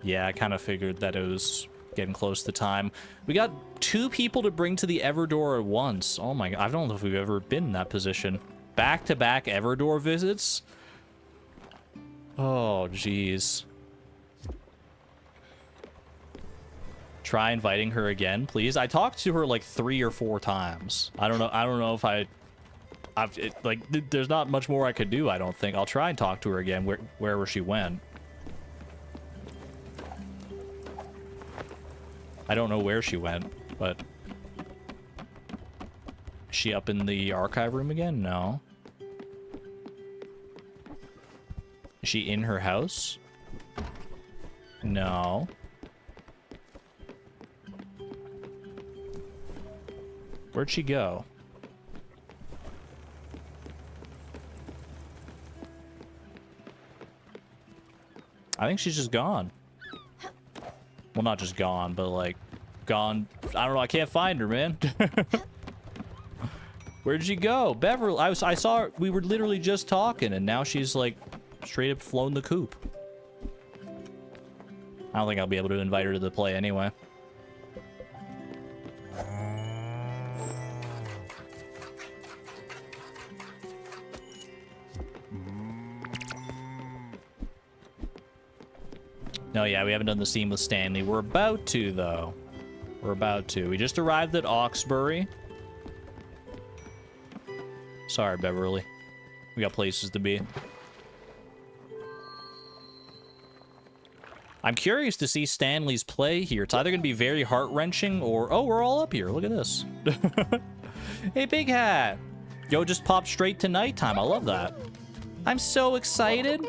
[SPEAKER 1] Yeah, I kind of figured that it was getting close to time. We got 2 people to bring to the Everdoor at once. Oh my god, I don't know if we've ever been in that position. Back-to-back Everdoor visits? Oh, jeez. Try inviting her again, please. I talked to her like 3 or 4 times. I don't know if there's not much more I could do, I don't think. I'll try and talk to her again wherever she went. I don't know where she went, but... Is she up in the archive room again? No. Is she in her house? No. Where'd she go? I think she's just gone. Well, not just gone, but like gone. I don't know. I can't find her, man. Where'd she go? Beverly. I saw her. We were literally just talking, and now she's like straight up flown the coop. I don't think I'll be able to invite her to the play anyway. No, yeah, we haven't done the scene with Stanley. We're about to, though. We're about to. We just arrived at Oxbury. Sorry, Beverly. We got places to be. I'm curious to see Stanley's play here. It's either going to be very heart-wrenching or... Oh, we're all up here. Look at this. Hey, Big Hat. Yo, just popped straight to nighttime. I love that. I'm so excited.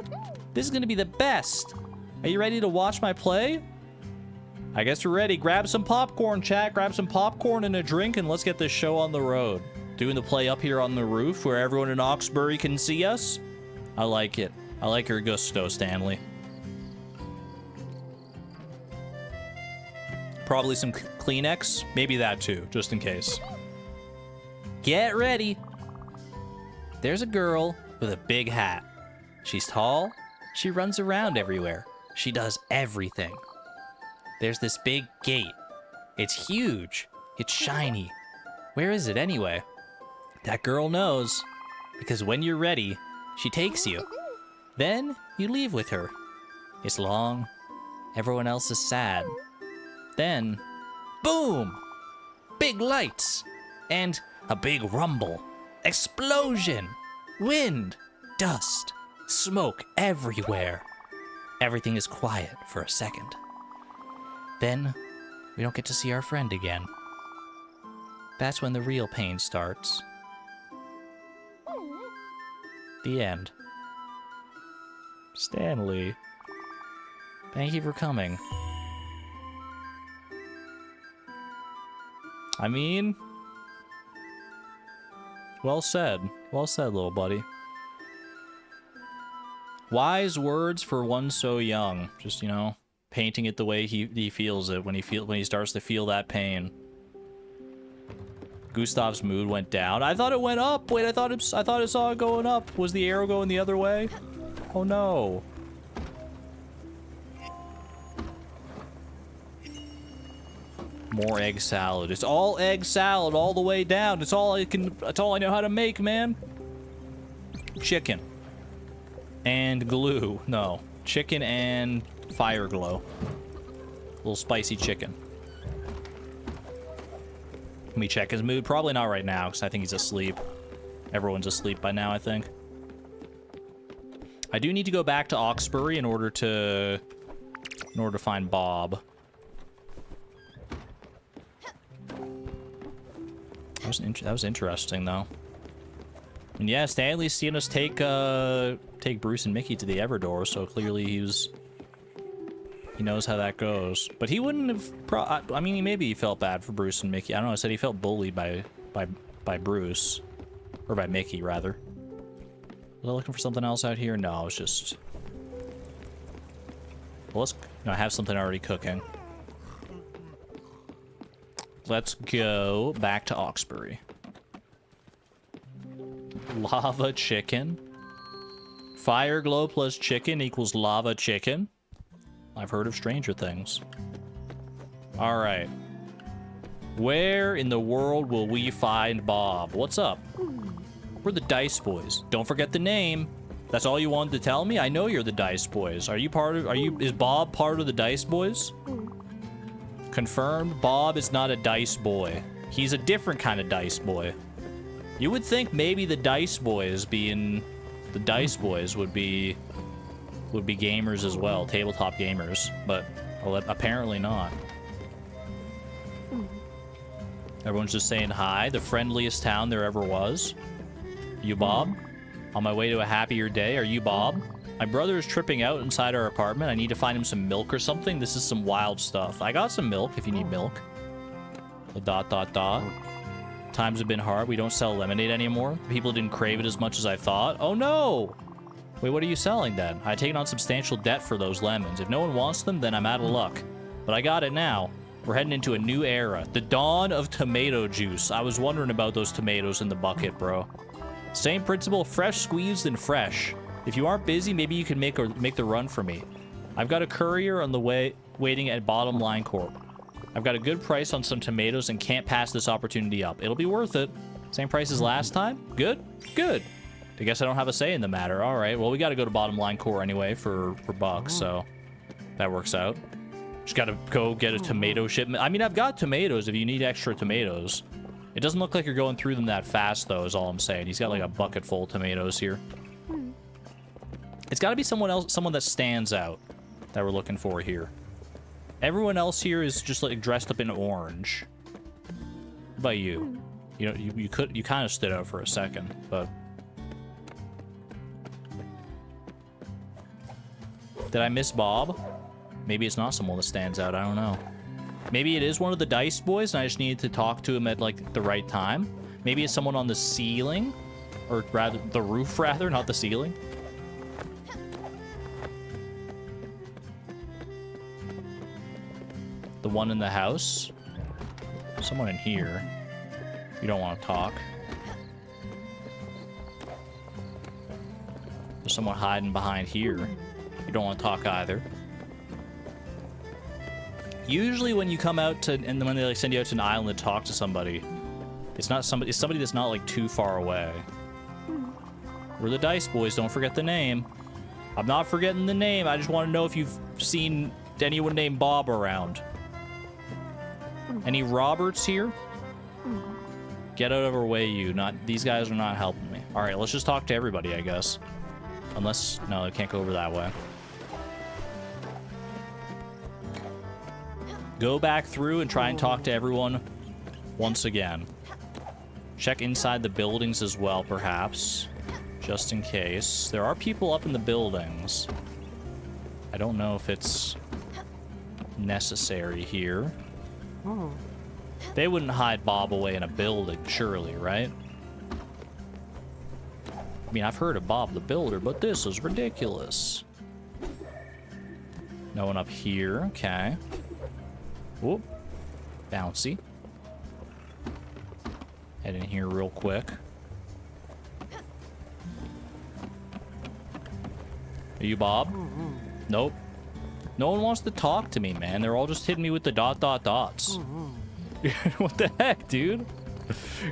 [SPEAKER 1] This is going to be the best. Are you ready to watch my play? I guess we're ready. Grab some popcorn, chat. Grab some popcorn and a drink, and let's get this show on the road. Doing the play up here on the roof where everyone in Oxbury can see us. I like it. I like your gusto, Stanley. Probably some Kleenex. Maybe that too, just in case. Get ready. There's a girl with a big hat. She's tall. She runs around everywhere. She does everything. There's this big gate. It's huge. It's shiny. Where is it anyway? That girl knows. Because when you're ready, she takes you. Then you leave with her. It's long. Everyone else is sad. Then, boom! Big lights! And a big rumble. Explosion! Wind! Dust! Smoke everywhere. Everything is quiet for a second. Then, we don't get to see our friend again. That's when the real pain starts. The end. Stanley. Thank you for coming. I mean... Well said. Well said, little buddy. Wise words for one so young. Just, you know, painting it the way he feels it when he starts to feel that pain. Gustav's mood went down. I thought it went up. Wait, I thought I saw it going up. Was the arrow going the other way? Oh no. More egg salad. It's all egg salad all the way down. That's all I know how to make, man. Chicken. And glue. No. Chicken and fire glow. A little spicy chicken. Let me check his mood. Probably not right now, because I think he's asleep. Everyone's asleep by now, I think. I do need to go back to Oxbury in order to find Bob. That was interesting, though. And yeah, Stanley's seen us take Bruce and Mickey to the Everdore, so clearly he knows how that goes. But he wouldn't have. I mean, maybe he felt bad for Bruce and Mickey. I don't know. I said he felt bullied by Bruce, or by Mickey rather. Was I looking for something else out here? No, it's just. Well, I have something already cooking. Let's go back to Oxbury. Lava chicken. Fire glow plus chicken equals lava chicken. I've heard of stranger things. Alright. Where in the world will we find Bob? What's up? We're the Dice Boys. Don't forget the name. That's all you wanted to tell me? I know you're the Dice Boys. Is Bob part of the Dice Boys? Confirmed, Bob is not a dice boy. He's a different kind of dice boy. You would think maybe the Dice Boys being the Dice Boys would be gamers as well, tabletop gamers, but well, apparently not. Everyone's just saying hi, the friendliest town there ever was. You Bob? On my way to a happier day, are you Bob? My brother is tripping out inside our apartment. I need to find him some milk or something. This is some wild stuff. I got some milk if you need milk. Dot. Times have been hard. We don't sell lemonade anymore. People didn't crave it as much as I thought. Oh no! Wait, what are you selling then? I've taken on substantial debt for those lemons. If no one wants them, then I'm out of luck. But I got it now. We're heading into a new era. The dawn of tomato juice. I was wondering about those tomatoes in the bucket, bro. Same principle, fresh squeezed and fresh. If you aren't busy, maybe you can make the run for me. I've got a courier on the way waiting at Bottom Line Corp. I've got a good price on some tomatoes and can't pass this opportunity up. It'll be worth it. Same price as last time? Good? Good. I guess I don't have a say in the matter. All right, well, we got to go to Bottom Line Corp anyway for bucks, so That works out. Just gotta go get a tomato shipment. I mean, I've got tomatoes if you need extra tomatoes. It doesn't look like you're going through them that fast, though, is all I'm saying. He's got like a bucket full of tomatoes here. It's gotta be someone else, someone that stands out that we're looking for here. Everyone else here is just like dressed up in orange. What about you? You know, you kind of stood out for a second, but... Did I miss Bob? Maybe it's not someone that stands out, I don't know. Maybe it is one of the Dice boys and I just need to talk to him at like the right time. Maybe it's someone on the ceiling, or rather the roof rather, not the ceiling. The one in the house. Someone in here. You don't want to talk. There's someone hiding behind here. You don't want to talk either. Usually when you come out to, and when they like send you out to an island to talk to somebody, it's somebody that's not like too far away. We're the Dice boys, don't forget the name. I'm not forgetting the name, I just want to know if you've seen anyone named Bob around. Any Roberts here? Get out of our way, you. These guys are not helping me. Alright, let's just talk to everybody, I guess. Unless, no, I can't go over that way. Go back through and try and talk to everyone once again. Check inside the buildings as well, perhaps. Just in case. There are people up in the buildings. I don't know if it's necessary here. They wouldn't hide Bob away in a building, surely, right? I mean, I've heard of Bob the Builder, but this is ridiculous. No one up here, okay. Whoop. Bouncy. Head in here real quick. Are you Bob? Nope. No one wants to talk to me, man. They're all just hitting me with the dots. What the heck, dude?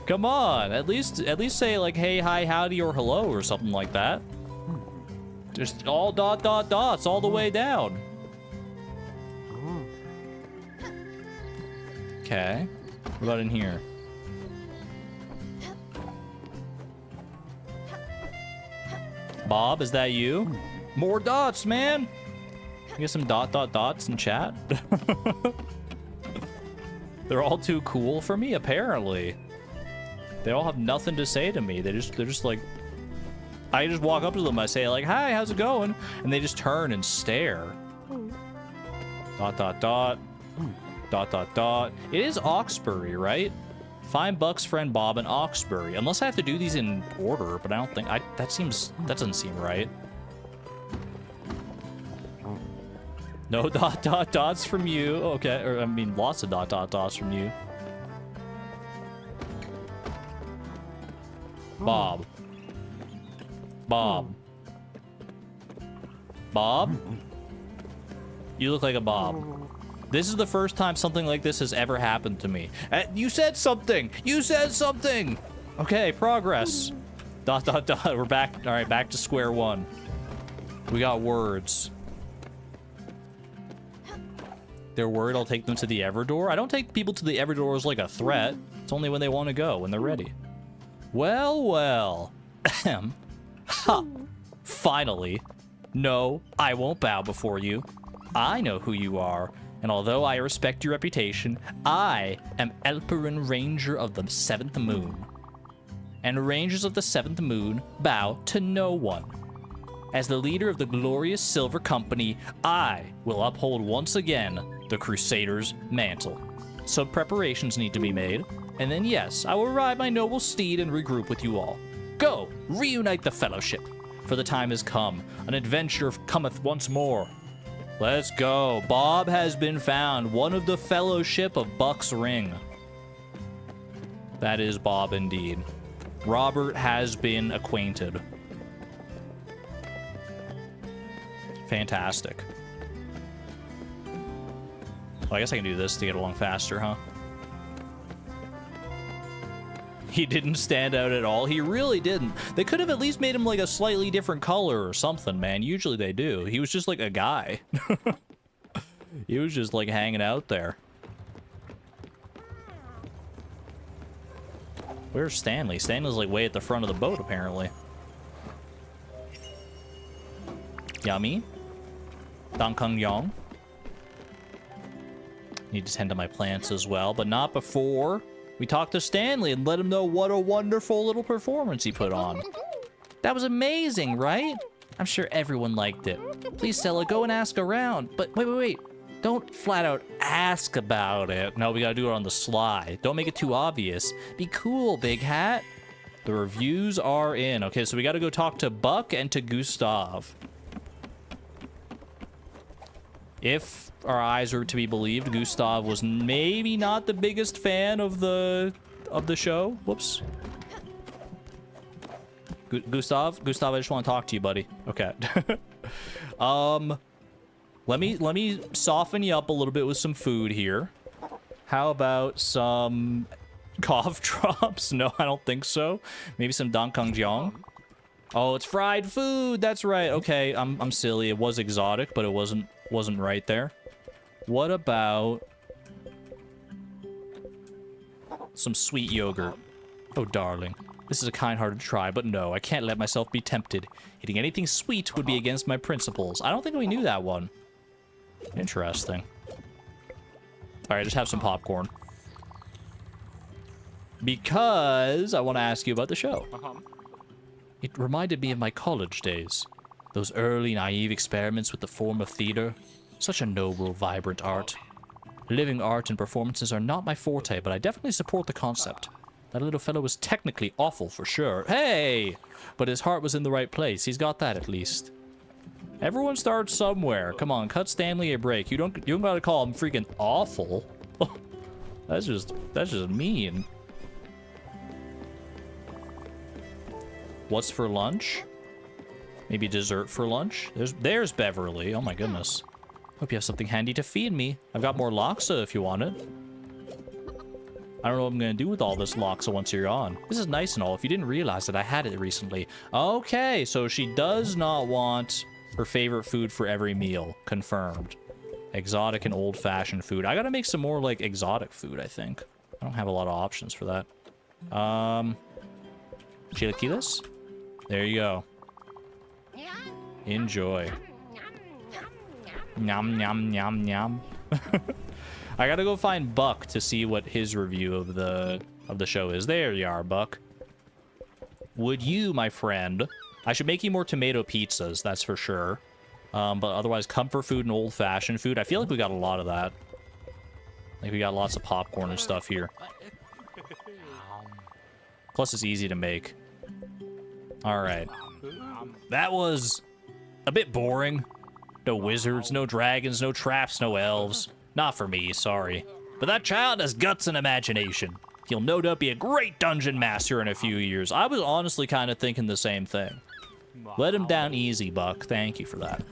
[SPEAKER 1] Come on. At least say like, hey, hi, howdy, or hello, or something like that. Just all dots all the way down. Okay. What about in here? Bob, is that you? More dots, man. You get some dots in chat. They're all too cool for me, apparently. They all have nothing to say to me. They're just like, I just walk up to them. I say like, hi, how's it going? And they just turn and stare. Dot. It is Oxbury, right? Find Buck's friend Bob in Oxbury. Unless I have to do these in order, but I don't think that doesn't seem right. No dots from you. Okay, or I mean lots of dots from you. Bob. Bob. You look like a Bob. This is the first time something like this has ever happened to me. You said something! You said something! Okay, progress. We're back. All right, back to square one. We got words. Their word, I'll take them to the Everdoor. I don't take people to the Everdoor as like a threat. It's only when they want to go, when they're ready. Well. Ha. Finally. No, I won't bow before you. I know who you are. And although I respect your reputation, I am Elperin, Ranger of the 7th Moon. And Rangers of the 7th Moon bow to no one. As the leader of the glorious Silver Company, I will uphold once again the Crusader's mantle. So preparations need to be made, and then yes, I will ride my noble steed and regroup with you all. Go, reunite the Fellowship, for the time has come. An adventure cometh once more. Let's go. Bob has been found, one of the Fellowship of Buck's Ring. That is Bob indeed. Robert has been acquainted. Fantastic. Well, I guess I can do this to get along faster, huh? He didn't stand out at all. He really didn't. They could have at least made him like a slightly different color or something, man. Usually they do. He was just like a guy. He was just like hanging out there. Where's Stanley? Stanley's like way at the front of the boat, apparently. Yummy. Yong. Need to tend to my plants as well, but not before we talk to Stanley and let him know what a wonderful little performance he put on. That was amazing, right? I'm sure everyone liked it. Please, Stella, go and ask around. But wait. Don't flat out ask about it. No, we gotta do it on the sly. Don't make it too obvious. Be cool, Big Hat. The reviews are in. Okay, so we gotta go talk to Buck and to Gustav. If our eyes are to be believed, Gustav was maybe not the biggest fan of the show. Whoops. Gustav, I just want to talk to you, buddy. Okay. Let me soften you up a little bit with some food here. How about some cough drops? No, I don't think so. Maybe some dankangjang. Oh, it's fried food. That's right. Okay, I'm silly. It was exotic, but it wasn't right there. What about some sweet yogurt? Oh, darling. This is a kind-hearted try, but no, I can't let myself be tempted. Eating anything sweet would be against my principles. I don't think we knew that one. Interesting. Alright, just have some popcorn. Because I want to ask you about the show. It reminded me of my college days. Those early, naive experiments with the form of theater. Such a noble, vibrant art. Living art and performances are not my forte, but I definitely support the concept. That little fellow was technically awful for sure. Hey! But his heart was in the right place. He's got that at least. Everyone starts somewhere. Come on, cut Stanley a break. You don't gotta call him freaking awful. That's just mean. What's for lunch? Maybe dessert for lunch? There's Beverly. Oh my goodness. Hope you have something handy to feed me. I've got more laksa if you want it. I don't know what I'm gonna do with all this laksa once you're on. This is nice and all. If you didn't realize that I had it recently. Okay, so she does not want her favorite food for every meal. Confirmed. Exotic and old-fashioned food. I gotta make some more, like, exotic food, I think. I don't have a lot of options for that. Chilaquiles? There you go. Enjoy. Nyam, nyam, nyam, nyam. I gotta go find Buck to see what his review of the show is. There you are, Buck. Would you, my friend... I should make you more tomato pizzas, that's for sure. But otherwise, comfort food and old-fashioned food. I feel like we got a lot of that. Like, we got lots of popcorn and stuff here. Plus, it's easy to make. Alright. That was a bit boring. No wizards, no dragons, no traps, no elves. Not for me, sorry. But that child has guts and imagination. He'll no doubt be a great dungeon master in a few years. I was honestly kind of thinking the same thing. Let him down easy, Buck. Thank you for that.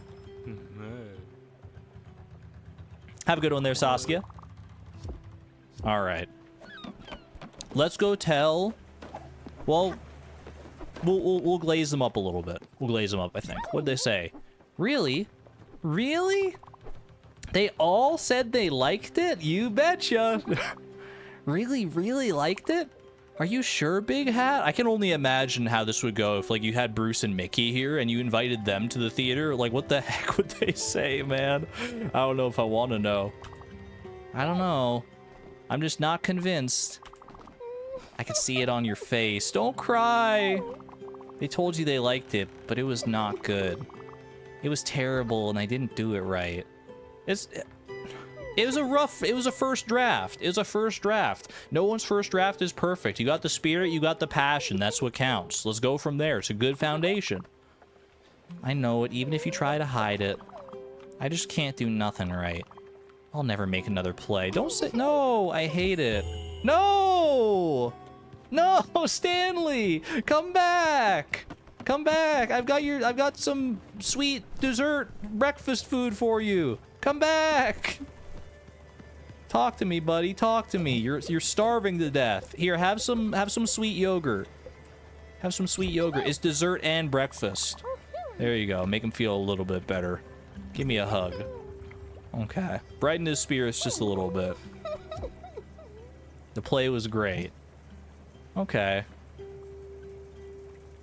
[SPEAKER 1] Have a good one there, Saskia. All right. Let's go tell... Well, we'll glaze them up a little bit. We'll glaze them up, I think. What'd they say? Really? Really? They all said they liked it? You betcha. Really liked it? Are you sure, Big Hat? I can only imagine how this would go if, like, you had Bruce and Mickey here and you invited them to the theater. Like, what the heck would they say, man? I don't know if I want to know. I don't know. I'm just not convinced. I can see it on your face. Don't cry. They told you they liked it, but it was not good. It was terrible, and I didn't do it right. It was a first draft. It was a first draft. No one's first draft is perfect. You got the spirit, you got the passion. That's what counts. Let's go from there. It's a good foundation. I know it, even if you try to hide it. I just can't do nothing right. I'll never make another play. Don't say... No! I hate it. No! No! Stanley! Come back! Come back! I've got some sweet dessert breakfast food for you. Come back! Talk to me, buddy. Talk to me. You're starving to death. Here, have some sweet yogurt. Have some sweet yogurt. It's dessert and breakfast. There you go. Make him feel a little bit better. Give me a hug. Okay. Brighten his spirits just a little bit. The play was great. Okay.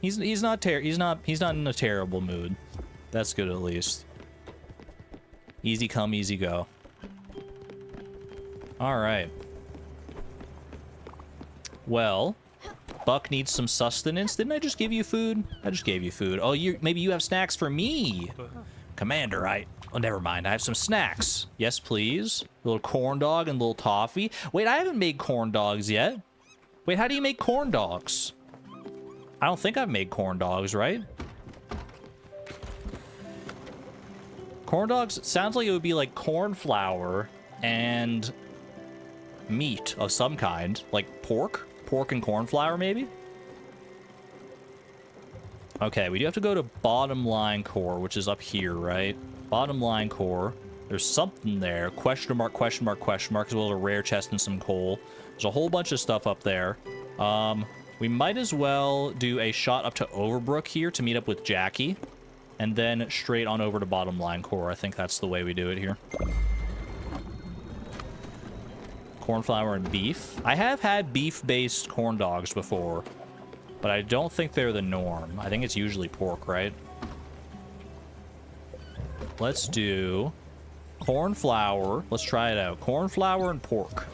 [SPEAKER 1] He's not in a terrible mood. That's good at least. Easy come, easy go. All right. Well, Buck needs some sustenance. Didn't I just give you food? I just gave you food. Oh, maybe you have snacks for me. Commander, oh, never mind. I have some snacks. Yes, please. A little corn dog and a little toffee. Wait, I haven't made corn dogs yet. Wait, how do you make corn dogs? I don't think I've made corn dogs, right? Corn dogs sounds like it would be like corn flour and meat of some kind. Like pork? Pork and corn flour, maybe? Okay, we do have to go to bottom line core, which is up here, right? Bottom line core. There's something there. Question mark, question mark, question mark, as well as a rare chest and some coal. There's a whole bunch of stuff up there. We might as well do a shot up to Overbrook here to meet up with Jackie. And then straight on over to bottom line core. I think that's the way we do it here. Corn flour and beef. I have had beef-based corn dogs before, but I don't think they're the norm. I think it's usually pork, right? Let's do corn flour. Let's try it out. Corn flour and pork.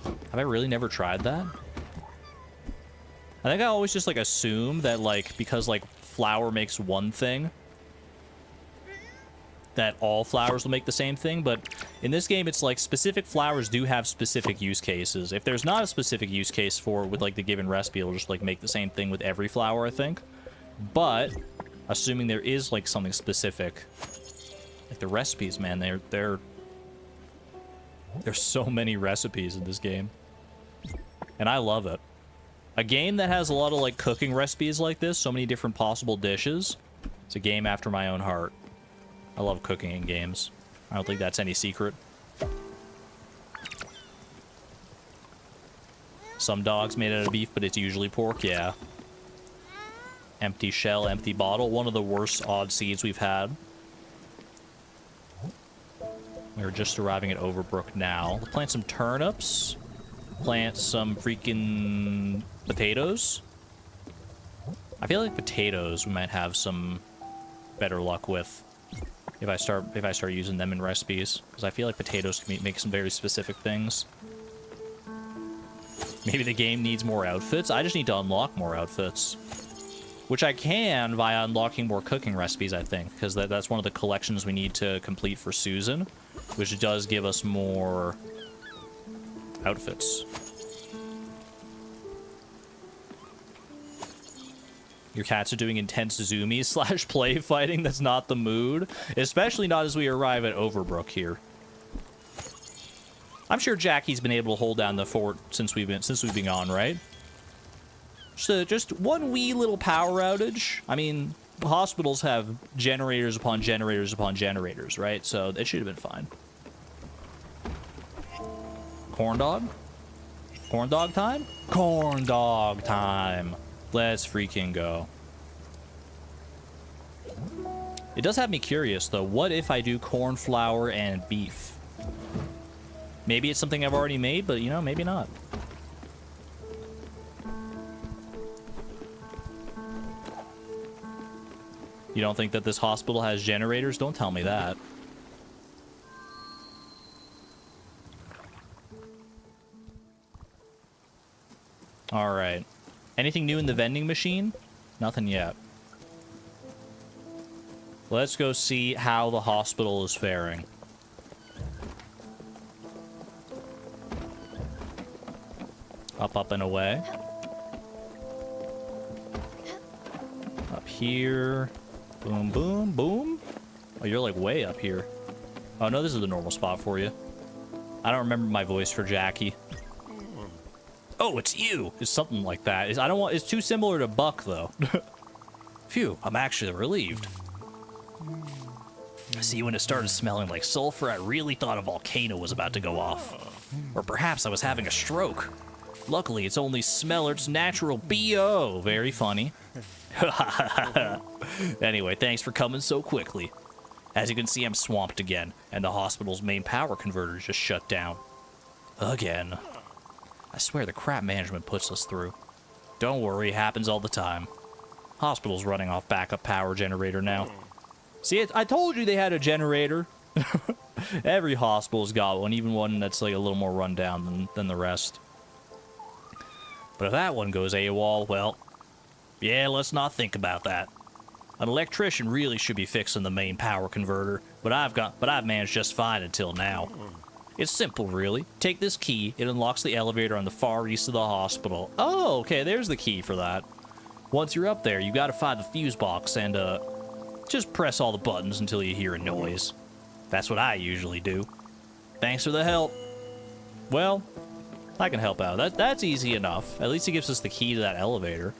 [SPEAKER 1] Have I really never tried that? I think I always just, like, assume that, like, because, like, flour makes one thing, that all flours will make the same thing, but in this game, it's like specific flours do have specific use cases. If there's not a specific use case for it with, like, the given recipe, it'll just, like, make the same thing with every flour, I think. But, assuming there is, like, something specific, like, the recipes, man, there's so many recipes in this game. And I love it. A game that has a lot of, like, cooking recipes like this, so many different possible dishes, it's a game after my own heart. I love cooking in games. I don't think that's any secret. Some dogs made out of beef, but it's usually pork, yeah. Empty shell, empty bottle. One of the worst odd seeds we've had. We're just arriving at Overbrook now. Let's plant some turnips. Plant some freaking potatoes. I feel like potatoes we might have some better luck with if I start using them in recipes, because I feel like potatoes can make some very specific things. Maybe the game needs more outfits. I just need to unlock more outfits, which I can via unlocking more cooking recipes, I think, because that's one of the collections we need to complete for Susan, which does give us more outfits. Your cats are doing intense zoomies / play fighting. That's not the mood, especially not as we arrive at Overbrook here. I'm sure Jackie's been able to hold down the fort since we've been gone, right? So just one wee little power outage. I mean, hospitals have generators upon generators upon generators, right? So it should have been fine. Corn dog? Corn dog time? Corn dog time. Let's freaking go. It does have me curious, though. What if I do corn flour and beef? Maybe it's something I've already made, but, you know, maybe not. You don't think that this hospital has generators? Don't tell me that. All right. Anything new in the vending machine? Nothing yet. Let's go see how the hospital is faring. Up and away. Up here. Boom, boom, boom. Oh, you're like way up here. Oh, no, this is the normal spot for you. I don't remember my voice for Jackie. Oh, it's you. It's something like that. It's too similar to Buck, though. Phew, I'm actually relieved. See, when it started smelling like sulfur, I really thought a volcano was about to go off. Or perhaps I was having a stroke. Luckily, it's only Smeller's natural BO. Very funny. Anyway, thanks for coming so quickly. As you can see, I'm swamped again, and the hospital's main power converter just shut down. Again. I swear the crap management puts us through. Don't worry, it happens all the time. Hospital's running off backup power generator now. See, I told you they had a generator. Every hospital's got one, even one that's like a little more run down than the rest. But if that one goes AWOL, well, yeah, let's not think about that. An electrician really should be fixing the main power converter, but I've managed just fine until now. It's simple, really. Take this key, it unlocks the elevator on the far east of the hospital. Oh, okay, there's the key for that. Once you're up there, you gotta find the fuse box and, just press all the buttons until you hear a noise. That's what I usually do. Thanks for the help. Well, I can help out. That's easy enough. At least he gives us the key to that elevator.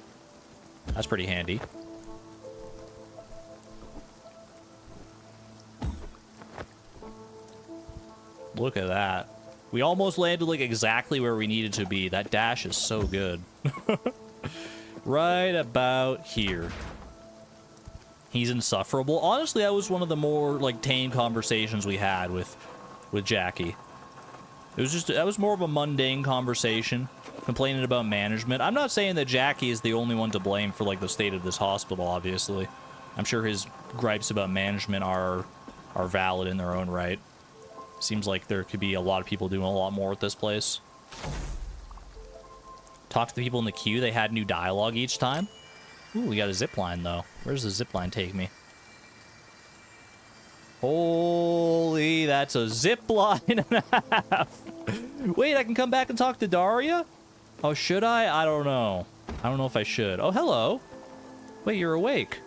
[SPEAKER 1] That's pretty handy. Look at that. We almost landed like exactly where we needed to be. That dash is so good. Right about here. He's insufferable. Honestly, that was one of the more like tame conversations we had with Jackie. It was just, that was more of a mundane conversation, complaining about management. I'm not saying that Jackie is the only one to blame for like the state of this hospital, obviously. I'm sure his gripes about management are valid in their own right. Seems like there could be a lot of people doing a lot more with this place. Talk to the people in the queue. They had new dialogue each time. Ooh, we got a zip line, though. Where does the zip line take me? Holy, that's a zip line and a half. Wait, I can come back and talk to Daria? Oh, should I? I don't know. I don't know if I should. Oh, hello. Wait, you're awake.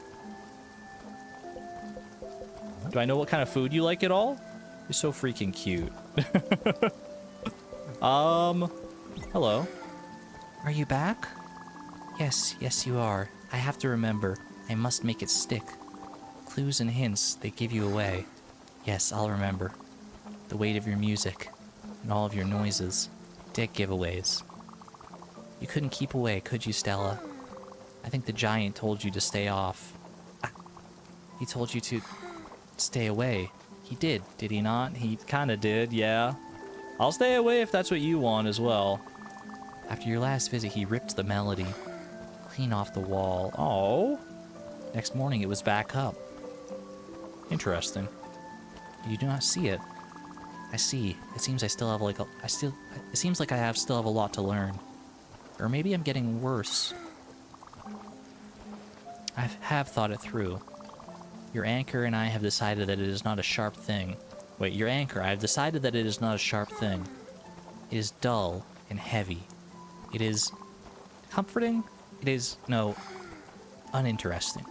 [SPEAKER 1] Do I know what kind of food you like at all? You're so freaking cute. Hello.
[SPEAKER 3] Are you back? Yes, you are. I have to remember. I must make it stick. Clues and hints, they give you away. Yes, I'll remember. The weight of your music, and all of your noises. Dick giveaways. You couldn't keep away, could you, Stella? I think the giant told you to stay off. He told you to stay away. He did he not?
[SPEAKER 1] He kinda did, yeah. I'll stay away if that's what you want as well.
[SPEAKER 3] After your last visit, he ripped the melody clean off the wall.
[SPEAKER 1] Oh.
[SPEAKER 3] Next morning, it was back up.
[SPEAKER 1] Interesting.
[SPEAKER 3] You do not see it. I see. It seems I still have like it seems like I still have a lot to learn. Or maybe I'm getting worse. I have thought it through. Your anchor and I have decided that it is not a sharp thing. Wait, your anchor, I have decided that it is not a sharp thing. It is dull and heavy. It is comforting. It is, no, uninteresting.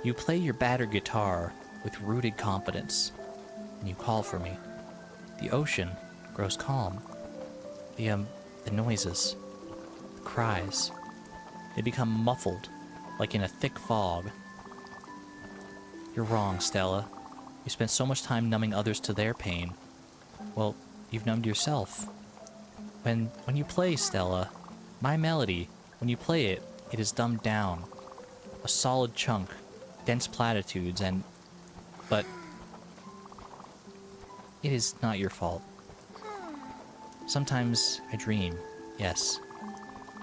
[SPEAKER 3] You play your battered guitar with rooted confidence, and you call for me. The ocean grows calm. The noises, the cries, they become muffled, like in a thick fog. You're wrong, Stella. You spent so much time numbing others to their pain. Well, you've numbed yourself. When you play, Stella, my melody, when you play it, it is dumbed down. A solid chunk, dense platitudes, but it is not your fault. Sometimes I dream, yes.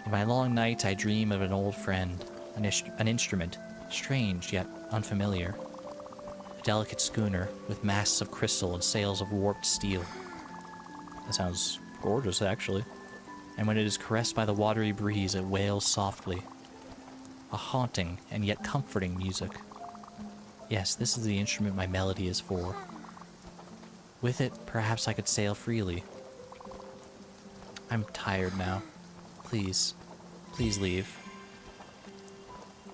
[SPEAKER 3] In my long nights, I dream of an old friend, an instrument, strange yet unfamiliar. A delicate schooner with masts of crystal and sails of warped steel.
[SPEAKER 1] That sounds gorgeous, actually.
[SPEAKER 3] And when it is caressed by the watery breeze, it wails softly. A haunting and yet comforting music. Yes, this is the instrument my melody is for. With it, perhaps I could sail freely. I'm tired now. Please leave.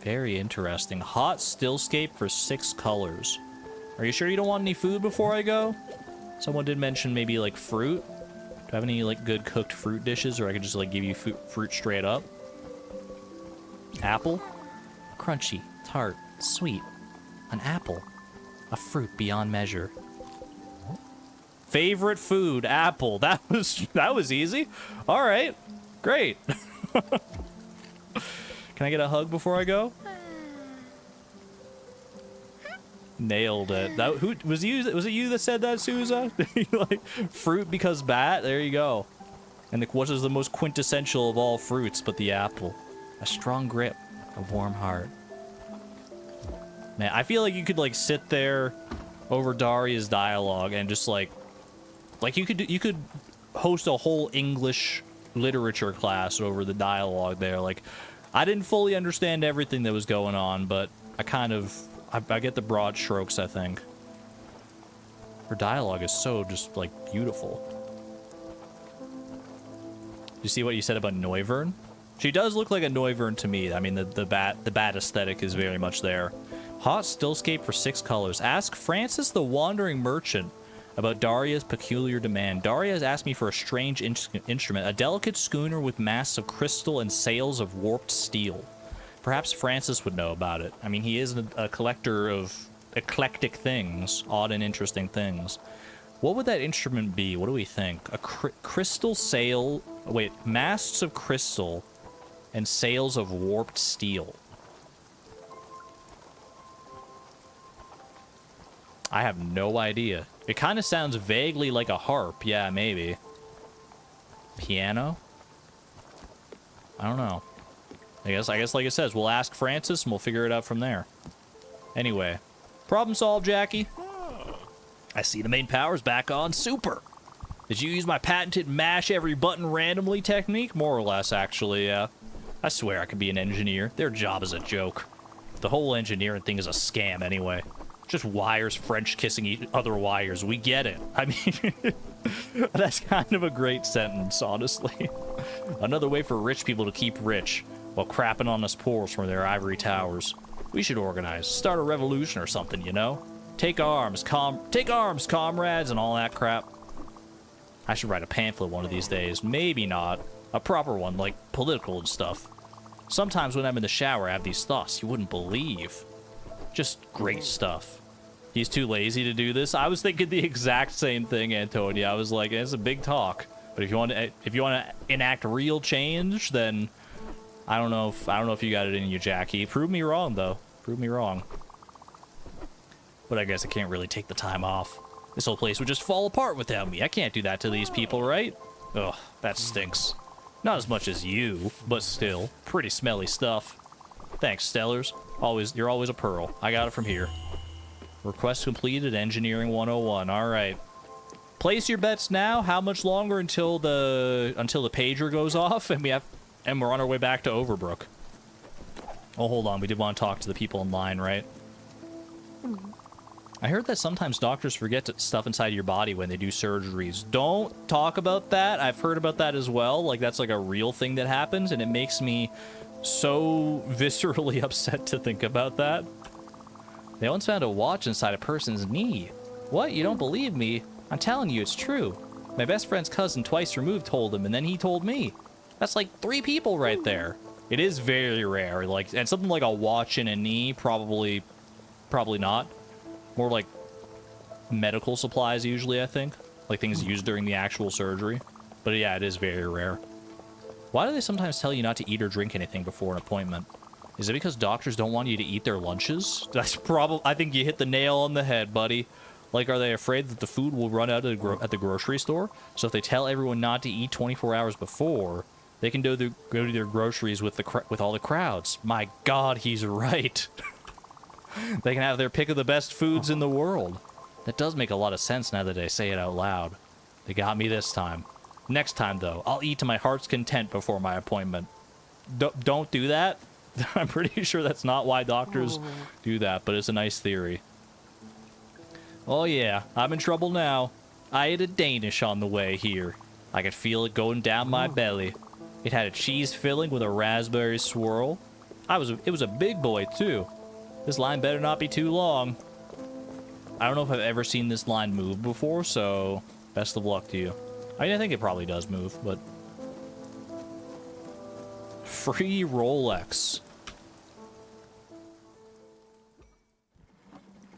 [SPEAKER 1] Very interesting. Hot stillscape for 6 colors. Are you sure you don't want any food before I go? Someone did mention maybe like fruit. Do I have any like good cooked fruit dishes, or I could just like give you fruit straight up? Apple?
[SPEAKER 3] Crunchy, tart, sweet. An apple. A fruit beyond measure.
[SPEAKER 1] Favorite food, apple. That was easy. All right. Great. Can I get a hug before I go? Nailed it. That who was you? Was it you that said that, Souza? Like fruit because bat. There you go. And what is the most quintessential of all fruits but the apple? A strong grip, a warm heart. Man, I feel like you could like sit there over Daria's dialogue and just like you could host a whole English literature class over the dialogue there. Like, I didn't fully understand everything that was going on, but I get the broad strokes, I think. Her dialogue is so just, like, beautiful. You see what you said about Noivern? She does look like a Noivern to me. I mean, the bat aesthetic is very much there. Hot stillscape for 6 colors. Ask Francis the Wandering Merchant about Daria's peculiar demand. Daria has asked me for a strange instrument, a delicate schooner with masts of crystal and sails of warped steel. Perhaps Francis would know about it. I mean, he is a collector of eclectic things, odd and interesting things. What would that instrument be? What do we think? A crystal sail... Wait, masts of crystal and sails of warped steel. I have no idea. It kind of sounds vaguely like a harp. Yeah, maybe. Piano? I don't know. I guess like it says, we'll ask Francis and we'll figure it out from there. Anyway, problem solved, Jackie. I see the main power's back on. Super. Did you use my patented mash every button randomly technique? More or less, actually, yeah. I swear I could be an engineer. Their job is a joke. The whole engineering thing is a scam anyway. Just wires French kissing other wires. We get it. I mean, that's kind of a great sentence, honestly. Another way for rich people to keep rich while crapping on us poors from their ivory towers. We should organize, start a revolution or something, you know? Take arms, comrades, and all that crap. I should write a pamphlet one of these days. Maybe not. A proper one, like political and stuff. Sometimes when I'm in the shower, I have these thoughts you wouldn't believe. Just great stuff. He's too lazy to do this. I was thinking the exact same thing, Antonia. I was like, it's a big talk. But if you want to enact real change, then I don't know if you got it in you, Jackie. Prove me wrong, though. Prove me wrong. But I guess I can't really take the time off. This whole place would just fall apart without me. I can't do that to these people, right? Ugh, that stinks. Not as much as you, but still, pretty smelly stuff. Thanks, Stellars. You're always a pearl. I got it from here. Request completed, Engineering 101. All right. Place your bets now. How much longer until the pager goes off and we're on our way back to Overbrook? Oh, hold on. We did want to talk to the people in line, right? I heard that sometimes doctors forget stuff inside your body when they do surgeries. Don't talk about that. I've heard about that as well. Like, that's like a real thing that happens, and it makes me so viscerally upset to think about that. They once found a watch inside a person's knee. What? You don't believe me? I'm telling you, it's true. My best friend's cousin twice removed told him, and then he told me. That's like 3 people right there. It is very rare. Like, and something like a watch in a knee, probably not. More like medical supplies usually, I think. Like things used during the actual surgery. But yeah, it is very rare. Why do they sometimes tell you not to eat or drink anything before an appointment? Is it because doctors don't want you to eat their lunches? That's probably... I think you hit the nail on the head, buddy. Like, are they afraid that the food will run out at the grocery store? So if they tell everyone not to eat 24 hours before, they can go to their groceries with all the crowds. My God, he's right. They can have their pick of the best foods in the world. That does make a lot of sense now that I say it out loud. They got me this time. Next time, though, I'll eat to my heart's content before my appointment. Don't do that. I'm pretty sure that's not why doctors do that, but it's a nice theory. Oh yeah, I'm in trouble now. I ate a Danish on the way here. I could feel it going down my belly. It had a cheese filling with a raspberry swirl. It was a big boy, too. This line better not be too long. I don't know if I've ever seen this line move before, so best of luck to you. I mean, I think it probably does move, but... Free Rolex.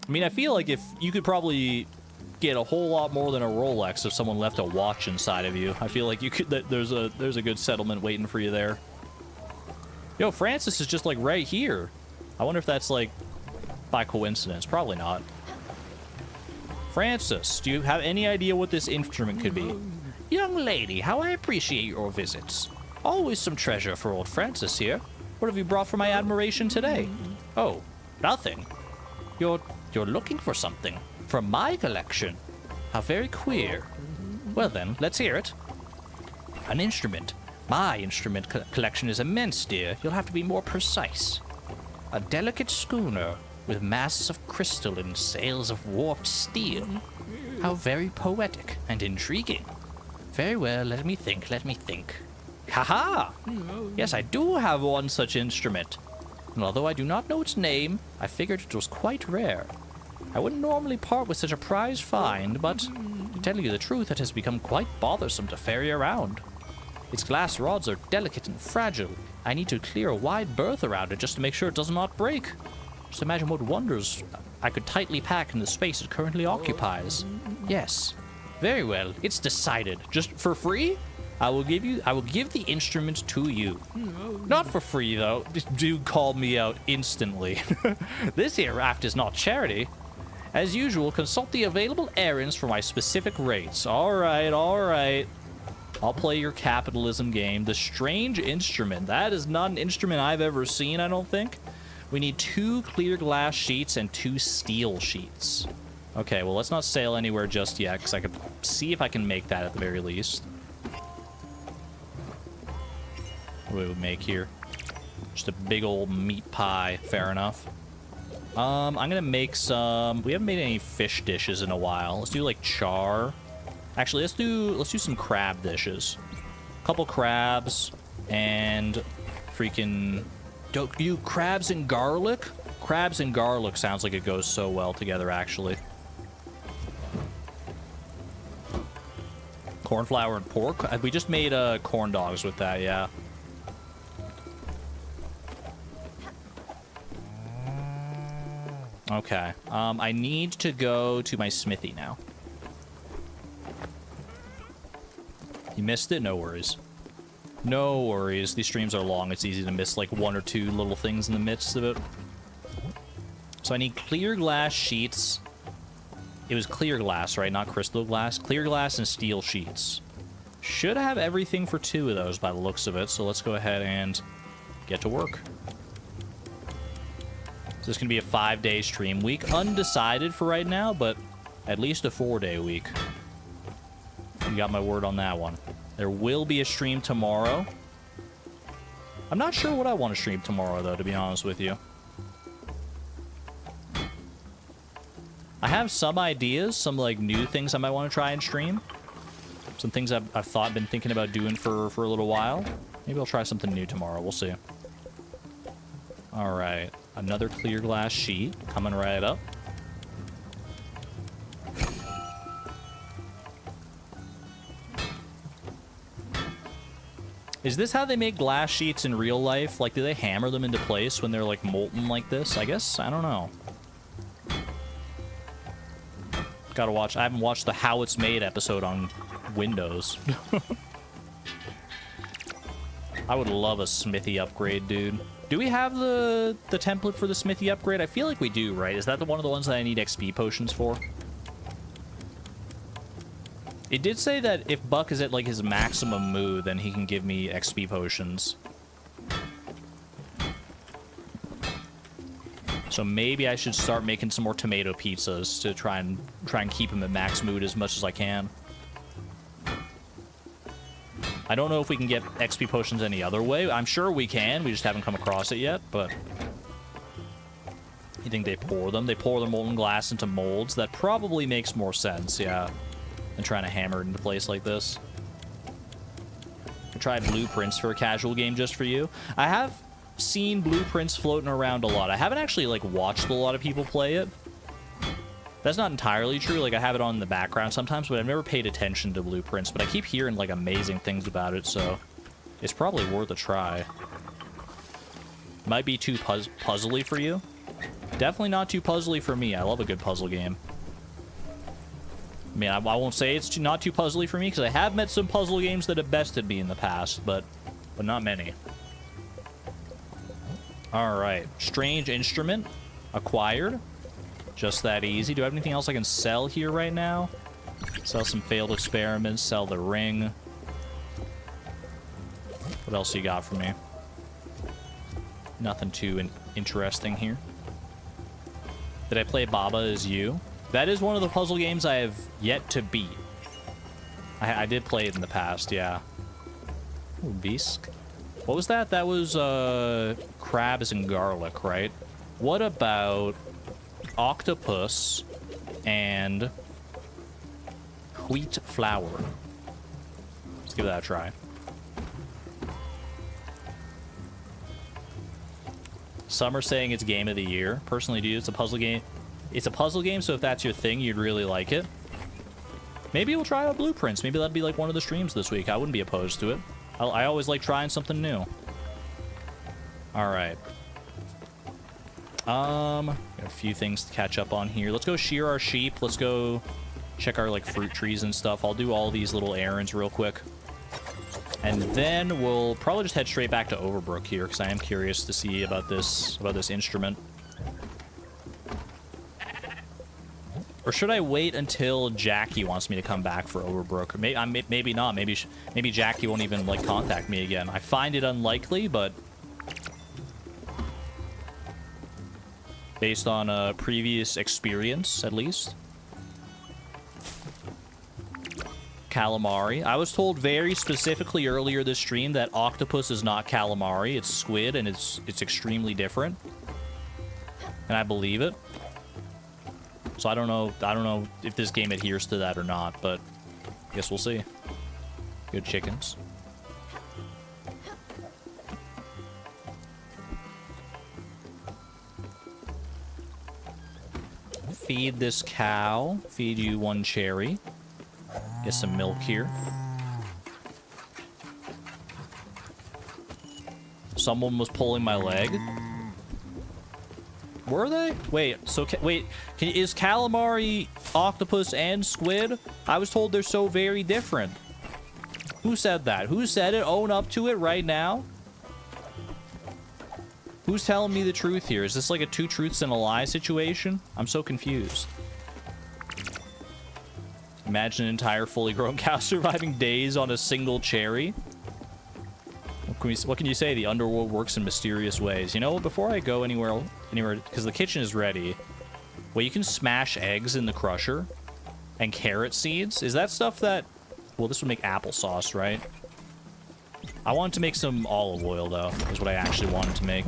[SPEAKER 1] I mean, I feel like if you could probably get a whole lot more than a Rolex if someone left a watch inside of you. I feel like you could. There's a good settlement waiting for you there. Yo, Francis is just like right here. I wonder if that's like by coincidence. Probably not. Francis, do you have any idea what this instrument could be?
[SPEAKER 3] Young lady, how I appreciate your visits. Always some treasure for old Francis here.
[SPEAKER 1] What have you brought for my admiration today?
[SPEAKER 3] Oh, nothing. You're looking for something from my collection. How very queer. Well then, let's hear it. An instrument. My instrument collection is immense, dear. You'll have to be more precise. A delicate schooner with masts of crystal and sails of warped steel. How very poetic and intriguing. Very well, let me think. Haha! Yes, I do have one such instrument. And although I do not know its name, I figured it was quite rare. I wouldn't normally part with such a prize find, but to tell you the truth, it has become quite bothersome to ferry around. Its glass rods are delicate and fragile. I need to clear a wide berth around it just to make sure it does not break. Just imagine what wonders I could tightly pack in the space it currently occupies. Yes. Very well, it's decided.
[SPEAKER 1] Just for free?
[SPEAKER 3] I will give the instrument to you.
[SPEAKER 1] Not for free, though. Just do call me out instantly.
[SPEAKER 3] This here raft is not charity. As usual, consult the available errands for my specific rates.
[SPEAKER 1] All right. I'll play your capitalism game. The strange instrument. That is not an instrument I've ever seen, I don't think. We need 2 clear glass sheets and 2 steel sheets. Okay, well, let's not sail anywhere just yet, because I could see if I can make that at the very least. What do we make here? Just a big old meat pie. Fair enough. I'm gonna make some... We haven't made any fish dishes in a while. Let's do, like, char. Actually, let's do some crab dishes. A couple crabs and freaking... Don't you crabs and garlic? Crabs and garlic sounds like it goes so well together, actually. Corn flour and pork? We just made corn dogs with that, yeah. Okay. I need to go to my smithy now. You missed it? No worries. No worries. These streams are long. It's easy to miss like 1 or 2 little things in the midst of it. So I need clear glass sheets. It was clear glass, right? Not crystal glass. Clear glass and steel sheets. Should have everything for 2 of those by the looks of it. So let's go ahead and get to work. So this is going to be a 5-day stream week. Undecided for right now, but at least a 4-day week. You got my word on that one. There will be a stream tomorrow. I'm not sure what I want to stream tomorrow, though, to be honest with you. I have some ideas, some, like, new things I might want to try and stream. Some things I've been thinking about doing for a little while. Maybe I'll try something new tomorrow. We'll see. All right. Another clear glass sheet coming right up. Is this how they make glass sheets in real life? Like, do they hammer them into place when they're, like, molten like this? I guess? I don't know. Gotta watch. I haven't watched the How It's Made episode on Windows. I would love a smithy upgrade, dude. Do we have the template for the smithy upgrade? I feel like we do, right? Is that one of the ones that I need XP potions for? It did say that if Buck is at, like, his maximum mood, then he can give me XP potions. So maybe I should start making some more tomato pizzas to try and keep him at max mood as much as I can. I don't know if we can get XP potions any other way. I'm sure we can. We just haven't come across it yet, but... You think they pour them? They pour their molten glass into molds? That probably makes more sense, yeah. Than trying to hammer it into place like this. I tried blueprints for a casual game just for you. I have seen blueprints floating around a lot. I haven't actually, like, watched a lot of people play it. That's not entirely true. Like, I have it on in the background sometimes, but I've never paid attention to blueprints. But I keep hearing, like, amazing things about it, so it's probably worth a try. Might be too puzzly for you. Definitely not too puzzly for me. I love a good puzzle game. I mean, I won't say it's not too puzzly for me, because I have met some puzzle games that have bested me in the past, but not many. All right. Strange instrument. Acquired. Just that easy. Do I have anything else I can sell here right now? Sell some failed experiments. Sell the ring. What else you got for me? Nothing too interesting here. Did I play Baba Is You? That is one of the puzzle games I have yet to beat. I did play it in the past, yeah. Ooh, Bisque. What was that? That was crabs and garlic, right? What about octopus and wheat flour? Let's give that a try. Some are saying it's game of the year. Personally, dude, it's a puzzle game. It's a puzzle game, so if that's your thing, you'd really like it. Maybe we'll try out Blueprints. Maybe that'd be like one of the streams this week. I wouldn't be opposed to it. I always like trying something new. All right. Got a few things to catch up on here. Let's go shear our sheep. Let's go check our like fruit trees and stuff. I'll do all these little errands real quick. And then we'll probably just head straight back to Overbrook here, because I am curious to see about this instrument. Or should I wait until Jackie wants me to come back for Overbrook? Or maybe not. Maybe Jackie won't even like contact me again. I find it unlikely, but based on previous experience, at least. Calamari. I was told very specifically earlier this stream that octopus is not calamari, it's squid, and it's extremely different. And I believe it. So I don't know if this game adheres to that or not, but I guess we'll see. Good chickens. Feed this cow. Feed you one cherry. Get some milk here. Someone was pulling my leg. Were they? Wait, so is calamari octopus and squid? I was told they're so very different. Who said that? Who said it? Own up to it right now. Who's telling me the truth here? Is this like a two truths and a lie situation? I'm so confused. Imagine an entire fully grown cow surviving days on a single cherry. What can you say? The underworld works in mysterious ways. You know, before I go anywhere, because the kitchen is ready. Well, you can smash eggs in the crusher and carrot seeds. Is that stuff that? Well, this would make applesauce, right? I wanted to make some olive oil, though. Is what I actually wanted to make.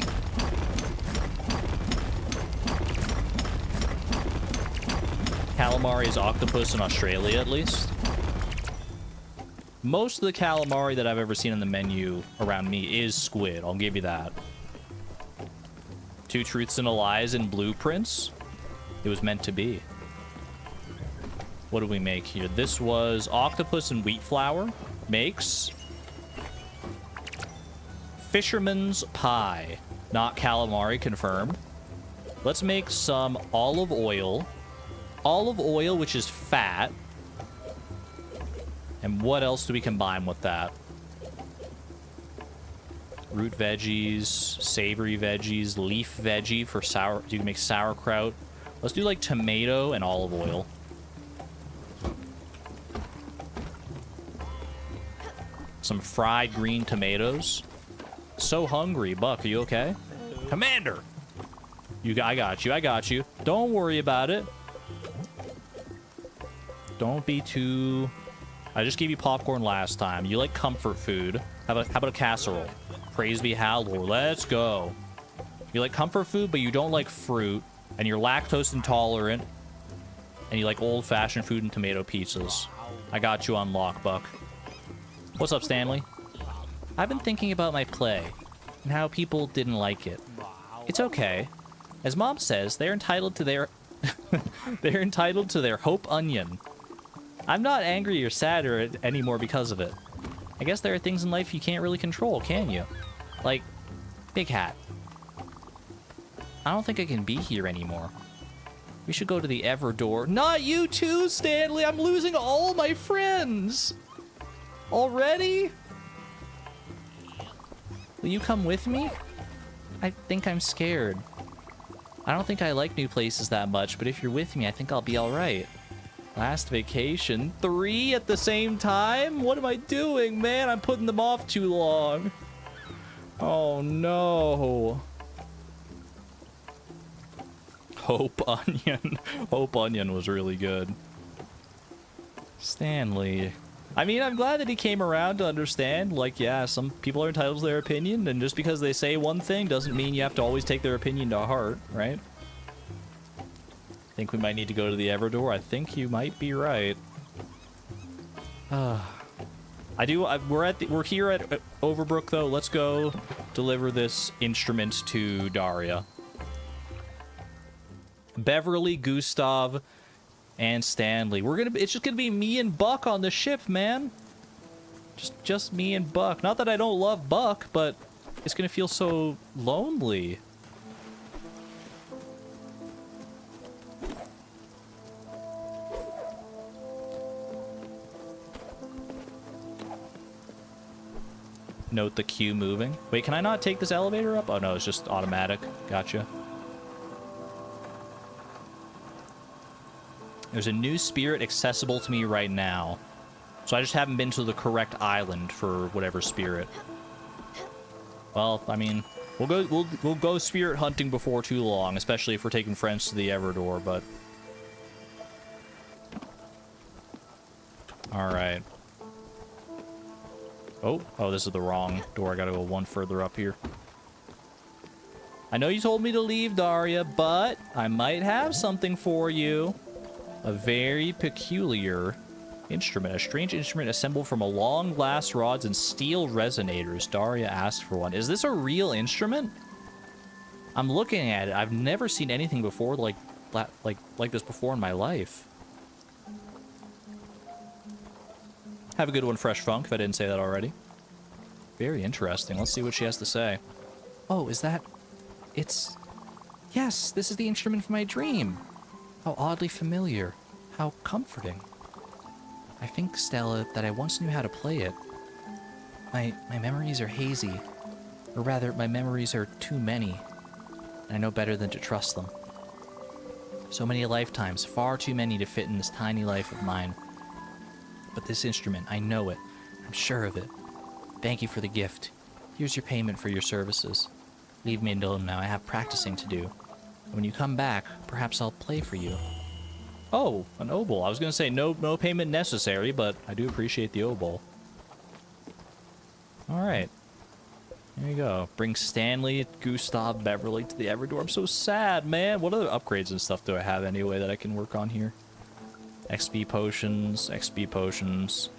[SPEAKER 1] Calamari is octopus in Australia, at least. Most of the calamari that I've ever seen on the menu around me is squid. I'll give you that. Two truths and a lies in Blueprints. It was meant to be. What did we make here? This was octopus and wheat flour. Makes fisherman's pie. Not calamari, confirmed. Let's make some olive oil. Olive oil, which is fat. And what else do we combine with that? Root veggies, savory veggies, leaf veggie for sour. You can make sauerkraut. Let's do like tomato and olive oil. Some fried green tomatoes. So hungry. Buck, are you okay? Commander! I got you. Don't worry about it. Don't be too... I just gave you popcorn last time. You like comfort food. How about a casserole? Praise be Hallor. Let's go. You like comfort food, but you don't like fruit. And you're lactose intolerant. And you like old-fashioned food and tomato pizzas. I got you on lock, Buck. What's up, Stanley? I've been thinking about my play. And how people didn't like it. It's okay. As Mom says, they're entitled to their... they're entitled to their hope onion. I'm not angry or sad anymore because of it. I guess there are things in life you can't really control, can you? Like, Big Hat. I don't think I can be here anymore. We should go to the Everdore. Not you too, Stanley! I'm losing all my friends! Already? Will you come with me? I think I'm scared.
[SPEAKER 3] I don't think I like new places that much, but if you're with me, I think I'll be all right. Last vacation, 3 at the same time? What am I doing, man? I'm putting them off too long. Oh, no. Hope Onion. Hope Onion was really good. Stanley. I mean, I'm glad that he came around to understand, like, yeah, some people are entitled to their opinion, and just because they say one thing doesn't mean you have to always take their opinion to heart, right? I think we might need to go to the Everdor. I think you might be right. We're here at Overbrook, though. Let's go deliver this instrument to Daria. Beverly, Gustav, and Stanley. It's just gonna be me and Buck on the ship, man. Just me and Buck. Not that I don't love Buck, but it's gonna feel so lonely. Note the queue moving. Wait, can I not take this elevator up? Oh no, it's just automatic. Gotcha. There's a new spirit accessible to me right now. So I just haven't been to the correct island for whatever spirit. Well, I mean, we'll go spirit hunting before too long, especially if we're taking friends to the Everdor, but all right. Oh, this is the wrong door. I gotta go one further up here. I know you told me to leave, Daria, but I might have something for you. A very peculiar instrument. A strange instrument assembled from a long glass rods and steel resonators. Daria asked for one. Is this a real instrument? I'm looking at it. I've never seen anything before like this before in my life. Have a good one, Fresh Funk, if I didn't say that already. Very interesting. Let's see what she has to say. Oh, is that... Yes, this is the instrument from my dream. How oddly familiar. How comforting. I think, Stella, that I once knew how to play it. My memories are hazy. Or rather, my memories are too many. And I know better than to trust them. So many lifetimes, far too many to fit in this tiny life of mine. But this instrument, I know it. I'm sure of it. Thank you for the gift. Here's your payment for your services. Leave me alone now. I have practicing to do. When you come back, perhaps I'll play for you. Oh, an obol. I was going to say no payment necessary, but I do appreciate the obol. All right. There you go. Bring Stanley, Gustav, Beverly to the Everdor. I'm so sad, man. What other upgrades and stuff do I have anyway that I can work on here? XP potions, XP potions.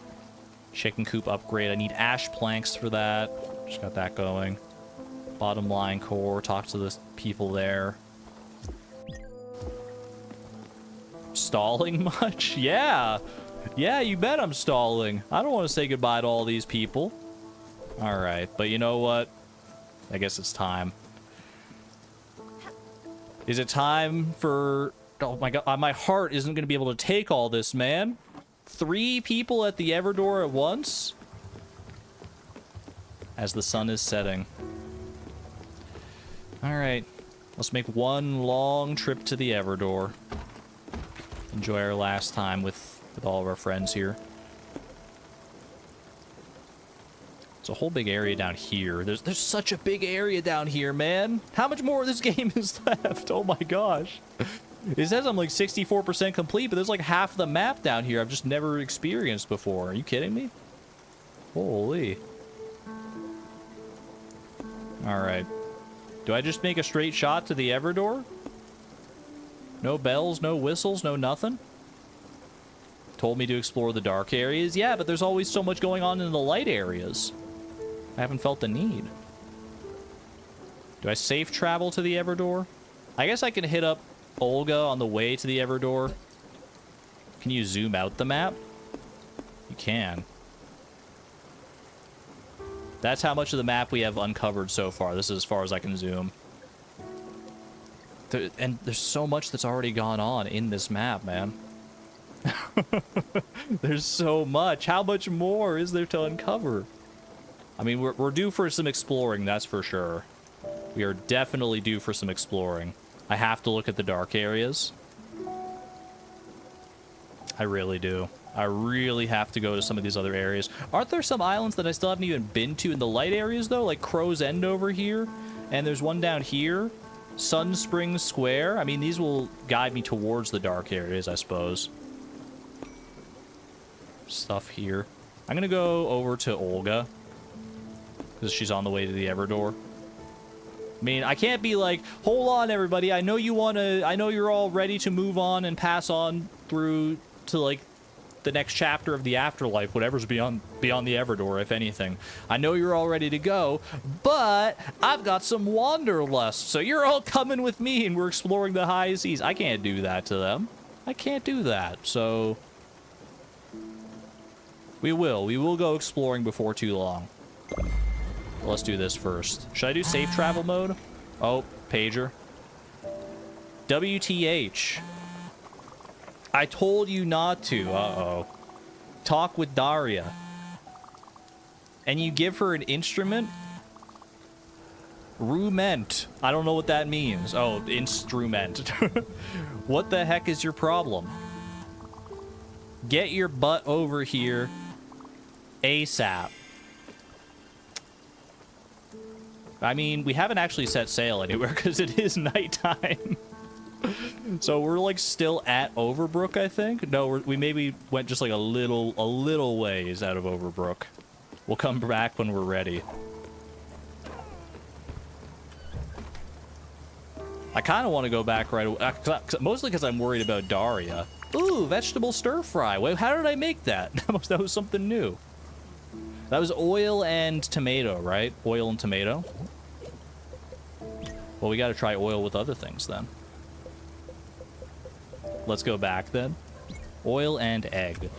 [SPEAKER 3] Chicken coop upgrade. I need ash planks for that. Just got that going. Bottom line core. Talk to the people there. Stalling much? Yeah. Yeah, you bet I'm stalling. I don't want to say goodbye to all these people. Alright, but you know what? I guess it's time. Is it time for... Oh my god, my heart isn't going to be able to take all this, man. 3 people at the Everdor at once? As the sun is setting. Alright, let's make one long trip to the Everdor. Enjoy our last time with all of our friends here. There's a whole big area down here. There's such a big area down here, man. How much more of this game is left? Oh my gosh. It says I'm like 64% complete, but there's like half the map down here I've just never experienced before. Are you kidding me? Holy. Alright. Do I just make a straight shot to the Everdor? No bells, no whistles, no nothing? Told me to explore the dark areas. Yeah, but there's always so much going on in the light areas. I haven't felt the need. Do I safe travel to the Everdor? I guess I can hit up Olga on the way to the Everdor. Can you zoom out the map? You can. That's how much of the map we have uncovered so far. This is as far as I can zoom. And there's so much that's already gone on in this map, man. There's so much. How much more is there to uncover? I mean, we're due for some exploring, that's for sure. We are definitely due for some exploring.
[SPEAKER 1] I have to look at the dark areas. I really do. I really have to go to some of these other areas. Aren't there some islands that I still haven't even been to in the light areas, though? Like Crow's End over here. And there's one down here. Sun Springs Square. I mean, these will guide me towards the dark areas, I suppose. Stuff here. I'm going to go over to Olga. Because she's on the way to the Everdor. I mean, I can't be like, hold on, everybody. I know you want to... I know you're all ready to move on and pass on through to, like, the next chapter of the afterlife, whatever's beyond the Everdor, if anything. I know you're all ready to go, but I've got some wanderlust, so you're all coming with me and we're exploring the high seas. I can't do that to them. I can't do that, so... We will go exploring before too long. Let's do this first. Should I do safe travel mode? Oh, pager. WTH. I told you not to. Uh-oh. Talk with Daria. And you give her an instrument? Rument. I don't know what that means. Oh, instrument. What the heck is your problem? Get your butt over here ASAP. I mean, we haven't actually set sail anywhere because it is nighttime. So we're like still at Overbrook, I think. No, we maybe went just like a little ways out of Overbrook. We'll come back when we're ready. I kind of want to go back right away, mostly because I'm worried about Daria. Ooh, vegetable stir fry. Wait, how did I make that? That was something new. That was oil and tomato, right? Oil and tomato. Well, we got to try oil with other things then. Let's go back then. Oil and egg.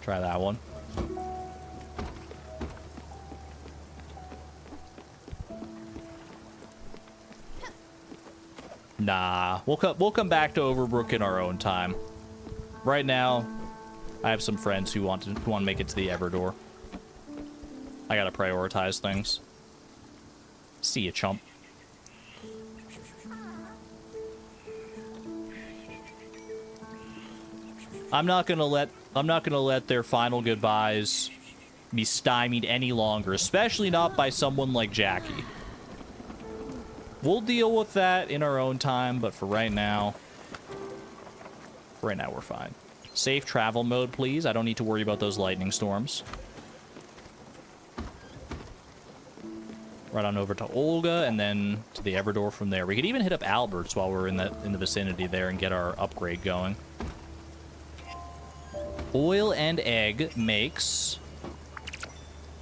[SPEAKER 1] Try that one. Nah, we'll come back to Overbrook in our own time. Right now, I have some friends who want to make it to the Everdor. I gotta prioritize things. See ya, chump. I'm not gonna let their final goodbyes be stymied any longer, especially not by someone like Jackie. We'll deal with that in our own time, but for right now, we're fine. Safe travel mode, please. I don't need to worry about those lightning storms. Right on over to Olga, and then to the Everdor from there. We could even hit up Albert's while we're in the vicinity there and get our upgrade going. Oil and egg makes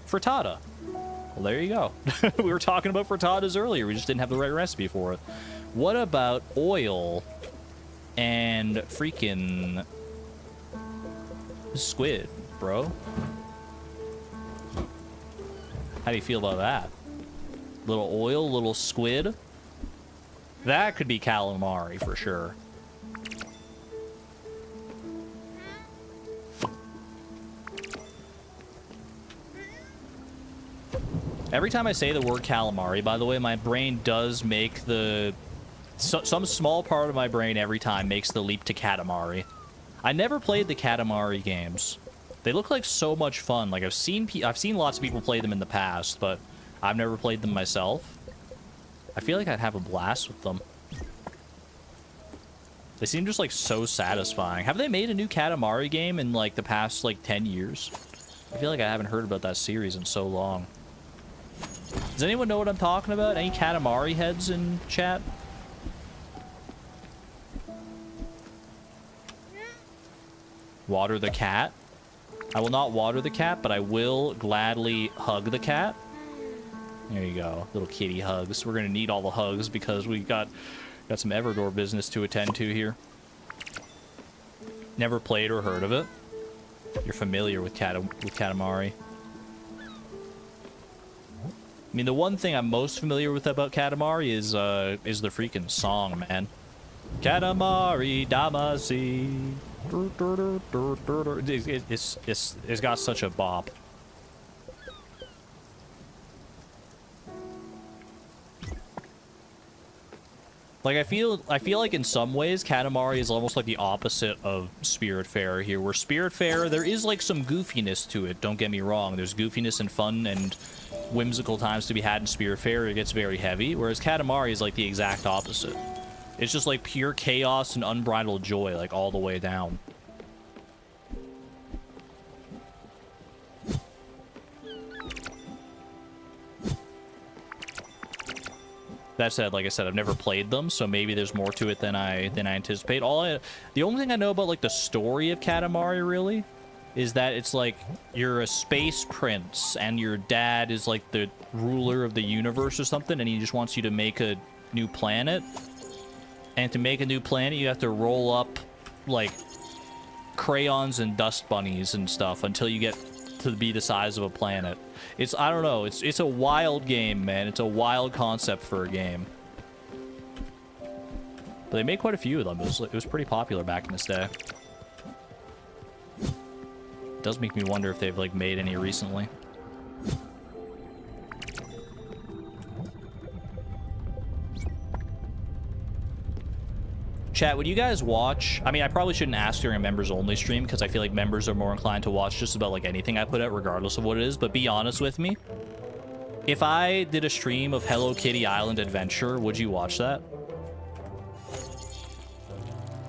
[SPEAKER 1] frittata. Well, there you go. We were talking about frittatas earlier. We just didn't have the right recipe for it. What about oil and freaking squid, bro? How do you feel about that? Little oil, little squid. That could be calamari for sure. Every time I say the word calamari, by the way, my brain does make the... some small part of my brain every time makes the leap to Katamari. I never played the Katamari games. They look like so much fun. Like, I've seen lots of people play them in the past, but I've never played them myself. I feel like I'd have a blast with them. They seem just, like, so satisfying. Have they made a new Katamari game in, like, the past, like, 10 years? I feel like I haven't heard about that series in so long. Does anyone know what I'm talking about? Any Katamari heads in chat? Water the cat? I will not water the cat, but I will gladly hug the cat. There you go. Little kitty hugs. We're gonna need all the hugs because we got some Everdor business to attend to here. Never played or heard of it. You're familiar with Katamari. I mean, the one thing I'm most familiar with about Katamari is the freaking song, man. Katamari Damacy. It's got such a bop. Like, I feel like in some ways, Katamari is almost like the opposite of Spiritfarer here, where Spiritfarer, there is, like, some goofiness to it, don't get me wrong. There's goofiness and fun and whimsical times to be had in Spiritfarer. It gets very heavy, whereas Katamari is, like, the exact opposite. It's just, like, pure chaos and unbridled joy, like, all the way down. That said, like I said, I've never played them, so maybe there's more to it than I anticipate. The only thing I know about, like, the story of Katamari, really, is that it's like you're a space prince and your dad is like the ruler of the universe or something, and he just wants you to make a new planet. And to make a new planet, you have to roll up, like, crayons and dust bunnies and stuff until you get to be the size of a planet. I don't know, it's a wild game, man. It's a wild concept for a game. But they made quite a few of them. It was pretty popular back in this day. It does make me wonder if they've, like, made any recently. Chat, would you guys watch... I mean, I probably shouldn't ask during a members-only stream, because I feel like members are more inclined to watch just about, like, anything I put out, regardless of what it is. But be honest with me. If I did a stream of Hello Kitty Island Adventure, would you watch that?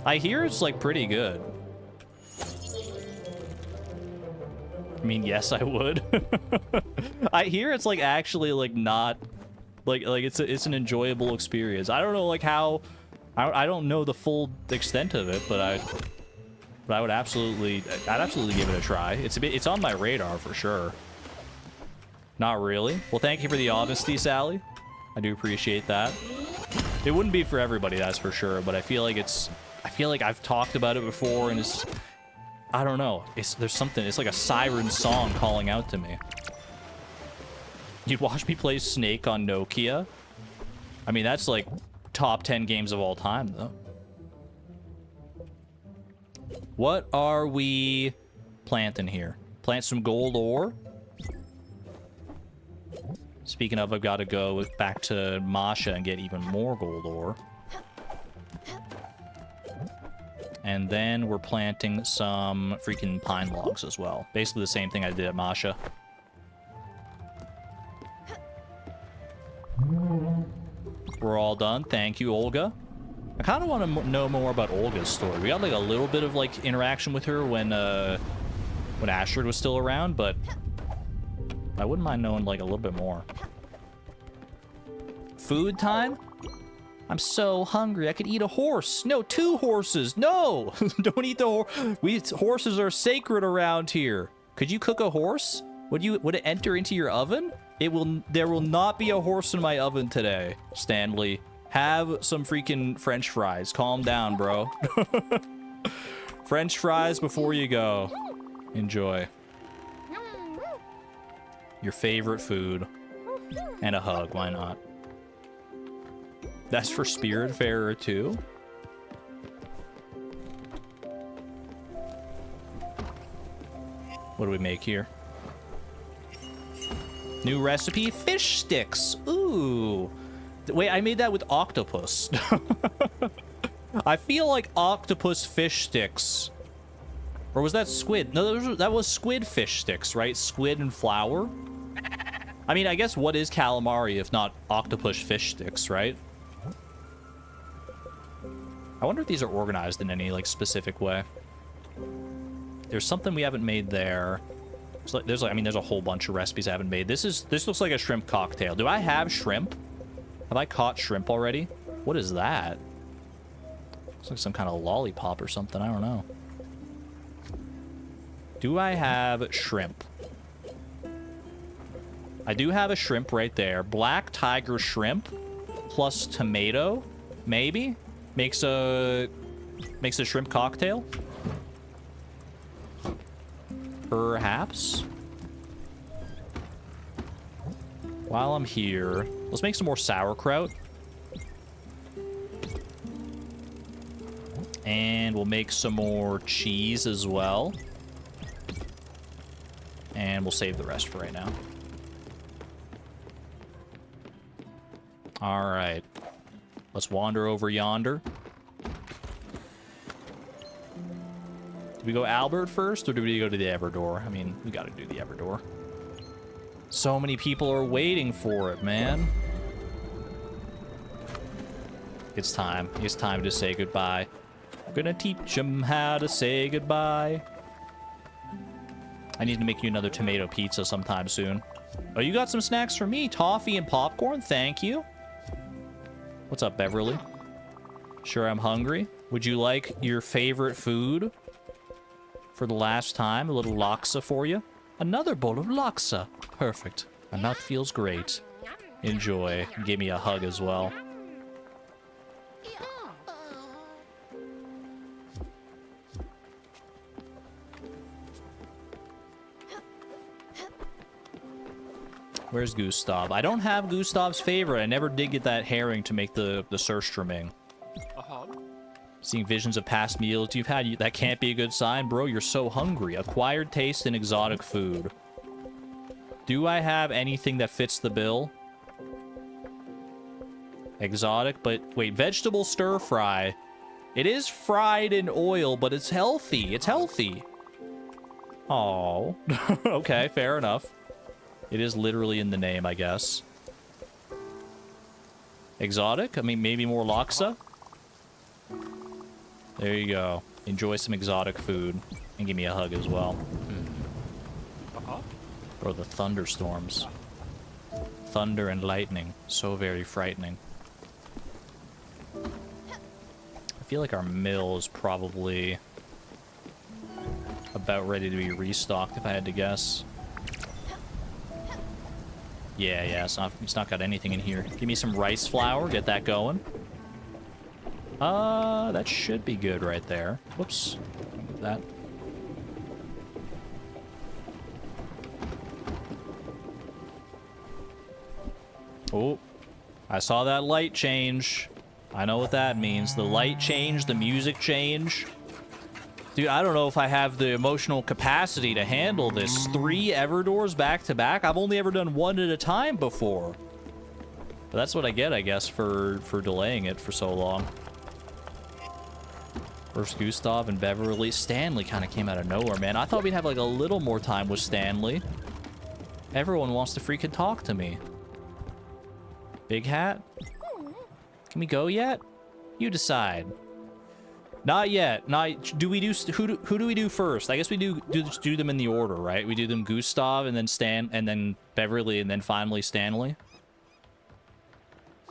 [SPEAKER 1] I hear it's, like, pretty good. I mean, yes, I would. I hear it's, like, actually, like, not... Like it's an enjoyable experience. I don't know, like, how... I don't know the full extent of it, but I would absolutely... I'd absolutely give it a try. It's on my radar, for sure. Not really. Well, thank you for the honesty, Sally. I do appreciate that. It wouldn't be for everybody, that's for sure, but I feel like I've talked about it before, and it's... I don't know. There's something... It's like a siren song calling out to me. You'd watch me play Snake on Nokia? I mean, that's like top 10 games of all time, though. What are we planting here? Plant some gold ore. Speaking of, I've got to go back to Masha and get even more gold ore. And then we're planting some freaking pine logs as well. Basically the same thing I did at Masha. We're all done. Thank you, Olga. I kind of want to know more about Olga's story. We got like a little bit of like interaction with her when Astrid was still around, but I wouldn't mind knowing like a little bit more. Food time? I'm so hungry. I could eat a horse. No, 2 horses. No, don't eat the horse. Horses are sacred around here. Could you cook a horse? Would it enter into your oven? There will not be a horse in my oven today, Stanley. Have some freaking French fries. Calm down, bro. French fries before you go. Enjoy. Your favorite food. And a hug, why not? That's for Spiritfarer too? What do we make here? New recipe, fish sticks. Ooh. Wait, I made that with octopus. I feel like octopus fish sticks. Or was that squid? No, that was squid fish sticks, right? Squid and flour. I mean, I guess what is calamari if not octopus fish sticks, right? I wonder if these are organized in any like specific way. There's something we haven't made there. There's like, I mean, there's a whole bunch of recipes I haven't made. This looks like a shrimp cocktail. Do I have shrimp? Have I caught shrimp already? What is that? Looks like some kind of lollipop or something. I don't know. Do I have shrimp? I do have a shrimp right there. Black tiger shrimp plus tomato, maybe? Makes a shrimp cocktail? Perhaps. While I'm here, let's make some more sauerkraut. And we'll make some more cheese as well. And we'll save the rest for right now. Let's wander over yonder. Do we go Albert first, or do we go to the Everdor? I mean, we gotta do the Everdor. So many people are waiting for it, man. It's time. It's time to say goodbye. I'm gonna teach them how to say goodbye. I need to make you another tomato pizza sometime soon. Oh, you got some snacks for me. Toffee and popcorn. Thank you. What's up, Beverly? Sure, I'm hungry. Would you like your favorite food for the last time? A little laksa for you. Another bowl of laksa. Perfect. My mouth feels great. Enjoy. Give me a hug as well. Where's Gustav? I don't have Gustav's favorite. I never did get that herring to make the surströmming. Seeing visions of past meals you've had, that can't be a good sign. Bro, you're so hungry. Acquired taste in exotic food. Do I have anything that fits the bill? Exotic, but wait, vegetable stir fry. It is fried in oil, but it's healthy. It's healthy. Oh, okay, fair enough. It is literally in the name, I guess. Exotic? I mean, maybe more laksa? There you go. Enjoy some exotic food. And give me a hug as well. Or the thunderstorms. Thunder and lightning. So very frightening. I feel like our mill is probably about ready to be restocked, if I had to guess. Yeah, it's not got anything in here. Give me some rice flour, get that going. That should be good right there. Whoops. Move that. Oh, I saw that light change. I know what that means. The light change, the music change. Dude, I don't know if I have the emotional capacity to handle this. 3 Everdors back to back? I've only ever done 1 at a time before. But that's what I get, I guess, for delaying it for so long. First Gustav and Beverly. Stanley kind of came out of nowhere, man. I thought we'd have like a little more time with Stanley. Everyone wants to freaking talk to me. Big Hat? Can we go yet? You decide. Not yet. Not. Do we do? Who do we do first? I guess we do them in the order, right? We do them Gustav and then Stan and then Beverly and then finally Stanley.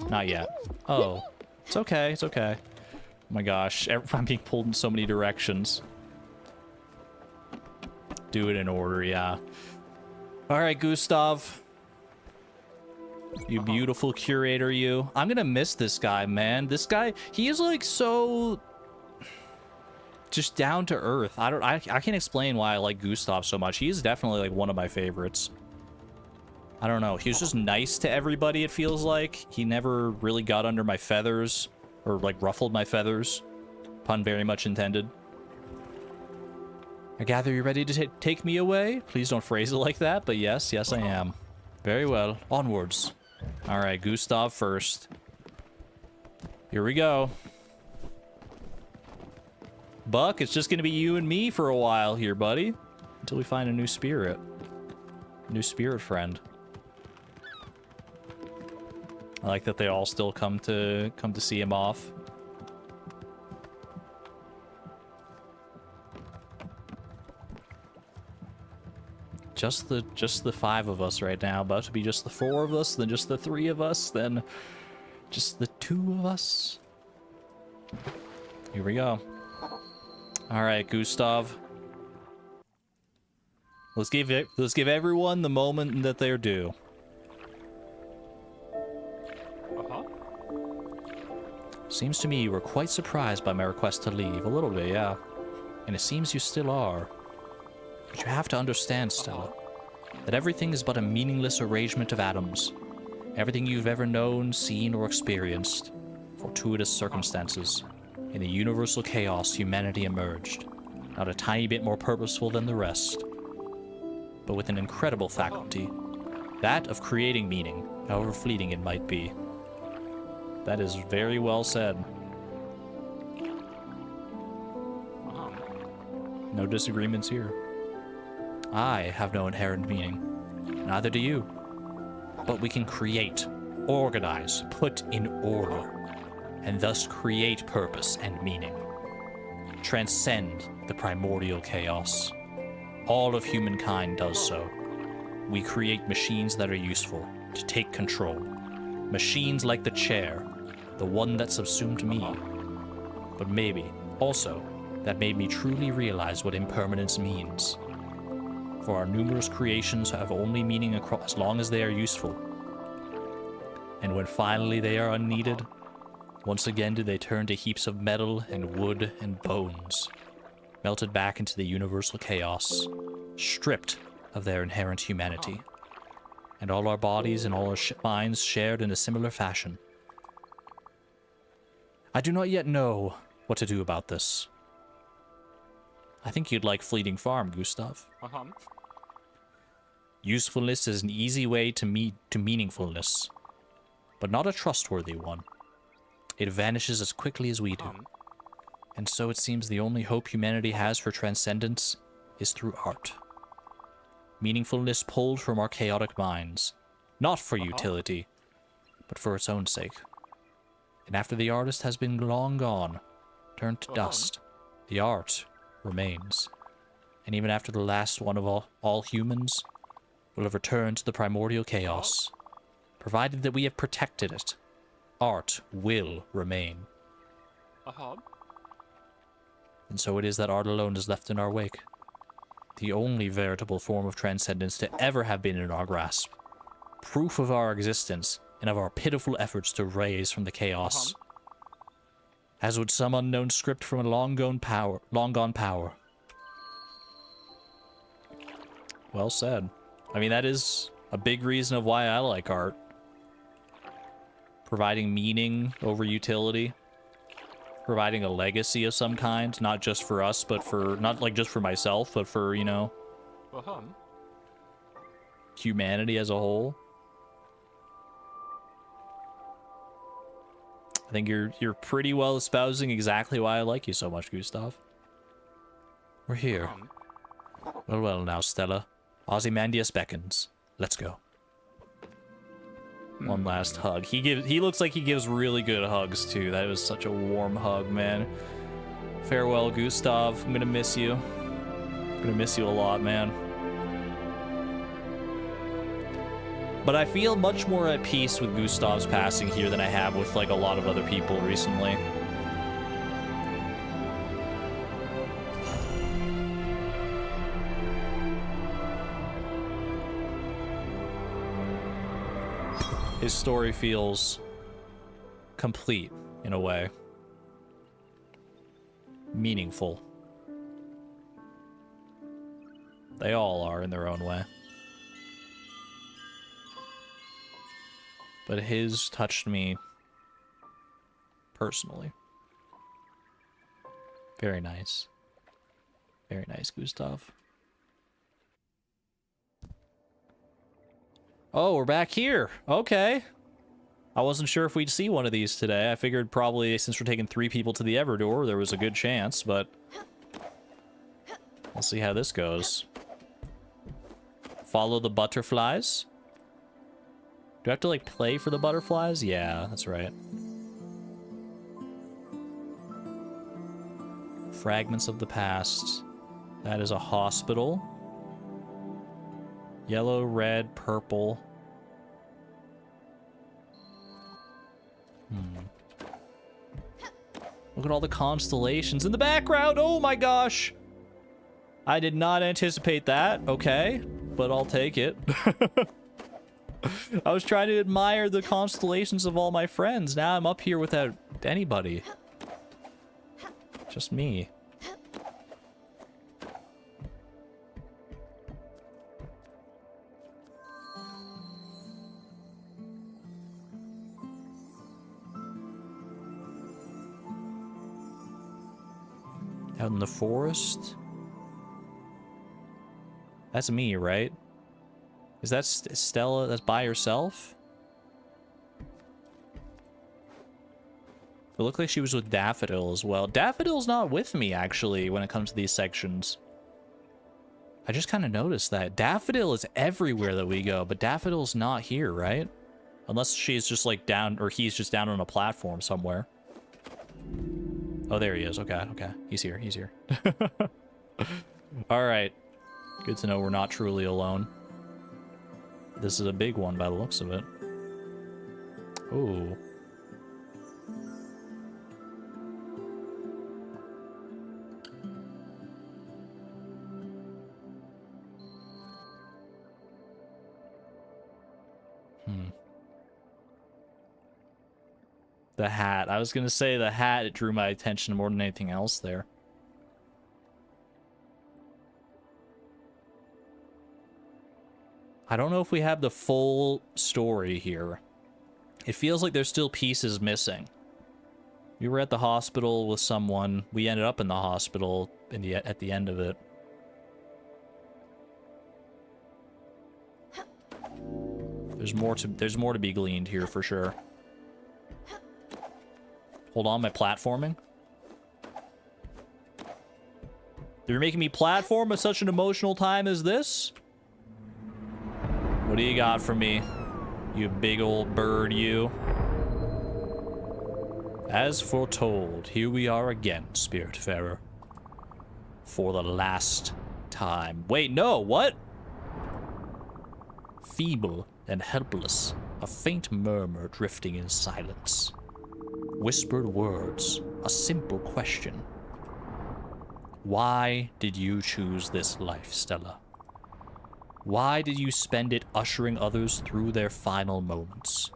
[SPEAKER 1] Not yet. Oh, it's okay. It's okay. Oh my gosh, I'm being pulled in so many directions. Do it in order, yeah. All right, Gustav. You beautiful curator, you. I'm gonna miss this guy, man. This guy, he is like so just down to earth. I can't explain why I like Gustav so much. He is definitely like one of my favorites. I don't know. He was just nice to everybody, it feels like. He never really got under my feathers or like ruffled my feathers. Pun very much intended. I gather you're ready to take me away? Please don't phrase it like that, but yes, I am. Very well. Onwards. All right, Gustav first. Here we go. Buck, it's just gonna be you and me for a while here, buddy. Until we find a new spirit. New spirit friend. I like that they all still come to see him off. Just the 5 of us right now. About to be just the 4 of us, then just the 3 of us, then just the 2 of us. Here we go. All right, Gustav. Let's give everyone the moment that they're due. Seems to me you were quite surprised by my request to leave. A little bit, yeah. And it seems you still are. But you have to understand, Stella, that everything is but a meaningless arrangement of atoms. Everything you've ever known, seen, or experienced. Fortuitous circumstances. In the universal chaos, humanity emerged. Not a tiny bit more purposeful than the rest. But with an incredible faculty. That of creating meaning, however fleeting it might be. That is very well said. No disagreements here.
[SPEAKER 3] I have no inherent meaning. Neither do you. But we can create, organize, put in order, and thus create purpose and meaning. Transcend the primordial chaos. All of humankind does so. We create machines that are useful, to take control. Machines like the chair, the one that subsumed me. But maybe, also, that made me truly realize what impermanence means. For our numerous creations have only meaning as long as they are useful. And when finally they are unneeded, once again do they turn to heaps of metal and wood and bones, melted back into the universal chaos, stripped of their inherent humanity. And all our bodies and all our minds shared in a similar fashion. I do not yet know what to do about this. I think you'd like Fleeting Farm, Gustav. Usefulness is an easy way to meaningfulness, but not a trustworthy one. It vanishes as quickly as we do. And so it seems the only hope humanity has for transcendence is through art. Meaningfulness pulled from our chaotic minds, not for utility, but for its own sake. And after the artist has been long gone, turned to dust, the art remains. And even after the last one of all humans will have returned to the primordial chaos, provided that we have protected it, art will remain. And so it is that art alone is left in our wake. The only veritable form of transcendence to ever have been in our grasp. Proof of our existence and of our pitiful efforts to raise from the chaos. As would some unknown script from a long gone power. Well said. I mean, that is a big reason of why I like art. Providing meaning over utility. Providing a legacy of some kind, not just for us, but for, not like just for myself, but for, you know, humanity as a whole. I think you're pretty well espousing exactly why I like you so much, Gustav. We're here. Well now, Stella. Ozymandias beckons. Let's go. One last hug. He looks like he gives really good hugs too. That was such a warm hug, man. Farewell, Gustav. I'm gonna miss you. I'm gonna miss you a lot, man. But I feel much more at peace with Gustav's passing here than I have with like a lot of other people recently. His story feels complete in a way. Meaningful. They all are in their own way. But his touched me personally. Very nice. Very nice, Gustav. Oh, we're back here. Okay. I wasn't sure if we'd see one of these today. I figured probably since we're taking 3 people to the Everdor, there was a good chance, but we'll see how this goes. Follow the butterflies. Do I have to, like, play for the butterflies? Yeah, that's right. Fragments of the past. That is a hospital. Yellow, red, purple. Look at all the constellations in the background. Oh my gosh. I did not anticipate that. Okay, but I'll take it. I was trying to admire the constellations of all my friends. Now I'm up here without anybody. Just me. Out in the forest? That's me, right? Is that Stella that's by herself?
[SPEAKER 1] It looked like she was with Daffodil as well. Daffodil's not with me, actually, when it comes to these sections. I just kind of noticed that. Daffodil is everywhere that we go, but Daffodil's not here, right? Unless she's just, like, down, or he's just down on a platform somewhere. Oh, there he is. Okay, okay. He's here, he's here. Alright. Good to know we're not truly alone. This is a big one by the looks of it. Ooh. The hat. I was gonna say the hat, it drew my attention more than anything else there. I don't know if we have the full story here. It feels like there's still pieces missing. We were at the hospital with someone. We ended up in the hospital at the end of it. There's more to be gleaned here for sure. Hold on, my platforming. You're making me platform at such an emotional time as this? What do you got for me, you big old bird, you? As foretold, here we are again, Spiritfarer. For the last time. Wait, no, what? Feeble and helpless, a faint murmur drifting in silence. Whispered words, a simple question. Why did you choose this life, Stella? Why did you spend it ushering others through their final moments?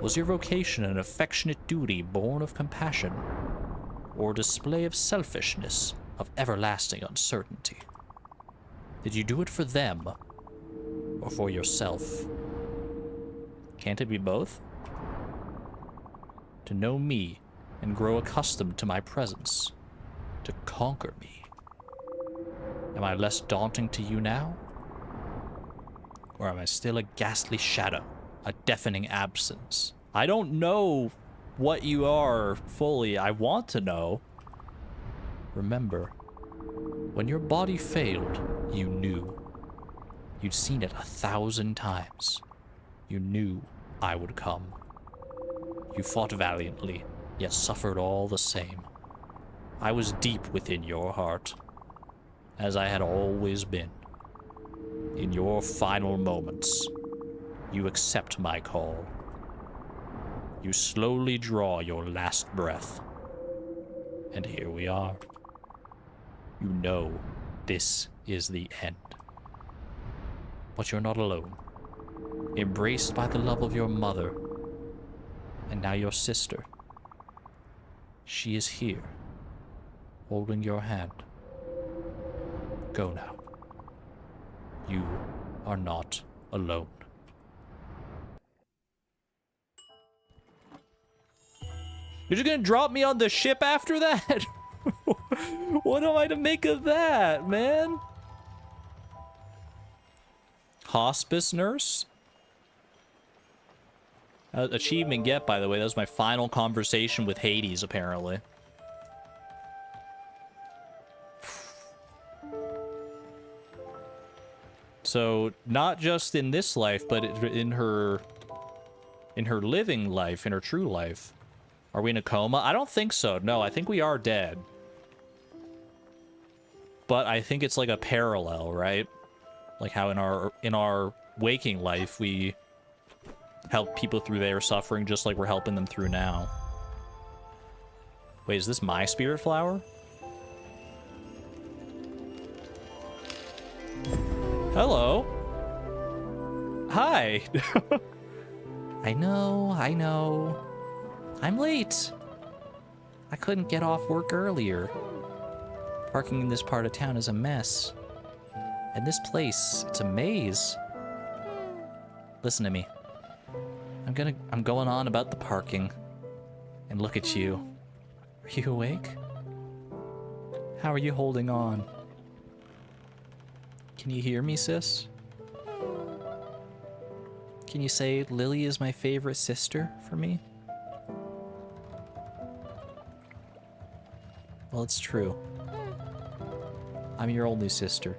[SPEAKER 1] Was your vocation an affectionate duty born of compassion, or a display of selfishness, of everlasting uncertainty? Did you do it for them, or for yourself? Can't it be both? To know me and grow accustomed to my presence, to conquer me. Am I less daunting to you now? Or am I still a ghastly shadow, a deafening absence? I don't know what you are fully. I want to know. Remember, when your body failed, you knew. You'd seen it 1,000 times. You knew I would come. You fought valiantly, yet suffered all the same. I was deep within your heart, as I had always been. In your final moments, you accept my call. You slowly draw your last breath. And here we are. You know this is the end. But you're not alone. Embraced by the love of your mother, and now your sister. She is here, holding your hand. Go now. You are not alone. You're just gonna drop me on the ship after that? What am I to make of that, man? Hospice nurse? Achievement get, by the way. That was my final conversation with Hades, apparently. So, not just in this life, but in her living life, in her true life. Are we in a coma? I don't think so. No, I think we are dead. But I think it's like a parallel, right? Like how in our waking life, we help people through their suffering just like we're helping them through now. Wait, is this my spirit flower? Hello. Hi. I know. I'm late. I couldn't get off work earlier. Parking in this part of town is a mess. And this place, it's a maze. Listen to me. I'm going on about the parking. And look at you. Are you awake? How are you holding on? Can you hear me, sis? Can you say Lily is my favorite sister for me?
[SPEAKER 3] Well, it's true. I'm your only sister,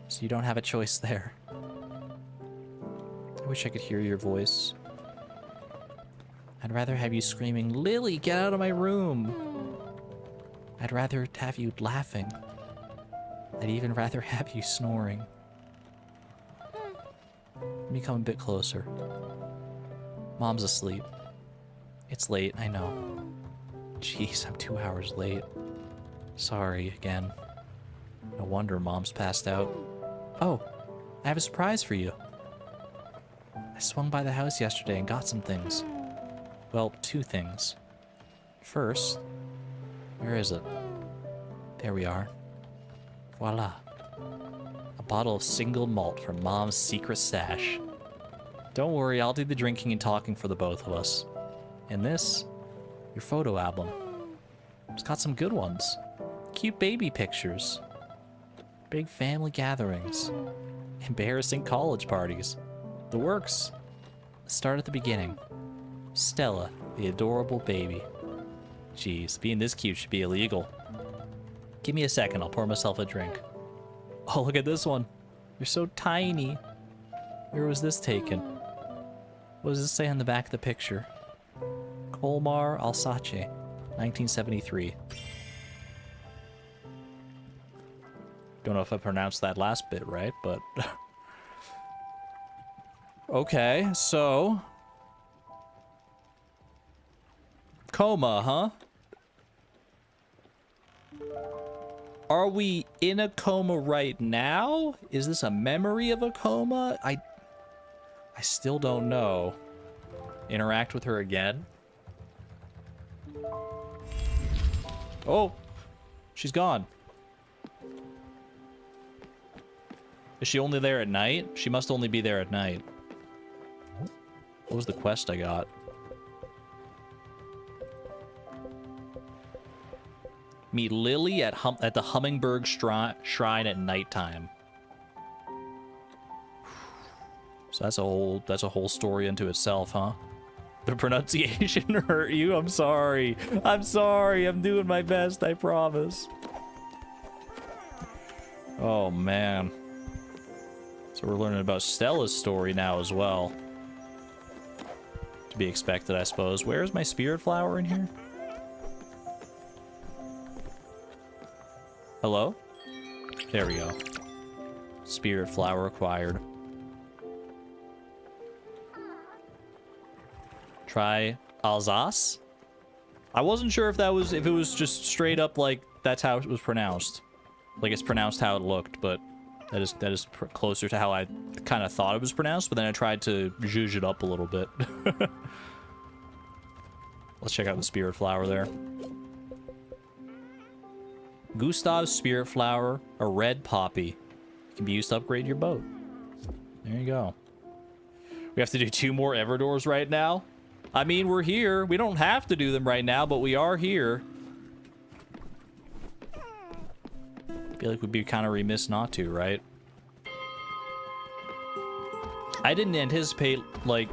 [SPEAKER 3] so you don't have a choice there. I wish I could hear your voice. I'd rather have you screaming, "Lily, get out of my room!" I'd rather have you laughing. I'd even rather have you snoring. Let me come a bit closer. Mom's asleep. It's late, I know. Jeez, I'm 2 hours late. Sorry again. No wonder Mom's passed out. Oh, I have a surprise for you. I swung by the house yesterday and got some things. Well, 2 things. First, where is it? There we are. Voila. A bottle of single malt from Mom's secret stash. Don't worry, I'll do the drinking and talking for the both of us. And this, your photo album. It's got some good ones. Cute baby pictures. Big family gatherings. Embarrassing college parties. The works. Start at the beginning. Stella, the adorable baby. Jeez, being this cute should be illegal. Give me a second, I'll pour myself a drink. Oh, look at this one. You're so tiny. Where was this taken? What does this say on the back of the picture? Colmar, Alsace, 1973. Don't know if I pronounced that last bit right, but... Okay, so... Coma, huh? Are we in a coma right now? Is this a memory of a coma? I still don't know. Interact with her again. Oh, she's gone. Is she only there at night? She must only be there at night. What was the quest I got? Meet Lily at the Hummingbird Shrine at nighttime. So that's a whole story unto itself, huh? The pronunciation hurt you? I'm sorry. I'm sorry. I'm doing my best, I promise. Oh, man. So we're learning about Stella's story now as well. To be expected, I suppose. Where is my spirit flower in here? Hello? There we go. Spirit flower acquired. Try Alsace? I wasn't sure if it was just straight up like that's how it was pronounced. Like it's pronounced how it looked, but that is closer to how I kind of thought it was pronounced, but then I tried to zhuzh it up a little bit. Let's check out the spirit flower there. Gustav's spirit flower, a red poppy. It can be used to upgrade your boat. There you go. We have to do 2 more Everdores right now? I mean, we're here. We don't have to do them right now, but we are here. I feel like we'd be kind of remiss not to, right? I didn't anticipate, like...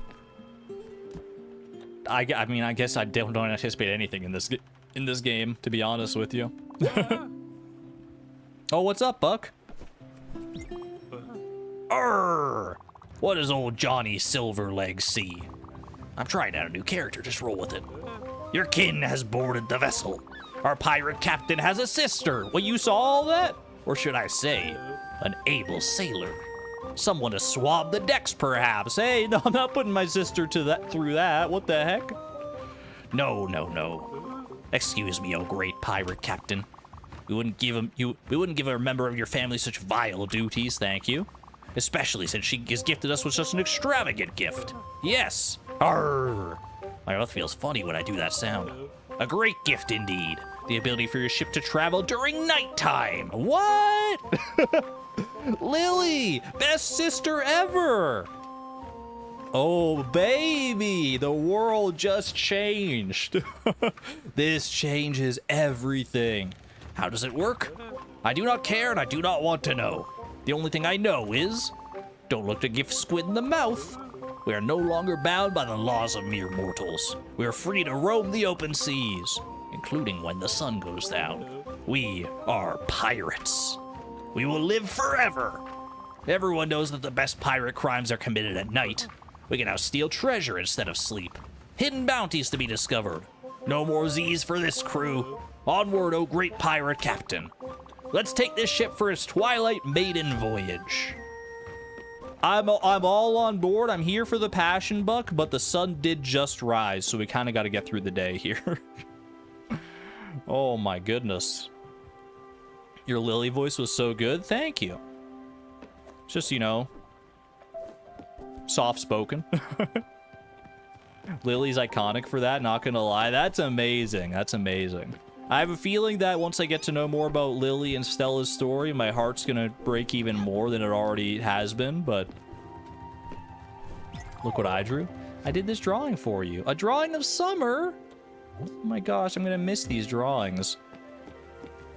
[SPEAKER 3] I mean, I guess I don't anticipate anything in this game, to be honest with you. Oh, what's up, Buck? Arrgh! What does old Johnny Silverlegs see? I'm trying out a new character, just roll with it. Your kin has boarded the vessel. Our pirate captain has a sister. Well, you saw all that? Or should I say, an able sailor. Someone to swab the decks, perhaps. Hey, no, I'm not putting my sister through that. What the heck? No, no, no. Excuse me, oh great pirate captain. We wouldn't give a member of your family such vile duties, thank you. Especially since she has gifted us with such an extravagant gift. Yes. Arrgh. My mouth feels funny when I do that sound. A great gift indeed. The ability for your ship to travel during nighttime. What? Lily, best sister ever. Oh, baby, the world just changed. This changes everything. How does it work? I do not care and I do not want to know. The only thing I know is, don't look to give squid in the mouth. We are no longer bound by the laws of mere mortals. We are free to roam the open seas, including when the sun goes down.
[SPEAKER 1] We are pirates. We will live forever. Everyone knows that the best pirate crimes are committed at night. We can now steal treasure instead of sleep. Hidden bounties to be discovered. No more Z's for this crew. Onward, O great pirate captain. Let's take this ship for its twilight maiden voyage. I'm all on board. I'm here for the passion buck, but the sun did just rise, so we kind of got to get through the day here. Oh my goodness. Your Lily voice was so good. Thank you. Just, you know, soft-spoken. Lily's iconic for that, not gonna lie. That's amazing. That's amazing. I have a feeling that once I get to know more about Lily and Stella's story, my heart's gonna break even more than it already has been, but... Look what I drew. I did this drawing for you. A drawing of summer? Oh my gosh, I'm gonna miss these drawings.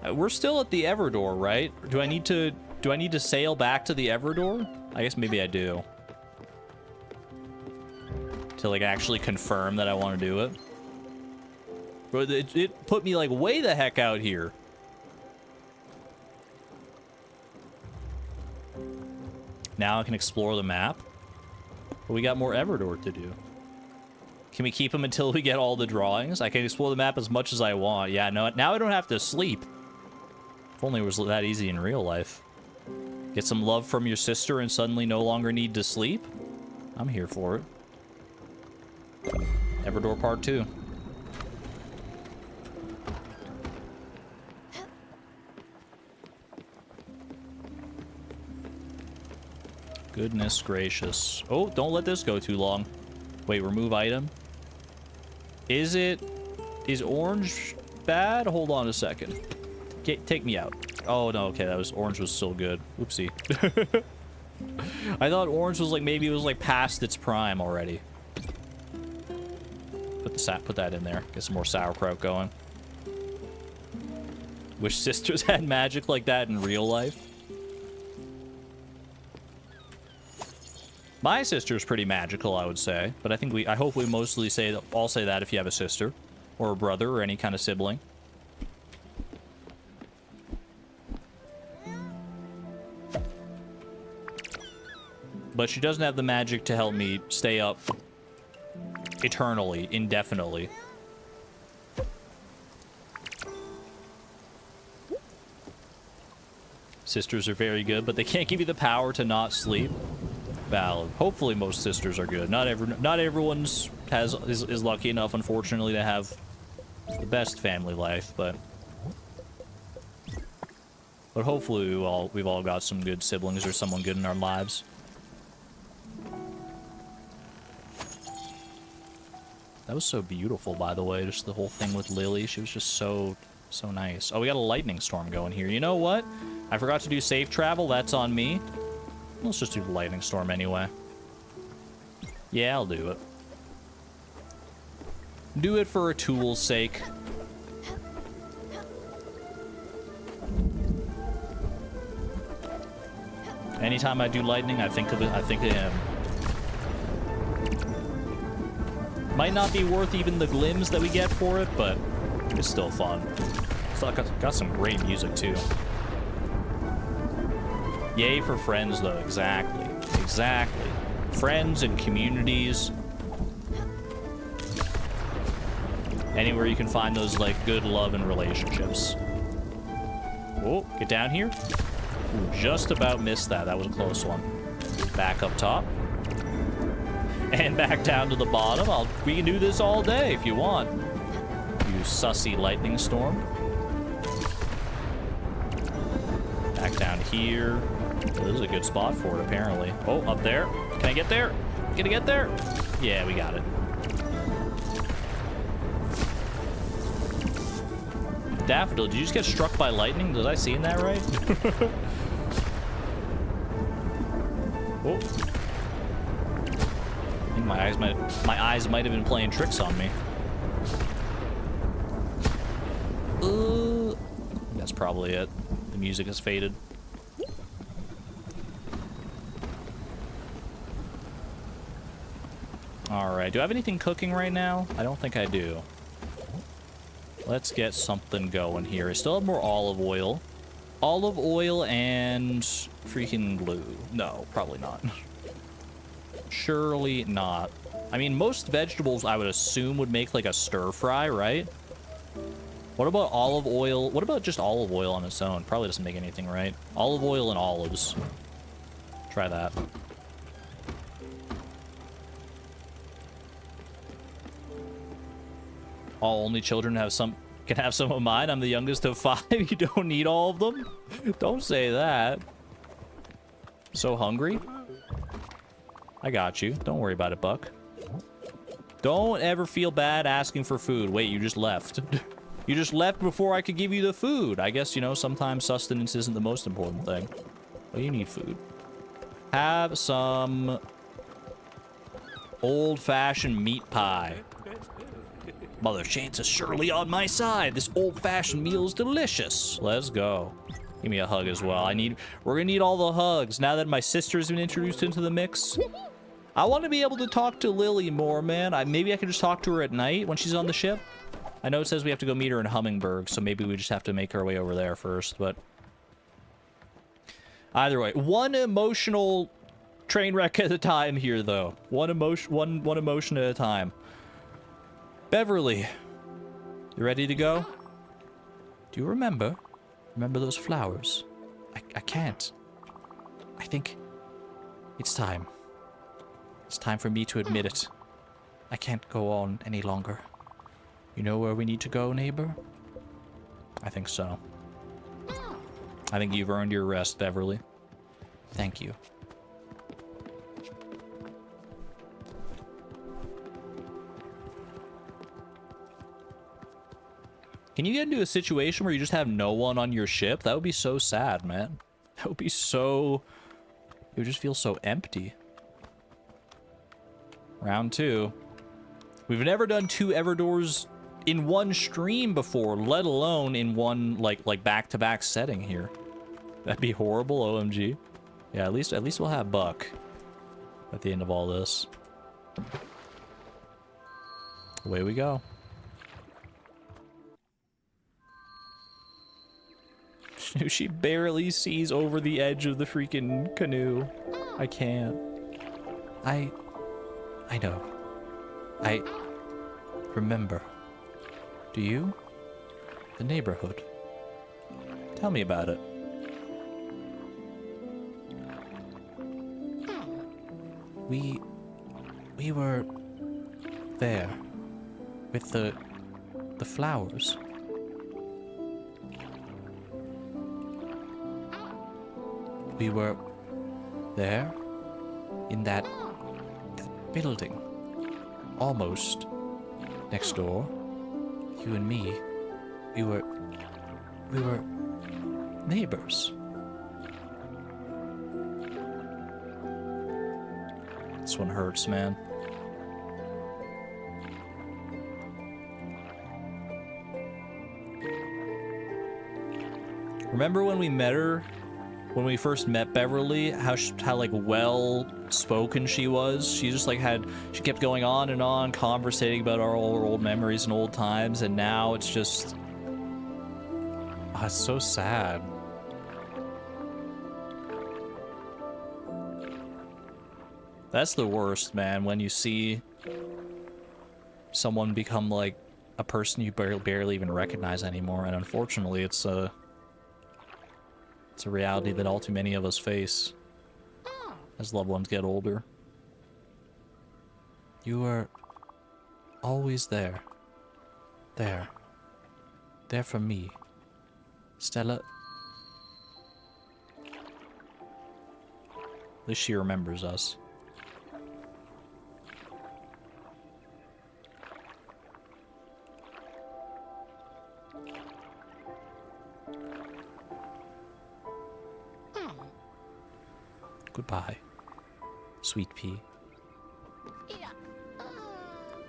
[SPEAKER 1] We're still at the Everdor, right? Do I need to sail back to the Everdor? I guess maybe I do. To, like, actually confirm that I want to do it. But it put me, like, way the heck out here. Now I can explore the map. But we got more Everdor to do. Can we keep them until we get all the drawings? I can explore the map as much as I want. Yeah, no, now I don't have to sleep. If only it was that easy in real life. Get some love from your sister and suddenly no longer need to sleep? I'm here for it. Everdor Part 2. Goodness gracious. Oh, don't let this go too long. Wait, remove item. Is orange bad? Hold on a second. Take me out. Oh, no, okay, orange was still good. Oopsie. I thought orange was like, maybe it was like past its prime already. Put that in there. Get some more sauerkraut going. Wish sisters had magic like that in real life. My sister's pretty magical, I would say, but I hope we mostly all say that if you have a sister or a brother or any kind of sibling. But she doesn't have the magic to help me stay up eternally, indefinitely. Sisters are very good, but they can't give you the power to not sleep. Valid. Hopefully most sisters are good. Not everyone's is lucky enough, unfortunately, to have the best family life, but hopefully we've all got some good siblings or someone good in our lives. That was so beautiful, by the way, just the whole thing with Lily. She was just so nice. Oh, we got a lightning storm going here. You know what? I forgot to do safe travel. That's on me. Let's just do the lightning storm anyway. Yeah, I'll do it. Do it for a tool's sake. Anytime I do lightning, I think of him. Might not be worth even the glims that we get for it, but it's still fun. So got some great music too. Yay for friends, though. Exactly. Exactly. Friends and communities. Anywhere you can find those, like, good love and relationships. Oh, get down here. Ooh, just about missed that. That was a close one. Back up top. And back down to the bottom. We can do this all day if you want. You sussy lightning storm. Back down here. Oh, this is a good spot for it, apparently. Oh, up there. Can I get there? Can I get there? Yeah, we got it. Daffodil, did you just get struck by lightning? Was I seeing that right? Oh. I think my eyes might have been playing tricks on me. That's probably it. The music has faded. Alright, do I have anything cooking right now? I don't think I do. Let's get something going here. I still have more olive oil. Olive oil and freaking glue. No, probably not. Surely not. I mean, most vegetables I would assume would make like a stir fry, right? What about olive oil? What about just olive oil on its own? Probably doesn't make anything, right? Olive oil and olives. Try that. All only children can have some of mine. I'm the youngest of 5. You don't need all of them? Don't say that. So hungry? I got you. Don't worry about it, Buck. Don't ever feel bad asking for food. Wait, you just left. You just left before I could give you the food. I guess, you know, sometimes sustenance isn't the most important thing. But you need food. Have some old-fashioned meat pie. Mother Chance is surely on my side. This old-fashioned meal is delicious. Let's go. Give me a hug as well. We're gonna need all the hugs now that my sister's been introduced into the mix. I want to be able to talk to Lily more, man. Maybe I can just talk to her at night when she's on the ship. I know it says we have to go meet her in Hummingberg, so maybe we just have to make our way over there first, but either way, one emotional train wreck at a time here, though. One emotion at a time. Beverly, you ready to go? Do you remember those flowers? I can't. I think it's time. It's time for me to admit it. I can't go on any longer. You know where we need to go, neighbor? I think so. I think you've earned your rest, Beverly. Thank you. Can you get into a situation where you just have no one on your ship? That would be so sad, man. That would be so... It would just feel so empty. Round 2. We've never done 2 Everdoors in one stream before, let alone in one, like back-to-back setting here. That'd be horrible, OMG. Yeah, at least we'll have Buck at the end of all this. Away we go. She barely sees over the edge of the freaking canoe. I can't. I know. I remember. Do you? The neighborhood. Tell me about it. We were there with the flowers. We were there in that building, almost next door. You and me, we were neighbors. This one hurts, man. Remember when we met her? When we first met Beverly, how like well spoken she was. She just like she kept going on and on, conversating about our old memories and old times, and now it's just, oh, it's so sad. That's the worst, man, when you see someone become like a person you barely even recognize anymore, and unfortunately it's a reality that all too many of us face as loved ones get older. You were always there. There for me. Stella. At least she remembers us. Goodbye, sweet pea.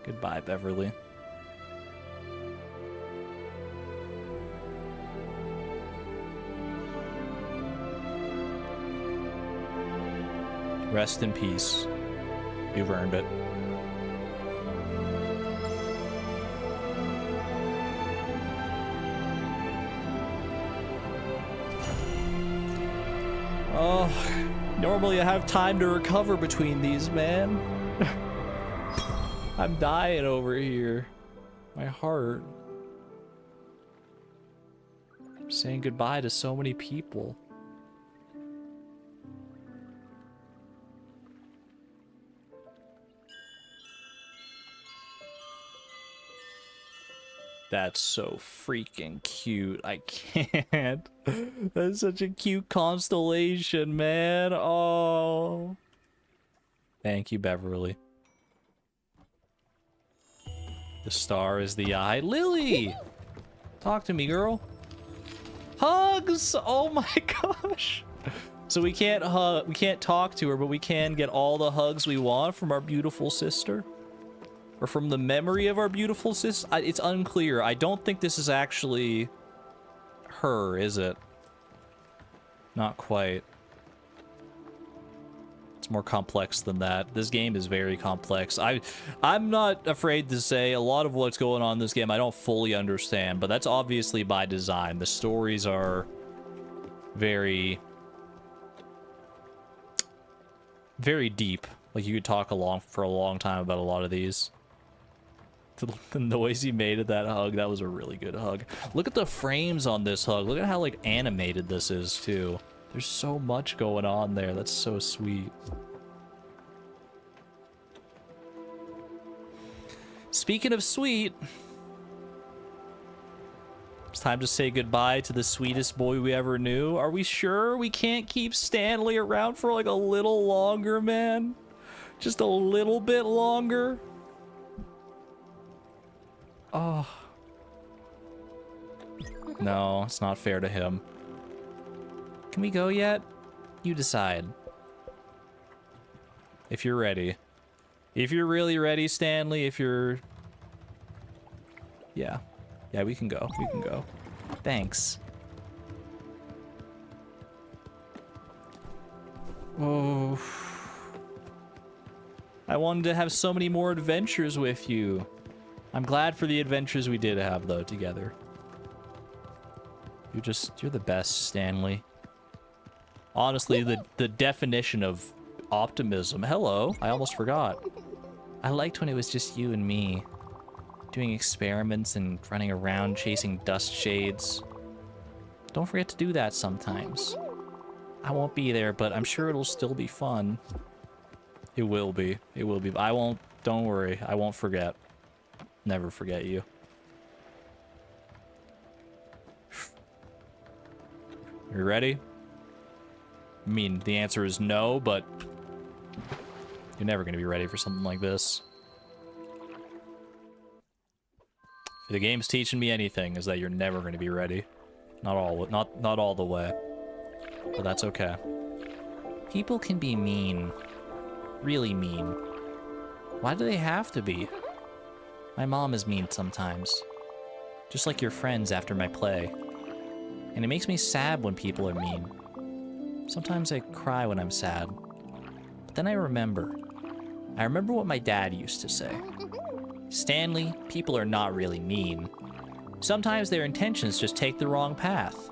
[SPEAKER 1] Goodbye, Beverly. Rest in peace. You've earned it. Oh, normally I have time to recover between these, man. I'm dying over here. My heart. I'm saying goodbye to so many people. That's so freaking cute. I can't. That's such a cute constellation, man. Oh. Thank you, Beverly. The star is the eye. Lily! Talk to me, girl. Hugs! Oh my gosh. So we can't talk to her, but we can get all the hugs we want from our beautiful sister. Or from the memory of our beautiful sister. It's unclear. I don't think this is actually her, is it? Not quite. It's more complex than that. This game is very complex. I'm not afraid to say a lot of what's going on in this game I don't fully understand, but that's obviously by design. The stories are very, very deep. Like, you could talk for a long time about a lot of these. The noise he made at that hug, that was a really good hug. Look at the frames on this hug. Look at how, like, animated this is, too. There's so much going on there. That's so sweet. Speaking of sweet, it's time to say goodbye to the sweetest boy we ever knew. Are we sure we can't keep Stanley around for, like, a little longer, man? Just a little bit longer? Oh. No, it's not fair to him. Can we go yet? You decide. If you're ready. If you're really ready, Stanley, if you're... Yeah. Yeah, we can go. We can go. Thanks. Oh. I wanted to have so many more adventures with you. I'm glad for the adventures we did have, though, together. You're the best, Stanley. Honestly, the definition of optimism. Hello, I almost forgot. I liked when it was just you and me. Doing experiments and running around chasing dust shades. Don't forget to do that sometimes. I won't be there, but I'm sure it'll still be fun. It will be. It will be. I won't, don't worry. I won't forget. Never forget you. You ready? I mean, the answer is no, but you're never going to be ready for something like this. If the game's teaching me anything, is that you're never going to be ready. Not all the way. But that's okay. People can be mean. Really mean. Why do they have to be? My mom is mean sometimes. Just like your friends after my play. And it makes me sad when people are mean. Sometimes I cry when I'm sad. But then I remember. I remember what my dad used to say. Stanley, people are not really mean. Sometimes their intentions just take the wrong path.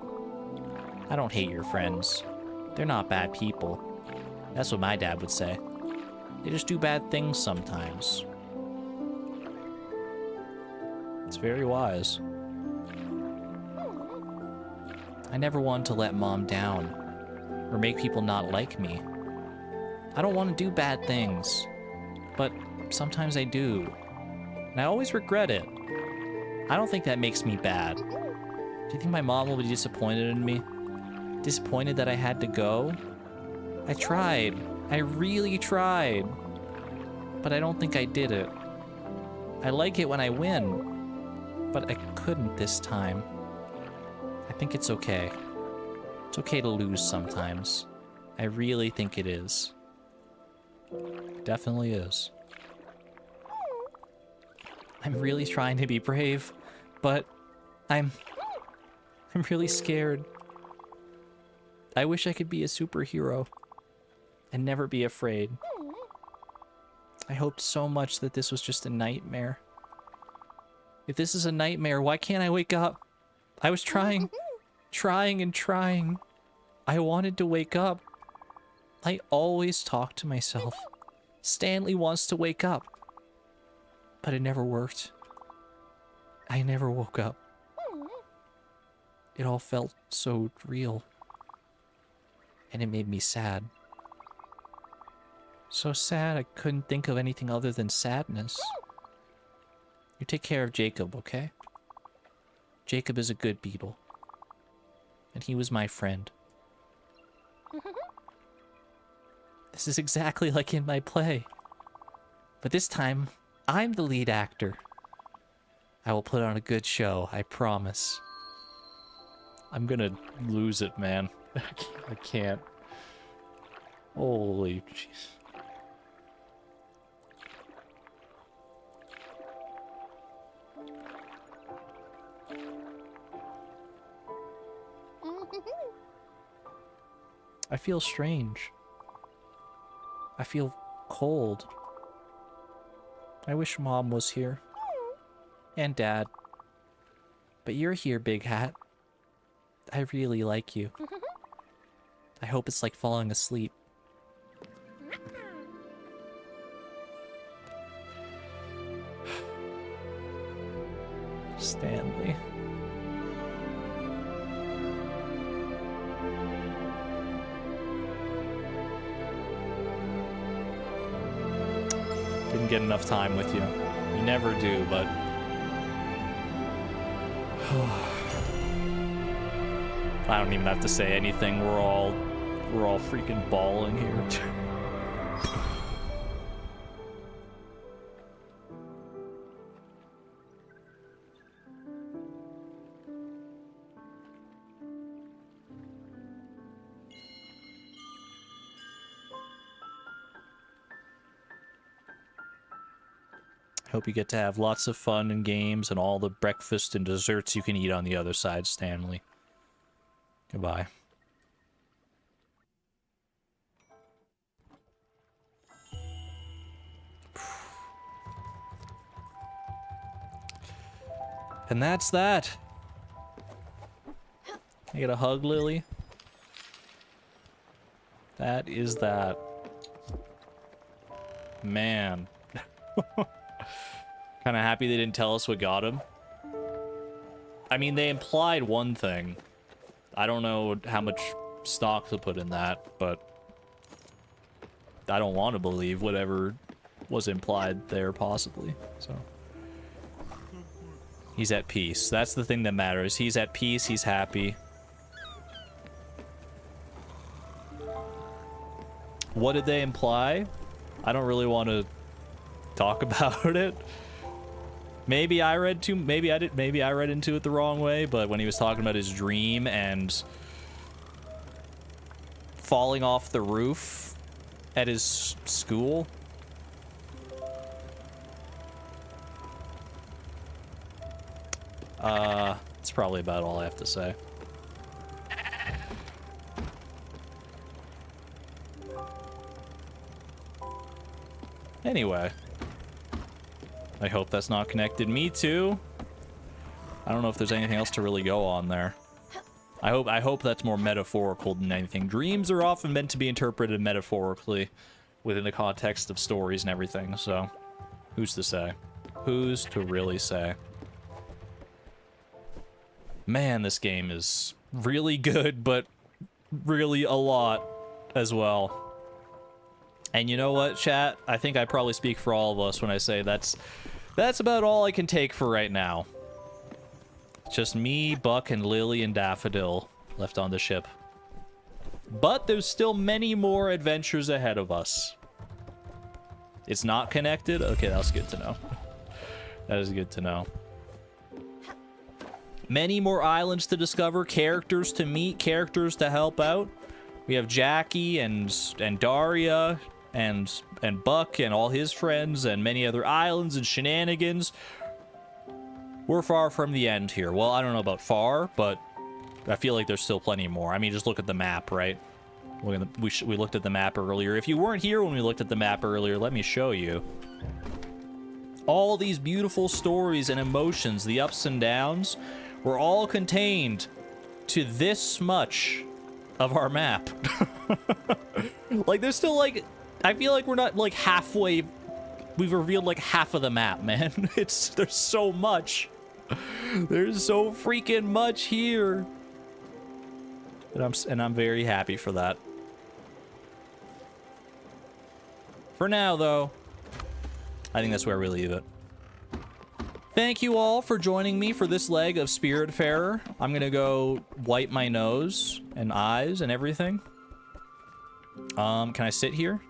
[SPEAKER 1] I don't hate your friends. They're not bad people. That's what my dad would say. They just do bad things sometimes. It's very wise. I never wanted to let Mom down, or make people not like me. I don't want to do bad things, but sometimes I do, and I always regret it. I don't think that makes me bad. Do you think my mom will be disappointed in me? Disappointed that I had to go? I tried. I really tried. But I don't think I did it. I like it when I win. But I couldn't this time. I think it's okay. It's okay to lose sometimes. I really think it is. It definitely is. I'm really trying to be brave, but I'm really scared. I wish I could be a superhero and never be afraid. I hoped so much that this was just a nightmare. If this is a nightmare, why can't I wake up? I was trying and trying. I wanted to wake up.
[SPEAKER 3] I always talk to myself. Stanley wants to wake up. But it never worked. I never woke up. It all felt so real. And it made me sad. So sad I couldn't think of anything other than sadness. You take care of Jacob, okay? Jacob is a good beetle. And he was my friend. This is exactly like in my play. But this time, I'm the lead actor. I will put on a good show, I promise.
[SPEAKER 1] I'm gonna lose it, man. I can't. Holy jeez.
[SPEAKER 3] I feel strange. I feel cold. I wish Mom was here. And Dad. But you're here, Big Hat. I really like you. I hope it's like falling asleep. Stanley.
[SPEAKER 1] Didn't get enough time with you. You never do, but... I don't even have to say anything. We're all freaking bawling here. Hope you get to have lots of fun and games and all the breakfast and desserts you can eat on the other side, Stanley. Goodbye. And that's that. I get a hug, Lily. That is that. Man. Kind of happy they didn't tell us what got him. I mean, they implied one thing. I don't know how much stock to put in that, but I don't want to believe whatever was implied there, possibly. So he's at peace. That's the thing that matters. He's at peace. He's happy. What did they imply? I don't really want to talk about it. Maybe I read too. Maybe I did. Maybe I read into it the wrong way. But when he was talking about his dream and falling off the roof at his school, that's probably about all I have to say. Anyway. I hope that's not connected. Me too. I don't know if there's anything else to really go on there. I hope that's more metaphorical than anything. Dreams are often meant to be interpreted metaphorically within the context of stories and everything, so who's to say? Who's to really say? Man, this game is really good, but really a lot as well. And you know what, chat? I think I probably speak for all of us when I say that's about all I can take for right now. Just me, Buck, and Lily, and Daffodil left on the ship. But there's still many more adventures ahead of us. It's not connected? Okay, that's good to know. That is good to know. Many more islands to discover, characters to meet, characters to help out. We have Jackie and Daria and Buck and all his friends and many other islands and shenanigans. We're far from the end here. Well, I don't know about far, but I feel like there's still plenty more. I mean, just look at the map, right? We looked at the map earlier. If you weren't here when we looked at the map earlier, let me show you. All these beautiful stories and emotions, the ups and downs, were all contained to this much of our map. Like, there's still, like, I feel like we're not, like, halfway. We've revealed, like, half of the map, man. There's so much. There's so freaking much here. And I'm very happy for that. For now, though, I think that's where we leave it. Thank you all for joining me for this leg of Spiritfarer. I'm gonna go wipe my nose and eyes and everything. Can I sit here?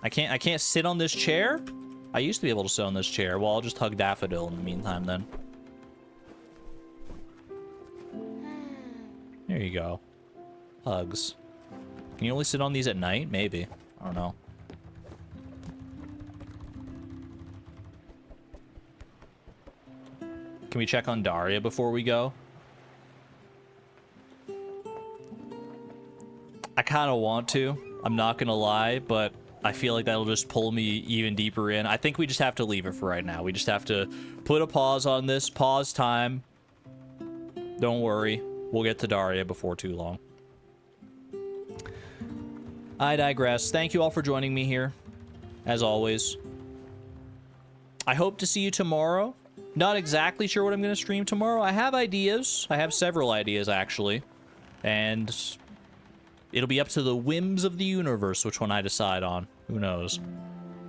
[SPEAKER 1] I can't sit on this chair? I used to be able to sit on this chair. Well, I'll just hug Daffodil in the meantime then. There you go. Hugs. Can you only sit on these at night? Maybe. I don't know. Can we check on Daria before we go? I kind of want to. I'm not going to lie, but I feel like that'll just pull me even deeper in. I think we just have to leave it for right now. We just have to put a pause on this. Pause time. Don't worry. We'll get to Daria before too long. I digress. Thank you all for joining me here, as always. I hope to see you tomorrow. Not exactly sure what I'm going to stream tomorrow. I have ideas. I have several ideas, actually. And it'll be up to the whims of the universe which one I decide on. Who knows?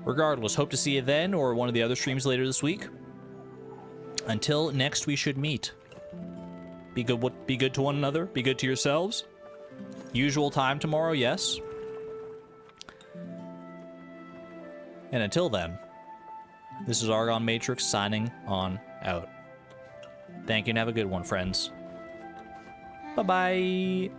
[SPEAKER 1] Regardless, hope to see you then or one of the other streams later this week. Until next we should meet. Be good to one another. Be good to yourselves. Usual time tomorrow, yes. And until then, this is Argon Matrix signing on out. Thank you and have a good one, friends. Bye-bye.